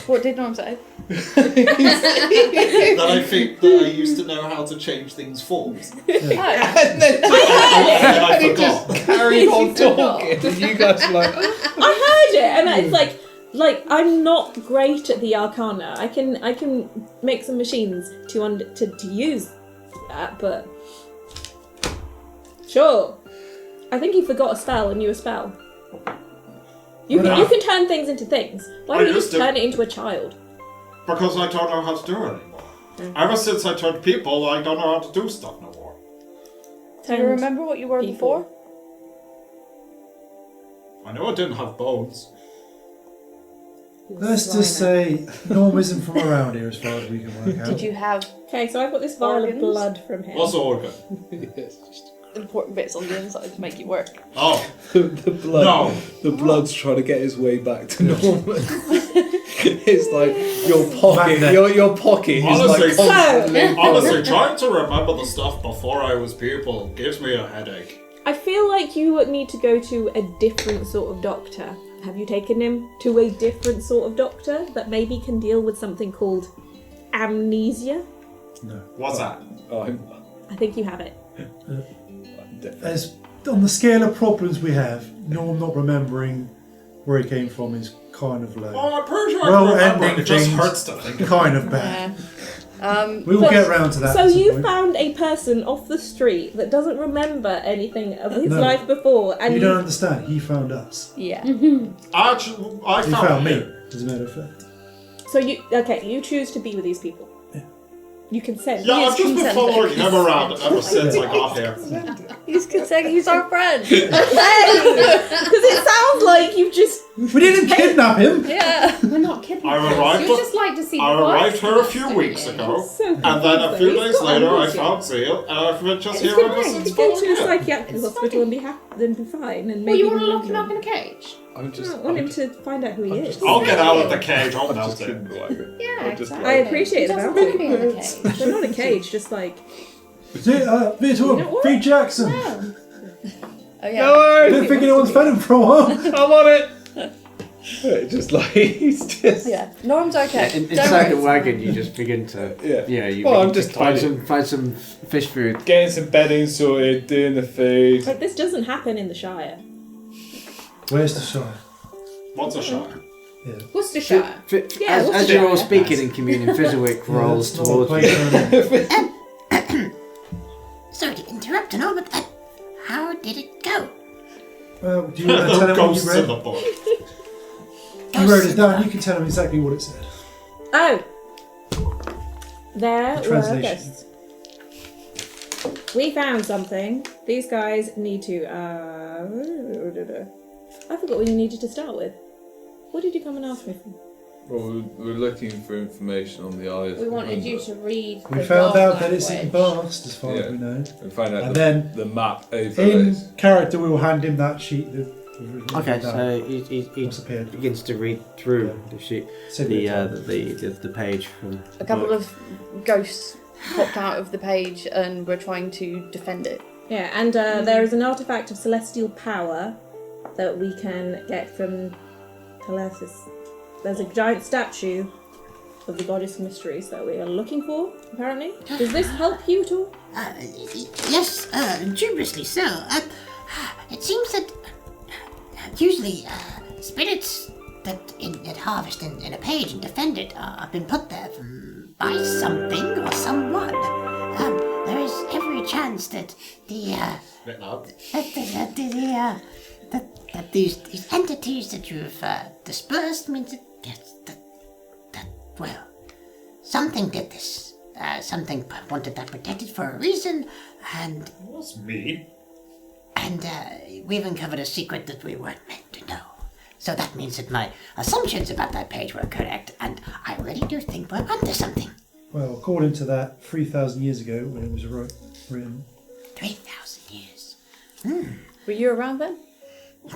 What did Norm say? That I think that I used to know how to change things forms. Oh. And then And I he forgot. just carried on talking and you guys were like, I heard it, and it's like I'm not great at the Arcana. I can make some machines to use that, but sure. I think he forgot a spell, a newer spell. You can turn things into things. Why don't you just turn it into a child? Because I don't know how to do it anymore. Ever since I turned people, I don't know how to do stuff no more. Do you remember what you were before? I know I didn't have bones. Let's just say Norm isn't from around here as far as we can work out. Did you have... Okay, so I've got this vial of Organs? blood from him. What's organ? important bits on the inside to make it work. Oh. the blood. No. The blood's trying to get his way back to normal. It's like your pocket. Your pocket Honestly, is like constantly. honestly, trying to remember the stuff before I was pupil gives me a headache. I feel like you need to go to a different sort of doctor. Have you taken him to a different sort of doctor that maybe can deal with something called amnesia? No. What's that? I think you have it. As on the scale of problems we have, Norm not remembering where he came from is kind of low. Oh, I'm pretty sure I remember. ending It just things, hurts to think about kind it. of bad. We will get round to that. So at some you point. found a person off the street that doesn't remember anything of his No. life before, and You don't understand. He found us. Yeah. Actually, I He found found me, him. as a matter of fact. So you choose to be with these people. Yeah. You consent. Yeah, I've just been following him around ever since I got here. He's consenting. He's our friend. Because it sounds like you've just. We didn't kidnap him. Yeah. We're not kidnapping. I arrived. You just like to see. I the arrived vibes here a few don't weeks you? ago, So and then a few confused. days He's got later I amnesia. found Zeal, and I've been just here It's ever fine. since. Go to a Yeah. psychiatric hospital and be fine. And Well, maybe you want to lock him up in a cage? I want him to find out who he is. I'll get out of the cage. I'll melt him. Yeah, I appreciate He the doesn't bounty. want to be in the cage. They're not a cage, just like. Vitor, feed Jaxxon. Oh yeah. Didn't think anyone's fed him for a while. I'm on it. Just like he's just. Yeah. Norm's okay. Yeah, Don't inside the worry. wagon, you just begin to. Yeah. You Well, begin I'm to just find tidying. some fish food. Getting some bedding sorted, doing the food. But this doesn't happen in the Shire. Where's the shire? What's a shot? Worcestershire. Yeah, As what's you're the- all speaking and communing, Fizziwick rolls that's not a towards place you. Sorry to interrupt and all, but how did it go? Well, do you want to tell The him what ghosts you in read? the book. You wrote it down. You can tell him exactly what it said. Oh! There were Translation. ghosts. We found something. These guys need to. I forgot what you needed to start with. What did you come and ask me for? Well, we're looking for information on the eyes. We wanted you to read. We the found God out that it's in language. Bast, as far as Yeah. we know. And find out And the, then the map over in this. character, we will hand him that sheet. Okay, so he disappeared. begins to read through the sheet, the page from. A couple of ghosts popped out of the page and we're trying to defend it. Yeah, and there is an artifact of celestial power that we can get from Telesis. There's a giant statue of the goddess of mysteries that we are looking for, apparently. Does this help you at all? Yes, dubiously so. It seems that usually spirits that harvest in a page and defend it have been put there by something or someone. There is every chance that that these entities that you've dispersed means that, yes, that well, something did this. something wanted that protected for a reason, and That's me. we've uncovered a secret that we weren't meant to know. So that means that my assumptions about that page were correct, and I really do think we're onto something. Well, according to that, 3,000 years ago when it was written. 3,000 years. Were you around then?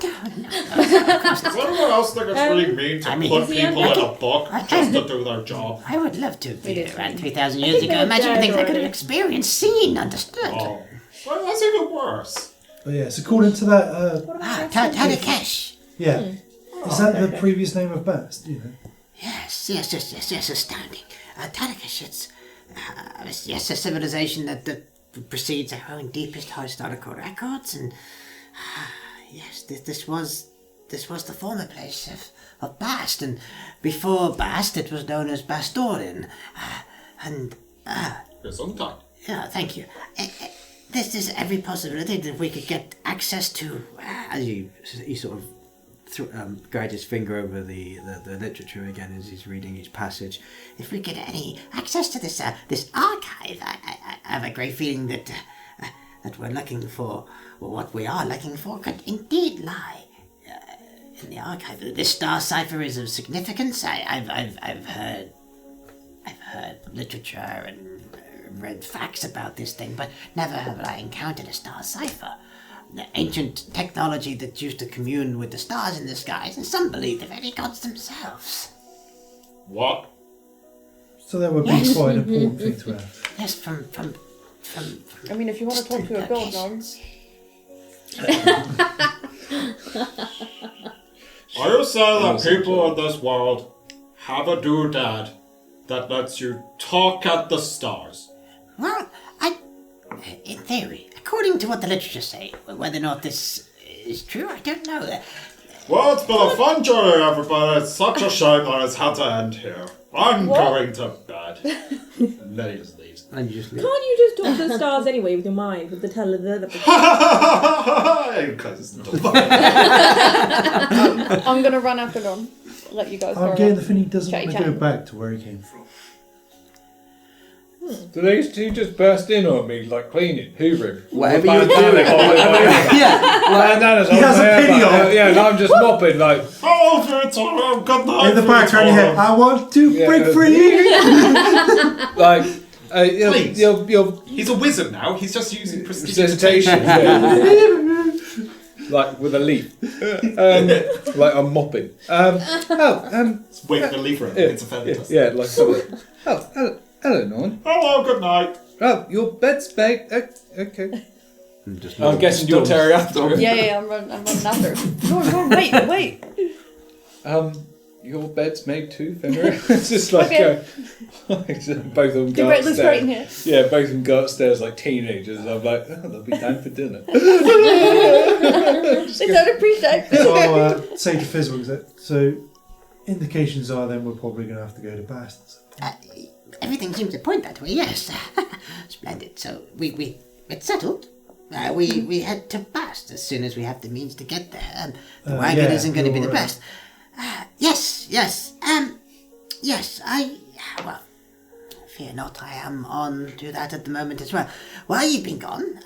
No. Does anyone else think it's really mean to put people in a book just to do their job? I would love to be around 3,000 years ago. Imagine the things I could have experienced, seen, understood. Oh. Well, that's even worse. But yes, according to that, Tadakesh. yeah. Is that the previous name of Bast? You know? Yes, astounding. Tadakesh, it's a civilization that precedes our own deepest historical records, and yes, this was the former place of Bast, and before Bast it was known as Bastorin, Gesundheit. Yeah, thank you. There's every possibility that we could get access to, as he sort of guide his finger over the literature again as he's reading each passage. If we get any access to this archive, I have a great feeling that we're looking for, or what we are looking for, could indeed lie in the archive. This star cipher is of significance. I've heard literature and read facts about this thing, but never have I encountered a star cipher. The ancient technology that used to commune with the stars in the skies, and some believe the very gods themselves. What? So that would be quite an important thing to have. Yes, from I mean, if you want to talk to a god, Norm. Are you saying that people in this world have a doodad that lets you talk at the stars? Well, in theory, according to what the literature say, whether or not this is true, I don't know. Well, it's been a fun journey, everybody. It's such a shame that it's had to end here. I'm going to bed. And then he just leaves. Can't you just talk to the stars anyway with your mind, with the I'm going to run after Norm. Let you guys I'm getting the feeling he doesn't want to chatty go back to where he came from. Do these two just burst in on me, like cleaning, hoovering? Whatever you were doing. He has a pity on it. Yeah, and I'm just mopping, like... Oh, good night. In the background, you hear, I want to break free! Like, Please. He's a wizard now. He's just using prestidigitation. Like with a leaf. Like I'm mopping. Wait for the leaf room. It's a feather dust. Yeah, like hello, Norman. Hello, good night. Oh, your bed's made. Okay. I'm guessing you'll tear after. Yeah, I'm running after. Norm, wait. Your bed's made too, Fenrir. It's just like both of them go right, looks great in here. Yeah, both of them go upstairs like teenagers. I'm like, they'll be down for dinner. They don't appreciate it. So, Sage of Fizzle, so indications are then we're probably going to have to go to Bast. Everything seems to point that way, yes. Splendid. So it's settled. We head to Bast as soon as we have the means to get there. The wagon isn't going to be the best. Yes. Well, fear not, I am on to that at the moment as well. While you've been gone,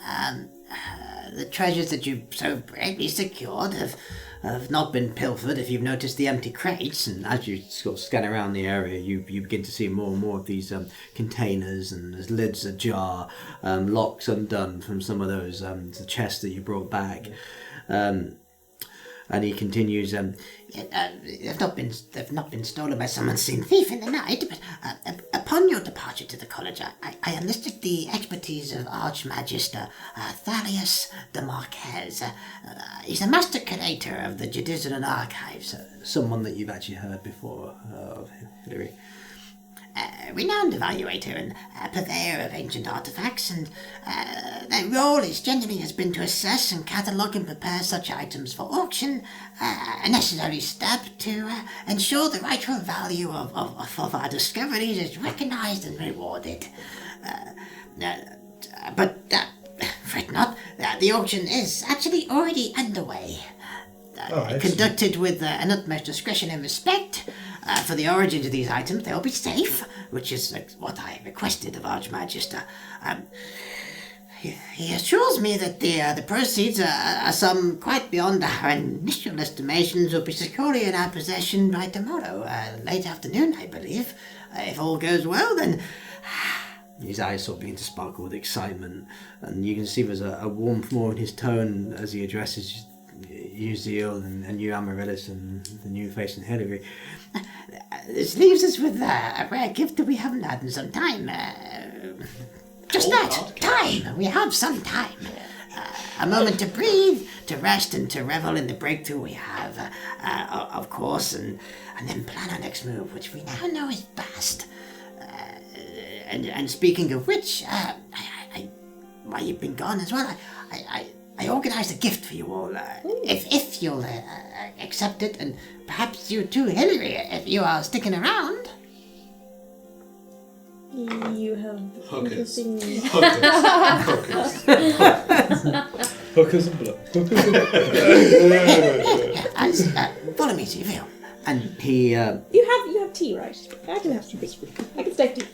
the treasures that you so bravely secured have not been pilfered. If you've noticed the empty crates, and as you sort of scan around the area, you begin to see more and more of these containers, and there's lids ajar, locks undone from some of those the chests that you brought back. And he continues, they've not been stolen by some unseen thief in the night, but upon your departure to the college, I enlisted the expertise of Archmagister Thalius de Marquez. He's a master curator of the Judicial Archives. Someone that you've actually heard before of, Hilary. Renowned evaluator and purveyor of ancient artifacts, and their role generally has been to assess and catalogue and prepare such items for auction, a necessary step to ensure the rightful value of our discoveries is recognised and rewarded. But fret not, the auction is actually already underway. Conducted with an utmost discretion and respect. for the origins of these items, they'll be safe, which is what I requested of Archmagister. He assures me that the proceeds are some quite beyond our initial estimations will be securely in our possession by tomorrow, late afternoon, I believe. If all goes well, then... His eyes sort of begin to sparkle with excitement, and you can see there's a warmth more in his tone as he addresses you, Zeal, and you, Amaryllis, and the new face in Hilary. This leaves us with a rare gift that we haven't had in some time. Time. We have some time. A moment to breathe, to rest, and to revel in the breakthrough we have, of course, and then plan our next move, which we now know is best. And speaking of which, while you've been gone as well, I organised a gift for you all. If you'll accept it, and perhaps you too, Hilary, if you are sticking around. You have Hookers. interesting... Hookers and blood. Follow me to your veil. And he... You have tea, right? I can have tea. I can stay tea.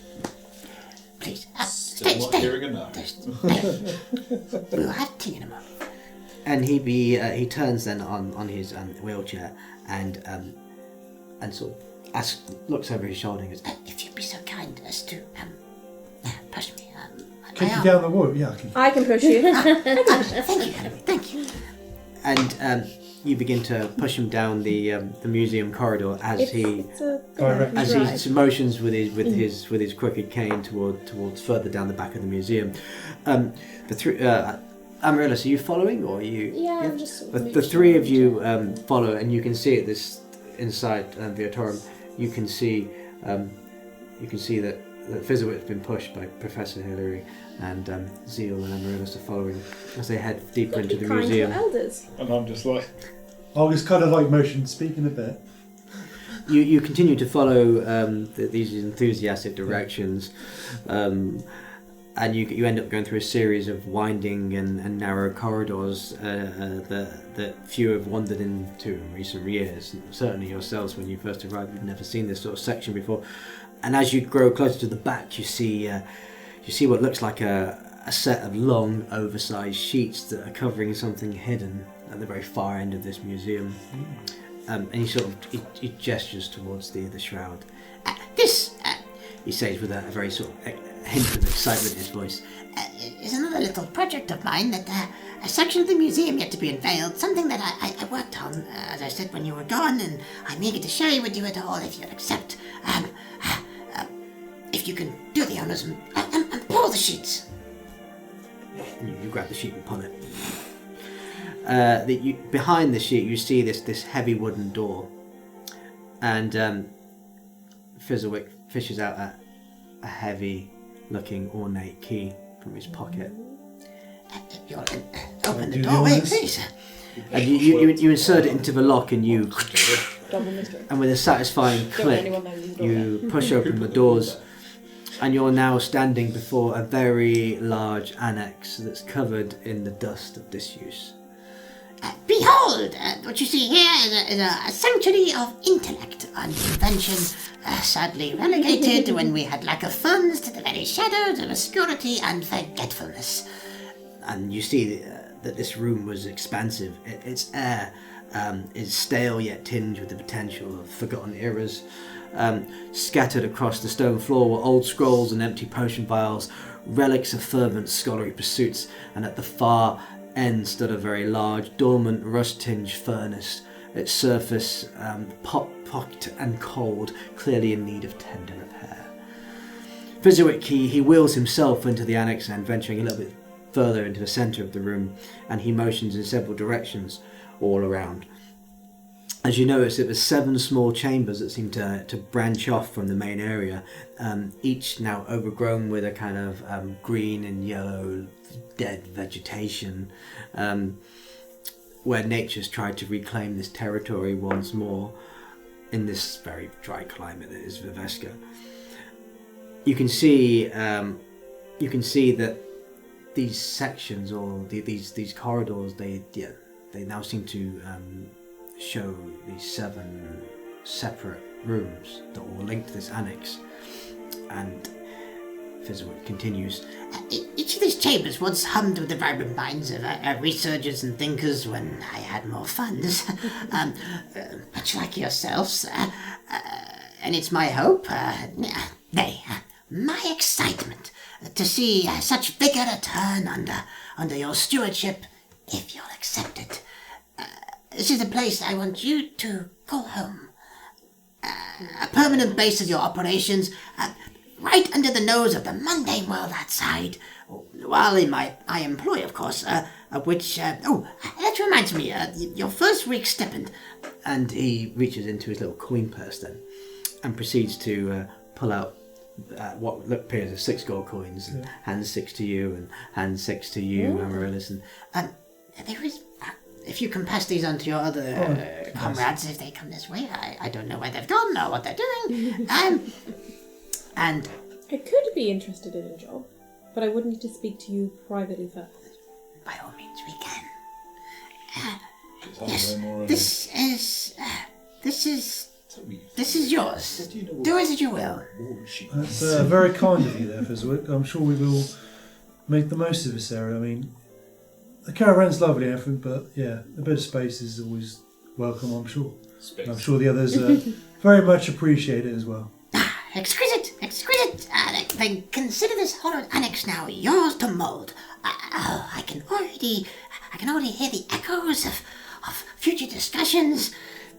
Please, Still not hearing enough. We'll have tea in a moment. And he turns then on his wheelchair and sort of looks over his shoulder and goes, if you'd be so kind as to push me. Kick you down the wall, yeah. I can push you. Thank you, Henry. Thank you. And you begin to push him down the museum corridor as he motions with his crooked cane towards further down the back of the museum. Amaryllis, are you following, or are you? Yeah, I'm just. The three of you follow, and you can see at this inside the auditorium. You can see that Fizzowit's been pushed by Professor Hilary, and Zeal and Amaryllis are following as they head deeper into the museum. Elders. And I'm just like... I'll just kind of like motion, speaking a bit. You continue to follow these enthusiastic directions, and you end up going through a series of winding and narrow corridors that few have wandered into in recent years. Certainly yourselves, when you first arrived, you've never seen this sort of section before. And as you grow closer to the back, you see what looks like a set of long, oversized sheets that are covering something hidden at the very far end of this museum. And he gestures towards the shroud. This, he says with a very sort of hint of excitement in his voice, is another little project of mine that a section of the museum yet to be unveiled, something that I worked on, as I said, when you were gone, and I'm eager to share it with you at all if you'll accept. If you can do the honours and pull the sheets. You grab the sheet and pull it. Behind the sheet, you see this heavy wooden door, and Fizzowick fishes out a heavy-looking ornate key from his pocket. You'll open the doorway, please. And you insert it into the lock, and and with a satisfying click, you push open the doors, and you're now standing before a very large annex that's covered in the dust of disuse. Behold, what you see here is a sanctuary of intellect and invention, sadly relegated when we had lack of funds to the very shadows of obscurity and forgetfulness. And you see that this room was expansive. Its air is stale yet tinged with the potential of forgotten eras. Scattered across the stone floor were old scrolls and empty potion vials, relics of fervent scholarly pursuits, and at the far end stood a very large, dormant, rust-tinged furnace, its surface pocked and cold, clearly in need of tender repair. Fizzowick, he wheels himself into the annex and venturing a little bit further into the centre of the room, and he motions in several directions all around. As you notice, it was 7 small chambers that seem to branch off from the main area, each now overgrown with a kind of green and yellow dead vegetation, where nature's tried to reclaim this territory once more in this very dry climate that is Viveska. You can see that these sections or these corridors, they now seem to show these 7 separate rooms that all link to this annex. And Fizzlewood continues. Each of these chambers once hummed with the vibrant minds of researchers and thinkers when I had more funds, much like yourselves. And it's my hope, nay, my excitement, to see such vigor return under your stewardship, if you'll accept it. This is a place I want you to call home. A permanent base of your operations, right under the nose of the mundane world outside, while in my employ, of course, which, that reminds me, your first week's stipend. And he reaches into his little coin purse then, and proceeds to pull out what appears as 6 gold coins, and hands 6 to you, and hands 6 to you, Amaryllis. And there is... If you can pass these on to your other comrades if they come this way. I don't know where they've gone or what they're doing. And I could be interested in a job, but I would need to speak to you privately first. By all means, we can. Yes, this is yours. Do as you will. That's very kind of you there, Fizzlewood. I'm sure we will make the most of this area. I mean, the caravan's lovely and everything, but yeah, a bit of space is always welcome, I'm sure. I'm sure the others very much appreciate it as well. Exquisite, exquisite. Then consider this hollowed annex now yours to mould. I can already hear the echoes of future discussions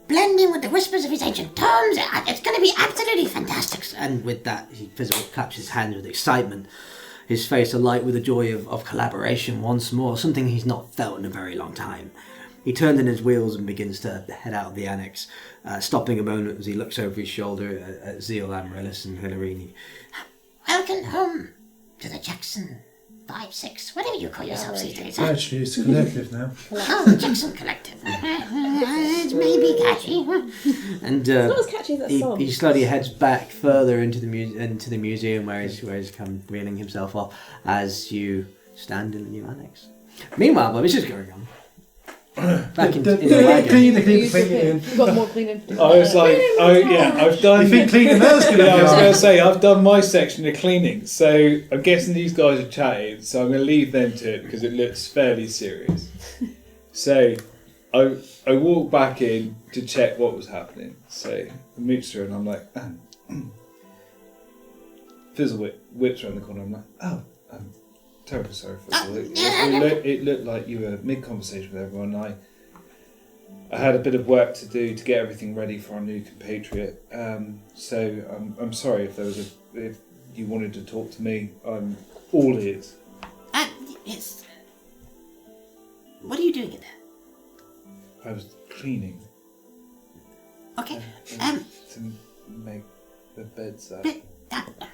blending with the whispers of his ancient tomes. It's going to be absolutely fantastic. And with that, he physically claps his hands with excitement, his face alight with the joy of collaboration once more, something he's not felt in a very long time. He turns in his wheels and begins to head out of the annex, stopping a moment as he looks over his shoulder at Zeal, Amaryllis and Hilarini. Welcome home to the Jaxxon 5, 6, whatever you call yourselves these days. Actually, it's a collective now. Oh, Jaxxon Collective. It's maybe catchy. And It's not as catchy as that song. he slowly heads back further into the museum where he's come reeling himself off as you stand in the new annex. Meanwhile, while this is going on, back in the wagon. We've got more cleaning to do. I was like, I've done. You think cleaning that's going to I was going to say, I've done my section of cleaning, so I'm guessing these guys are chatting, so I'm going to leave them to it because it looks fairly serious. So I walked back in to check what was happening. So I meets her and I'm like, Fizzle whips around the corner. I'm like, I'm terribly sorry, Fizzle. It looked like you were mid-conversation with everyone. I had a bit of work to do to get everything ready for our new compatriot. So I'm sorry if you wanted to talk to me. I'm all ears. Yes. What are you doing in there? I was cleaning. Okay. To make the beds up.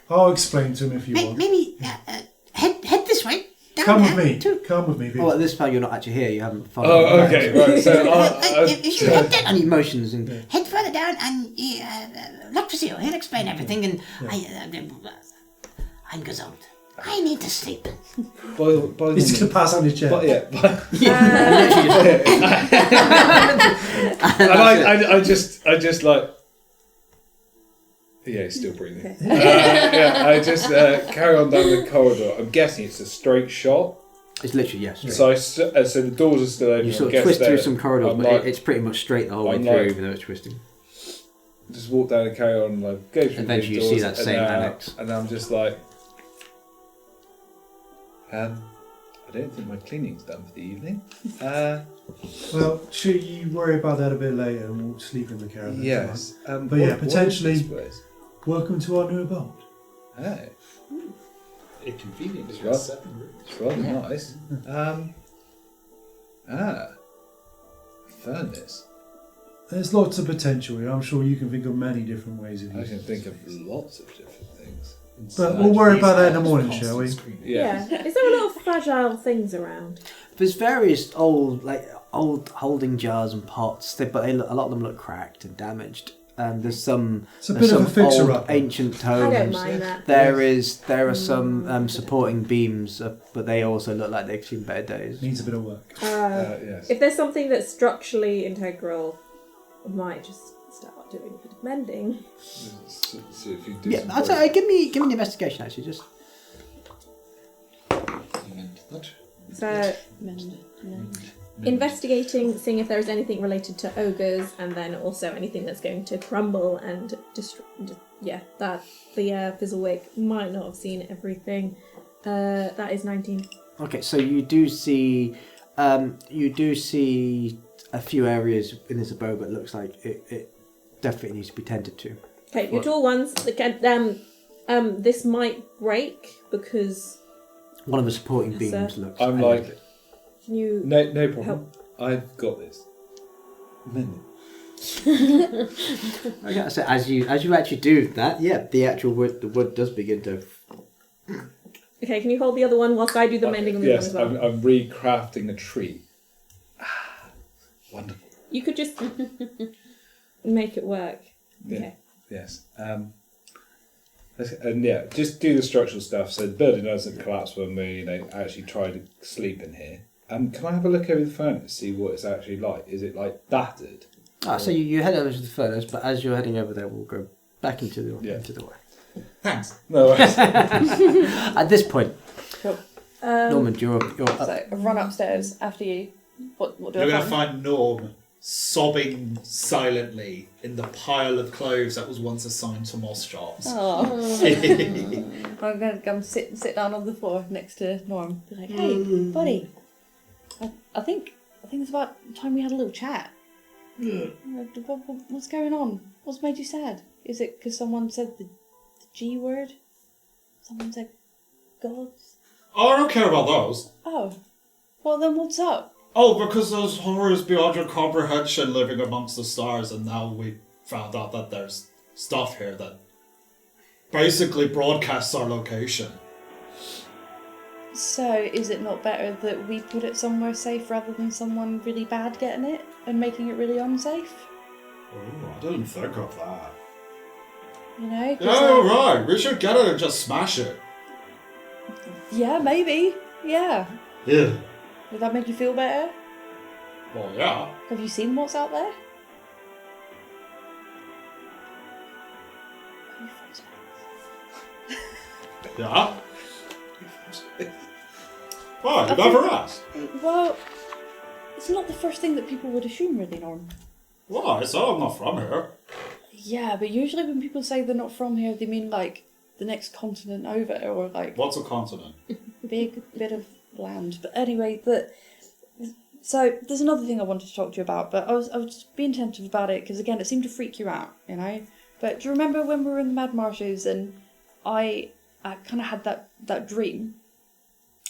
I'll explain to him if you want. Maybe head this way. Come with me. Come with me, people. Oh, at this point you're not actually here. You haven't followed. Oh, okay, right. So If you head down, any emotions and head further down and look for Zeal. He'll explain everything. And I'm Gazold. I need to sleep. He's going to pass on his chair. I just like. Yeah, he's still breathing. I just carry on down the corridor. I'm guessing it's a straight shot. It's literally, yes. So so the doors are still open. You sort of twist through some corridors, but it's pretty much straight the whole way through, even though it's twisting. Just walk down and carry on, like go through. Eventually, you see that same annex, and I'm just like, I don't think my cleaning's done for the evening. Well, should you worry about that a bit later, and we'll sleep in the caravan. Yes, but yeah, potentially. Welcome to our new abode. Hey. A convenient It's 7 rooms. It's rather nice. Furnace. There's lots of potential here. I'm sure you can think of many different ways of I using can think of lots of different things. But we'll worry about that in the morning, shall we? Yeah. Is there a lot of fragile things around? There's various old holding jars and pots, but a lot of them look cracked and damaged. There's some old ancient tomes. I don't mind that. There are some supporting beams, but they also look like they've seen better days. Needs a bit of work. Yes. If there's something that's structurally integral, I might just start start doing a bit of mending. So if you do Yeah, some I'd say give me an investigation actually. Just So, investigating, seeing if there is anything related to ogres, and then also anything that's going to crumble and that the Fizzlewick might not have seen everything. That is 19. okay. So you do see a few areas in this abode, but it looks like it definitely needs to be tended to. Okay, your tall ones. This might break because one of the supporting Yes, beams sir. looks. I'm like, can you no problem. help? I've got this. Mend Okay, so as you actually do that, the wood does begin to. Okay, can you hold the other one whilst I do the mending on the yes, other one as well? I'm recrafting a tree. Wonderful. You could just make it work. Yeah. Okay. Yes. And yeah, just do the structural stuff so the building doesn't collapse when we, actually try to sleep in here. Can I have a look over the furnace, see what it's actually like? Is it like battered? So you head over to the furnace, but as you're heading over there, we'll go back into the way. Thanks. No worries. At this point, Cool. Normand, you're up. So I run upstairs after you. What do You're I going to find? find Norm sobbing silently in the pile of clothes that was once assigned to moss jobs. Oh. I'm going to come sit down on the floor next to Norm. Be like, hey, buddy. I think it's about time we had a little chat. What's going on? What's made you sad? Is it because someone said the G word? Someone said gods? Oh, I don't care about those. Oh. Well, then what's up? Oh, because there's horrors beyond your comprehension living amongst the stars, and now we found out that there's stuff here that basically broadcasts our location. So, is it not better that we put it somewhere safe rather than someone really bad getting it and making it really unsafe? Oh, I didn't think of that. You know? 'Cause, Yeah, you're right. We should get it and just smash it. Yeah, maybe. Yeah. Yeah. Would that make you feel better? Well, yeah. Have you seen what's out there? Yeah? Why? You never asked. Well, it's not the first thing that people would assume, really, Norm. Why? So I'm not from here. Yeah, but usually when people say they're not from here, they mean like the next continent over, or like What's a continent? big bit of land. But anyway, so there's another thing I wanted to talk to you about, but I was just being tentative about it because again, it seemed to freak you out, you know. But do you remember when we were in the Mad Marshes and I kind of had that dream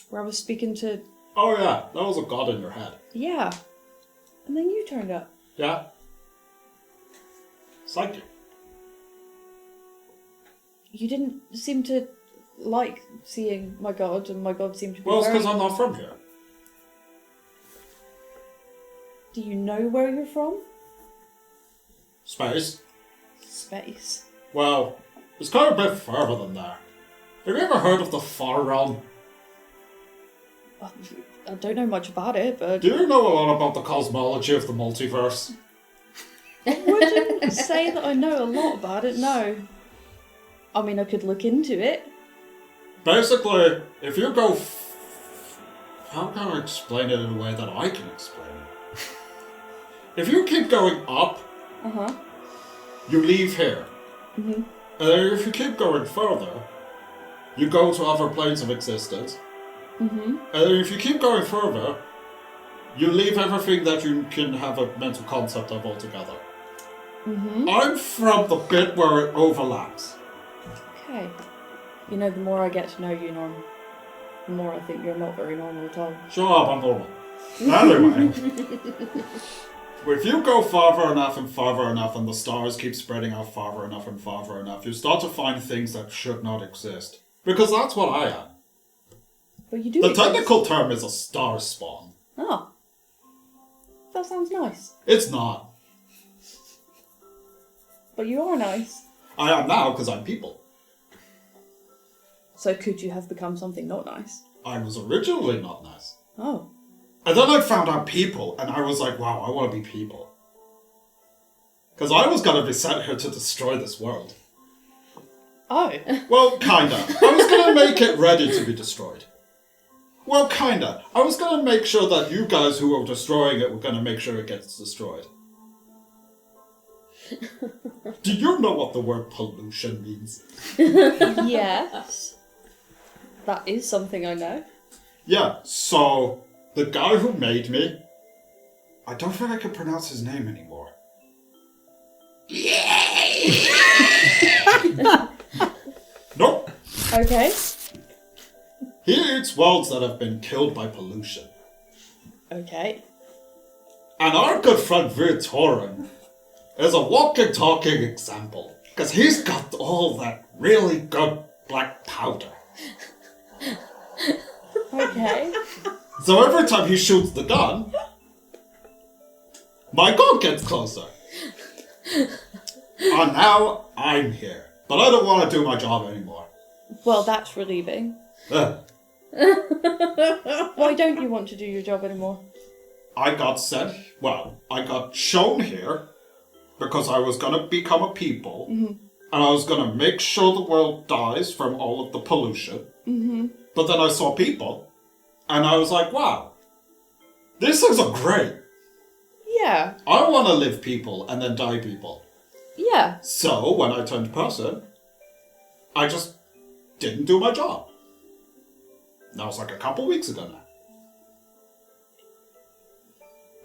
where I was speaking to? Oh yeah, that was a god in your head. Yeah, and then you turned up. Yeah. Psychic. You didn't seem to like seeing my god, and my god seemed to be. Well, it's because I'm not from here. Do you know where you're from? Space. Space. Well, it's kind of a bit further than that. Have you ever heard of the Far Realm? I don't know much about it, but Do you know a lot about the cosmology of the multiverse? I wouldn't say that I know a lot about it, no. I mean, I could look into it. Basically, if you go... How can I explain it in a way that I can explain it? If you keep going up, Uh-huh. you leave here. Mm-hmm. And then if you keep going further, you go to other planes of existence. Mm-hmm. And then if you keep going further, you leave everything that you can have a mental concept of altogether. Mm-hmm. I'm from the bit where it overlaps. Okay. You know, the more I get to know you, Norm, the more I think you're not very normal at all. Shut up, I'm normal. Anyway, if you go farther enough and the stars keep spreading out farther enough, you start to find things that should not exist. Because that's what I am. But you do The exist. technical term is a star spawn. Oh. That sounds nice. It's not. But you are nice. I am now because I'm people. So could you have become something not nice? I was originally not nice. Oh. And then I found out people, and I was like, wow, I want to be people. Because I was going to be sent here to destroy this world. Oh. Well, kinda. I was going to make it ready to be destroyed. Well, kinda. I was going to make sure that you guys who were destroying it were going to make sure it gets destroyed. Do you know what the word pollution means? Yes. That is something I know. Yeah, so the guy who made me, I don't think I can pronounce his name anymore. Nope. Okay. He eats worlds that have been killed by pollution. Okay. And our good friend Virtorin is a walking, talking example. Because he's got all that really good black powder. Okay. So every time he shoots the gun, my gun gets closer. And now I'm here. But I don't want to do my job anymore. Well, that's relieving. Ugh. Why don't you want to do your job anymore? I got shown here because I was going to become a people. Mm-hmm. And I was going to make sure the world dies from all of the pollution. Mm-hmm. But then I saw people, and I was like, wow, these things are great. Yeah. I want to live people and then die people. Yeah. So, when I turned person, I just didn't do my job. That was like a couple weeks ago now.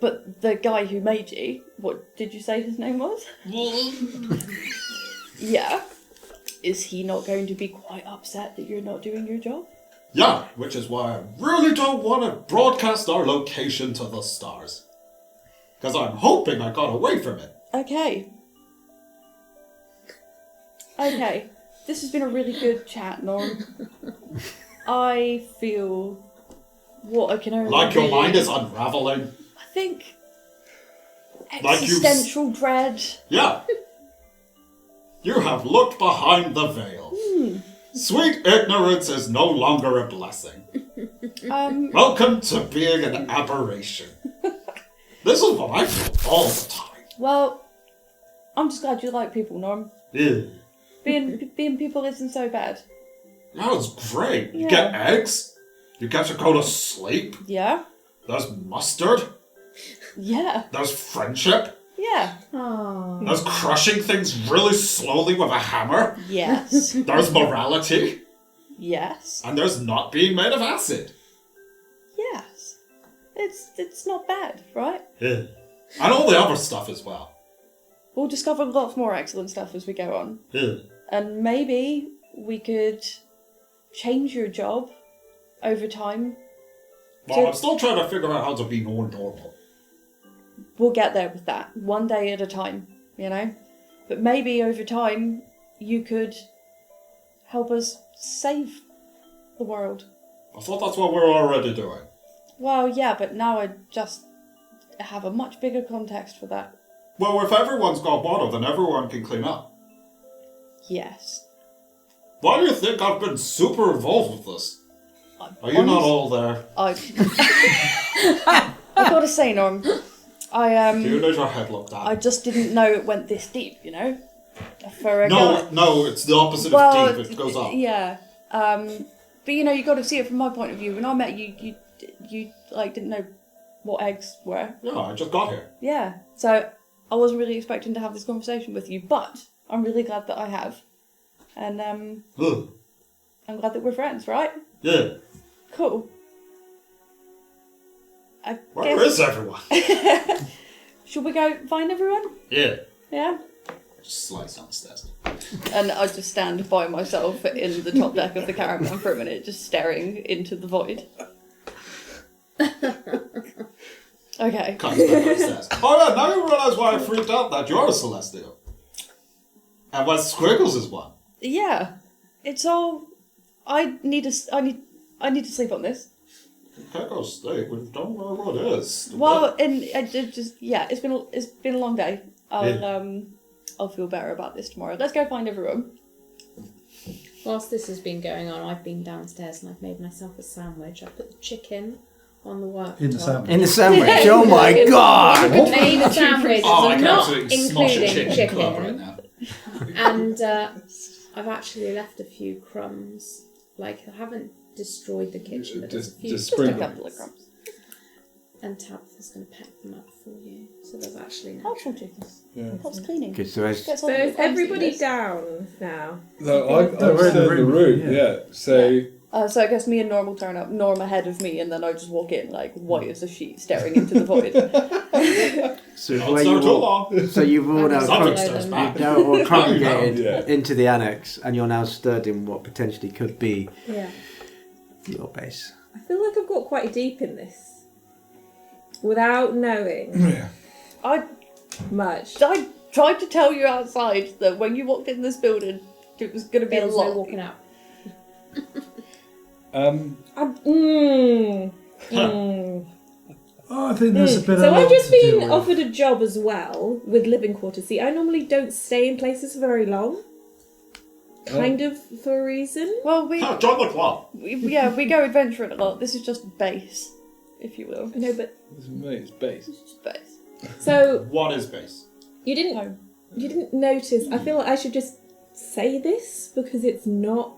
But the guy who made you, what did you say his name was? Yeah. Is he not going to be quite upset that you're not doing your job? Yeah, which is why I really don't want to broadcast our location to the stars. Because I'm hoping I got away from it. Okay. Okay. This has been a really good chat, Norm. I feel what I can only Like your do. mind is unraveling. I think Like you've existential dread. Yeah. You have looked behind the veil. Sweet ignorance is no longer a blessing. Welcome to being an aberration. This is what I feel all the time. Well, I'm just glad you like people, Norm. Yeah. Being people isn't so bad. That was great. You Yeah. get eggs. You get to go to sleep. Yeah? There's mustard. Yeah. There's friendship. Yeah. Oh. There's crushing things really slowly with a hammer. Yes. There's morality. Yes. And there's not being made of acid. Yes. It's not bad, right? Yeah. And all the other stuff as well. We'll discover lots more excellent stuff as we go on. Yeah. And maybe we could change your job over time. Well, I'm still trying to figure out how to be more normal. We'll get there with that, one day at a time, you know? But maybe over time, you could help us save the world. I thought that's what we're already doing. Well, yeah, but now I just have a much bigger context for that. Well, if everyone's got water, then everyone can clean up. Yes. Why do you think I've been super involved with this? Are you not all there? I gotta say, Norm, Do you need your head looked at? I just didn't know it went this deep, you know? For a guy. No, it's the opposite of deep. It goes up. Yeah. But you know, you got to see it from my point of view. When I met you, you like didn't know what eggs were. Yeah, I just got here. Yeah. So I wasn't really expecting to have this conversation with you, but I'm really glad that I have. And I'm glad that we're friends, right? Yeah. Cool. Where is everyone? Should we go find everyone? Yeah. Yeah. Just slice down the stairs. And I just stand by myself in the top deck of the caravan for a minute, just staring into the void. Okay. Comes back upstairs. Oh yeah, now you realise why I freaked out that you're a Celestial. And why Squiggles is one. Yeah. It's all... I need to sleep on this. You can't go sleep. We don't know what it is. Well, and it's been a long day. I'll feel better about this tomorrow. Let's go find everyone. Whilst this has been going on, I've been downstairs and I've made myself a sandwich. I put the chicken On the what? In the sandwich. In the sandwich. Oh my god! Made a sandwich, Oh, I so can not absolutely smosh a including chicken club right chicken. now. And I've actually left a few crumbs. Like, I haven't destroyed the kitchen, but there's a few. Just Just a sprinkle. couple of crumbs. And Tabitha's going to pack them up for you. So there's actually no. Helpful chickens. Yeah. Helps cleaning. Good, so as, Gets all So the is crumbs everybody in this. down now? No, we're I've in stayed the in the room, room. yeah. Yeah. So So I guess me and Norm will turn up. Norm ahead of me, and then I just walk in like white as a sheet, staring into the void. so Don't where start you too walk, long. so you've all now Something Something starts them. back. now all congregated Yeah. into the annex, and you're now stirred in what potentially could be Yeah. your base. I feel like I've got quite deep in this. Without knowing I much. tried to tell you outside that when you walked in this building, it was going to be There a was lot. no walking out. Oh, I think there's a bit So of. I've just to deal been with. offered a job as well with living quarters. See, I normally don't stay in places for very long. Kind of for a reason. Well, we Join the club. we go adventuring a lot. This is just base, if you will. I know, but it's base. It's just base. so What is base? you didn't Home. you didn't notice. I feel like I should just say this because it's not.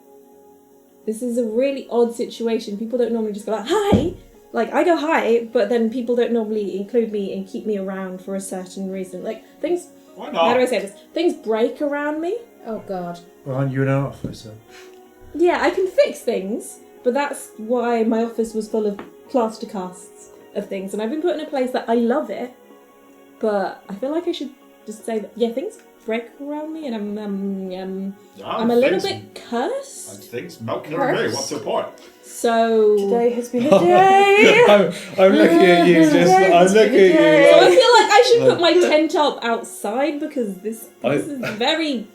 This is a really odd situation. People don't normally just go like hi. Like I go hi, but then people don't normally include me and keep me around for a certain reason. Like things. Why How do I not? say this? Things break around me. Oh God. Well, aren't you an officer? Yeah, I can fix things, but that's why my office was full of plaster casts of things, and I've been put in a place that I love it, but I feel like I should just say that, yeah, things break around me, and I'm a little bit cursed. Things milking every day. What's the point? So Today has been a day. I'm looking at you. I'm looking at So I you. feel like I should put my tent up outside because this I- is very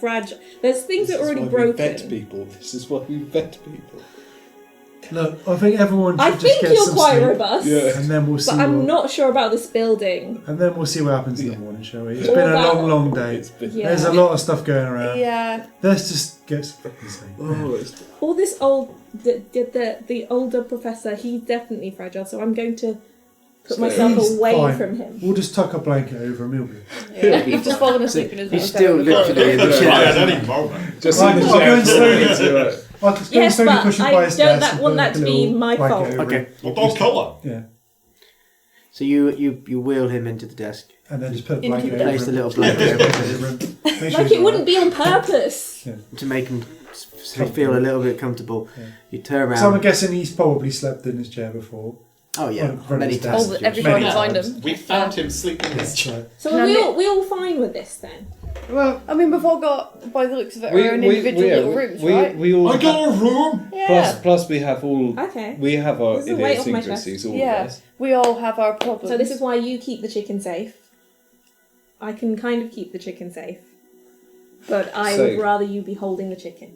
fragile. There's things that are already We broken. vet people. This is why we vet people. Look, I think everyone should I just think get you're some quite sleep, robust, Yeah. and then we'll see. but I'm what, not sure about this building. And then we'll see what happens in the morning, shall we? It's All been a that- long, long day. It's been. Yeah. There's a lot of stuff going around. Yeah. Let's just get some fucking sleep. Oh, it's All this old, the older professor, he's definitely fragile, so I'm going to put myself He's away fine. from him. We'll just tuck a blanket over him. He'll be. Yeah. You've just fallen asleep in his He's still hotel. literally in the Right at chair. any moment. just Right, in the I'll go and chair. slowly- Right. I can Yes, slowly but push him I by his don't desk and want put that a to be little my blanket fault. over Okay. him. Well, don't kill him. Yeah, So you wheel him into the desk, and then just put a Into blanket the over place him. the little blanket over him Make sure Like he's it wouldn't alright. be on purpose. to make him feel a little bit comfortable. Yeah. You turn around. So I'm guessing he's probably slept in his chair before. Oh yeah, in front of many his times. desk. Every Many time you find times. him. We found him sleeping in his chair. So, So Can I we all fine with this then? Well, I mean, we've all got, by the looks of it, our own individual little rooms, right? We all I got a room. Yeah. plus we have all. Okay. We have our This is a weight off my idiosyncrasies. All Yeah. of us. We all have our problems. So this is why you keep the chicken safe. I can kind of keep the chicken safe, but I would Safe. rather you be holding the chicken.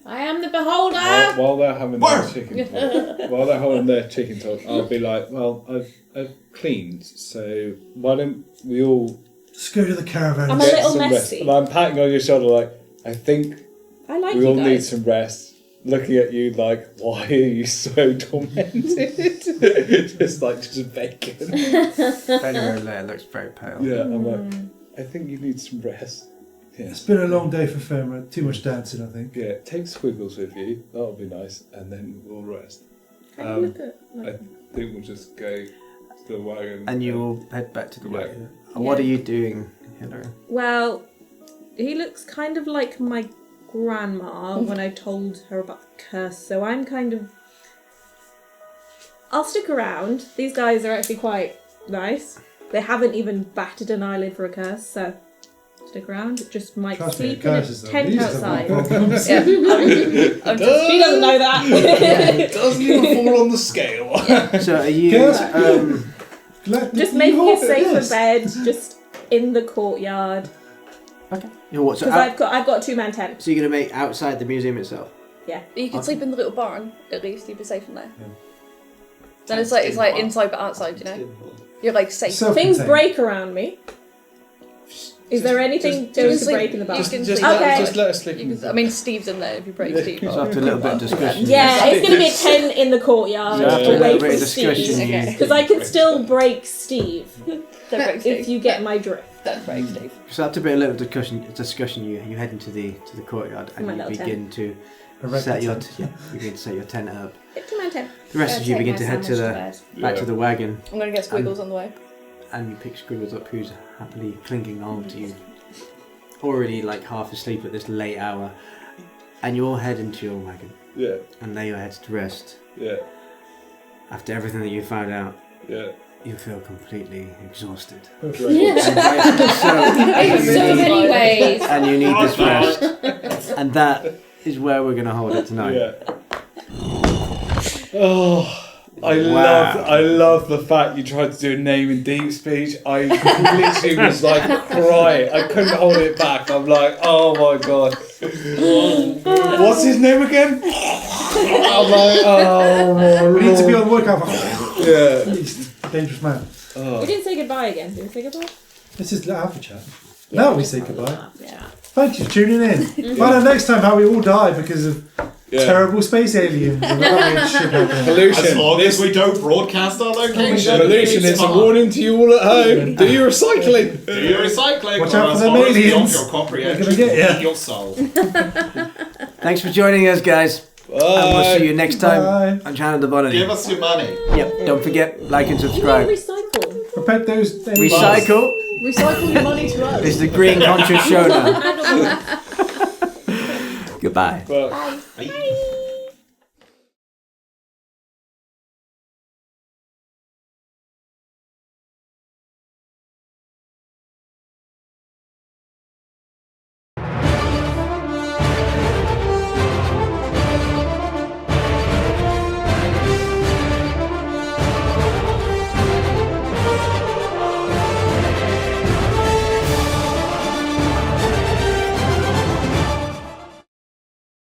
I am the beholder. While they're having Where? their chicken talk, while they're holding their chicken talk, I'll be like, well, I've cleaned, so why don't we all just go to the caravan. I'm a get little some rest? messy. And I'm patting on your shoulder like, I think I like we you all guys. need some rest. Looking at you like, why are you so tormented? just bacon. Fenrir looks very pale. Yeah, I'm like, I think you need some rest. Yeah. It's been a long day for Fenrir. Too much dancing, I think. Yeah, take Squiggles with you. That'll be nice, and then we'll rest. Can you look at, I think we'll just go to the wagon. And you will head back to the Yeah. wagon. And what are you doing, Hillary? Well, he looks kind of like my grandma when I told her about the curse, so I'm kind of... I'll stick around. These guys are actually quite nice. They haven't even batted an eyelid for a curse, so stick around. Just might Trust me, sleep in a curses though. tent These are outside. the problems. Yeah, I'm just, she doesn't know that. It doesn't even fall on the scale. So are you? Girls- Glad Just that making you a hold it, safer yes. bed, just in the courtyard. Okay. You're what? So, Because I've got a two-man tent. so you're gonna make outside the museum itself? Yeah. You can sleep in the little barn, at least. You'd be safe in there. Yeah. Then it's like inside but outside, you know? You're like safe. So- Things Self-contained. break around me. Is there anything going to break in the bathroom? Just let us sleep. I mean, Steve's in there if you break Steve. So after a little bit of discussion. Yeah, it's going to be a 10 in the courtyard. So after a little Away bit of from Steve. discussion, Because I can still break Steve. Don't break Steve. If you get my drift. Don't break Steve. So after a bit of discussion, you head into the courtyard and My you little begin to Erect set the your tent. you begin to set your tent up. 10. The rest of you begin to head to back to the wagon, I'm gonna get Squiggles on the way. and you pick Squiggles up, who's happily clinging on to you, already like half asleep at this late hour, and you all head into your wagon Yeah, and lay your heads to rest. yeah, After everything that you found out, yeah. you feel completely exhausted. Right. And rightfully In so many ways. and you need this rest, and that is where we're going to hold it tonight. Yeah. Oh, I Wow. love the fact you tried to do a name in deep speech. I literally was like crying. I couldn't hold it back. I'm like, oh my god. What's his name again? I'm like, oh. We need to be on the lookout for Yeah. he's a dangerous man. We didn't say goodbye again. Did we say goodbye? This is the Alpha Chat. Now we say goodbye. Yeah. Thank you for tuning in. Find out next time how we all die because of terrible space aliens. And weird shit happening. Pollution. As long as we don't broadcast our location. Pollution is a warning to you all at home. Do your recycling. Do your recycling. Watch or out for else them horrors beyond aliens. your comprehension They're gonna get ya. eat your soul. Thanks for joining us, guys. And we'll see you next time Bye. on Channel Devonity. Give us your money. Yep, don't forget, like and subscribe. Recycle. Protect those. Recycle. Recycle your money to us. This is the Green Conscious Show now. Goodbye. But Bye.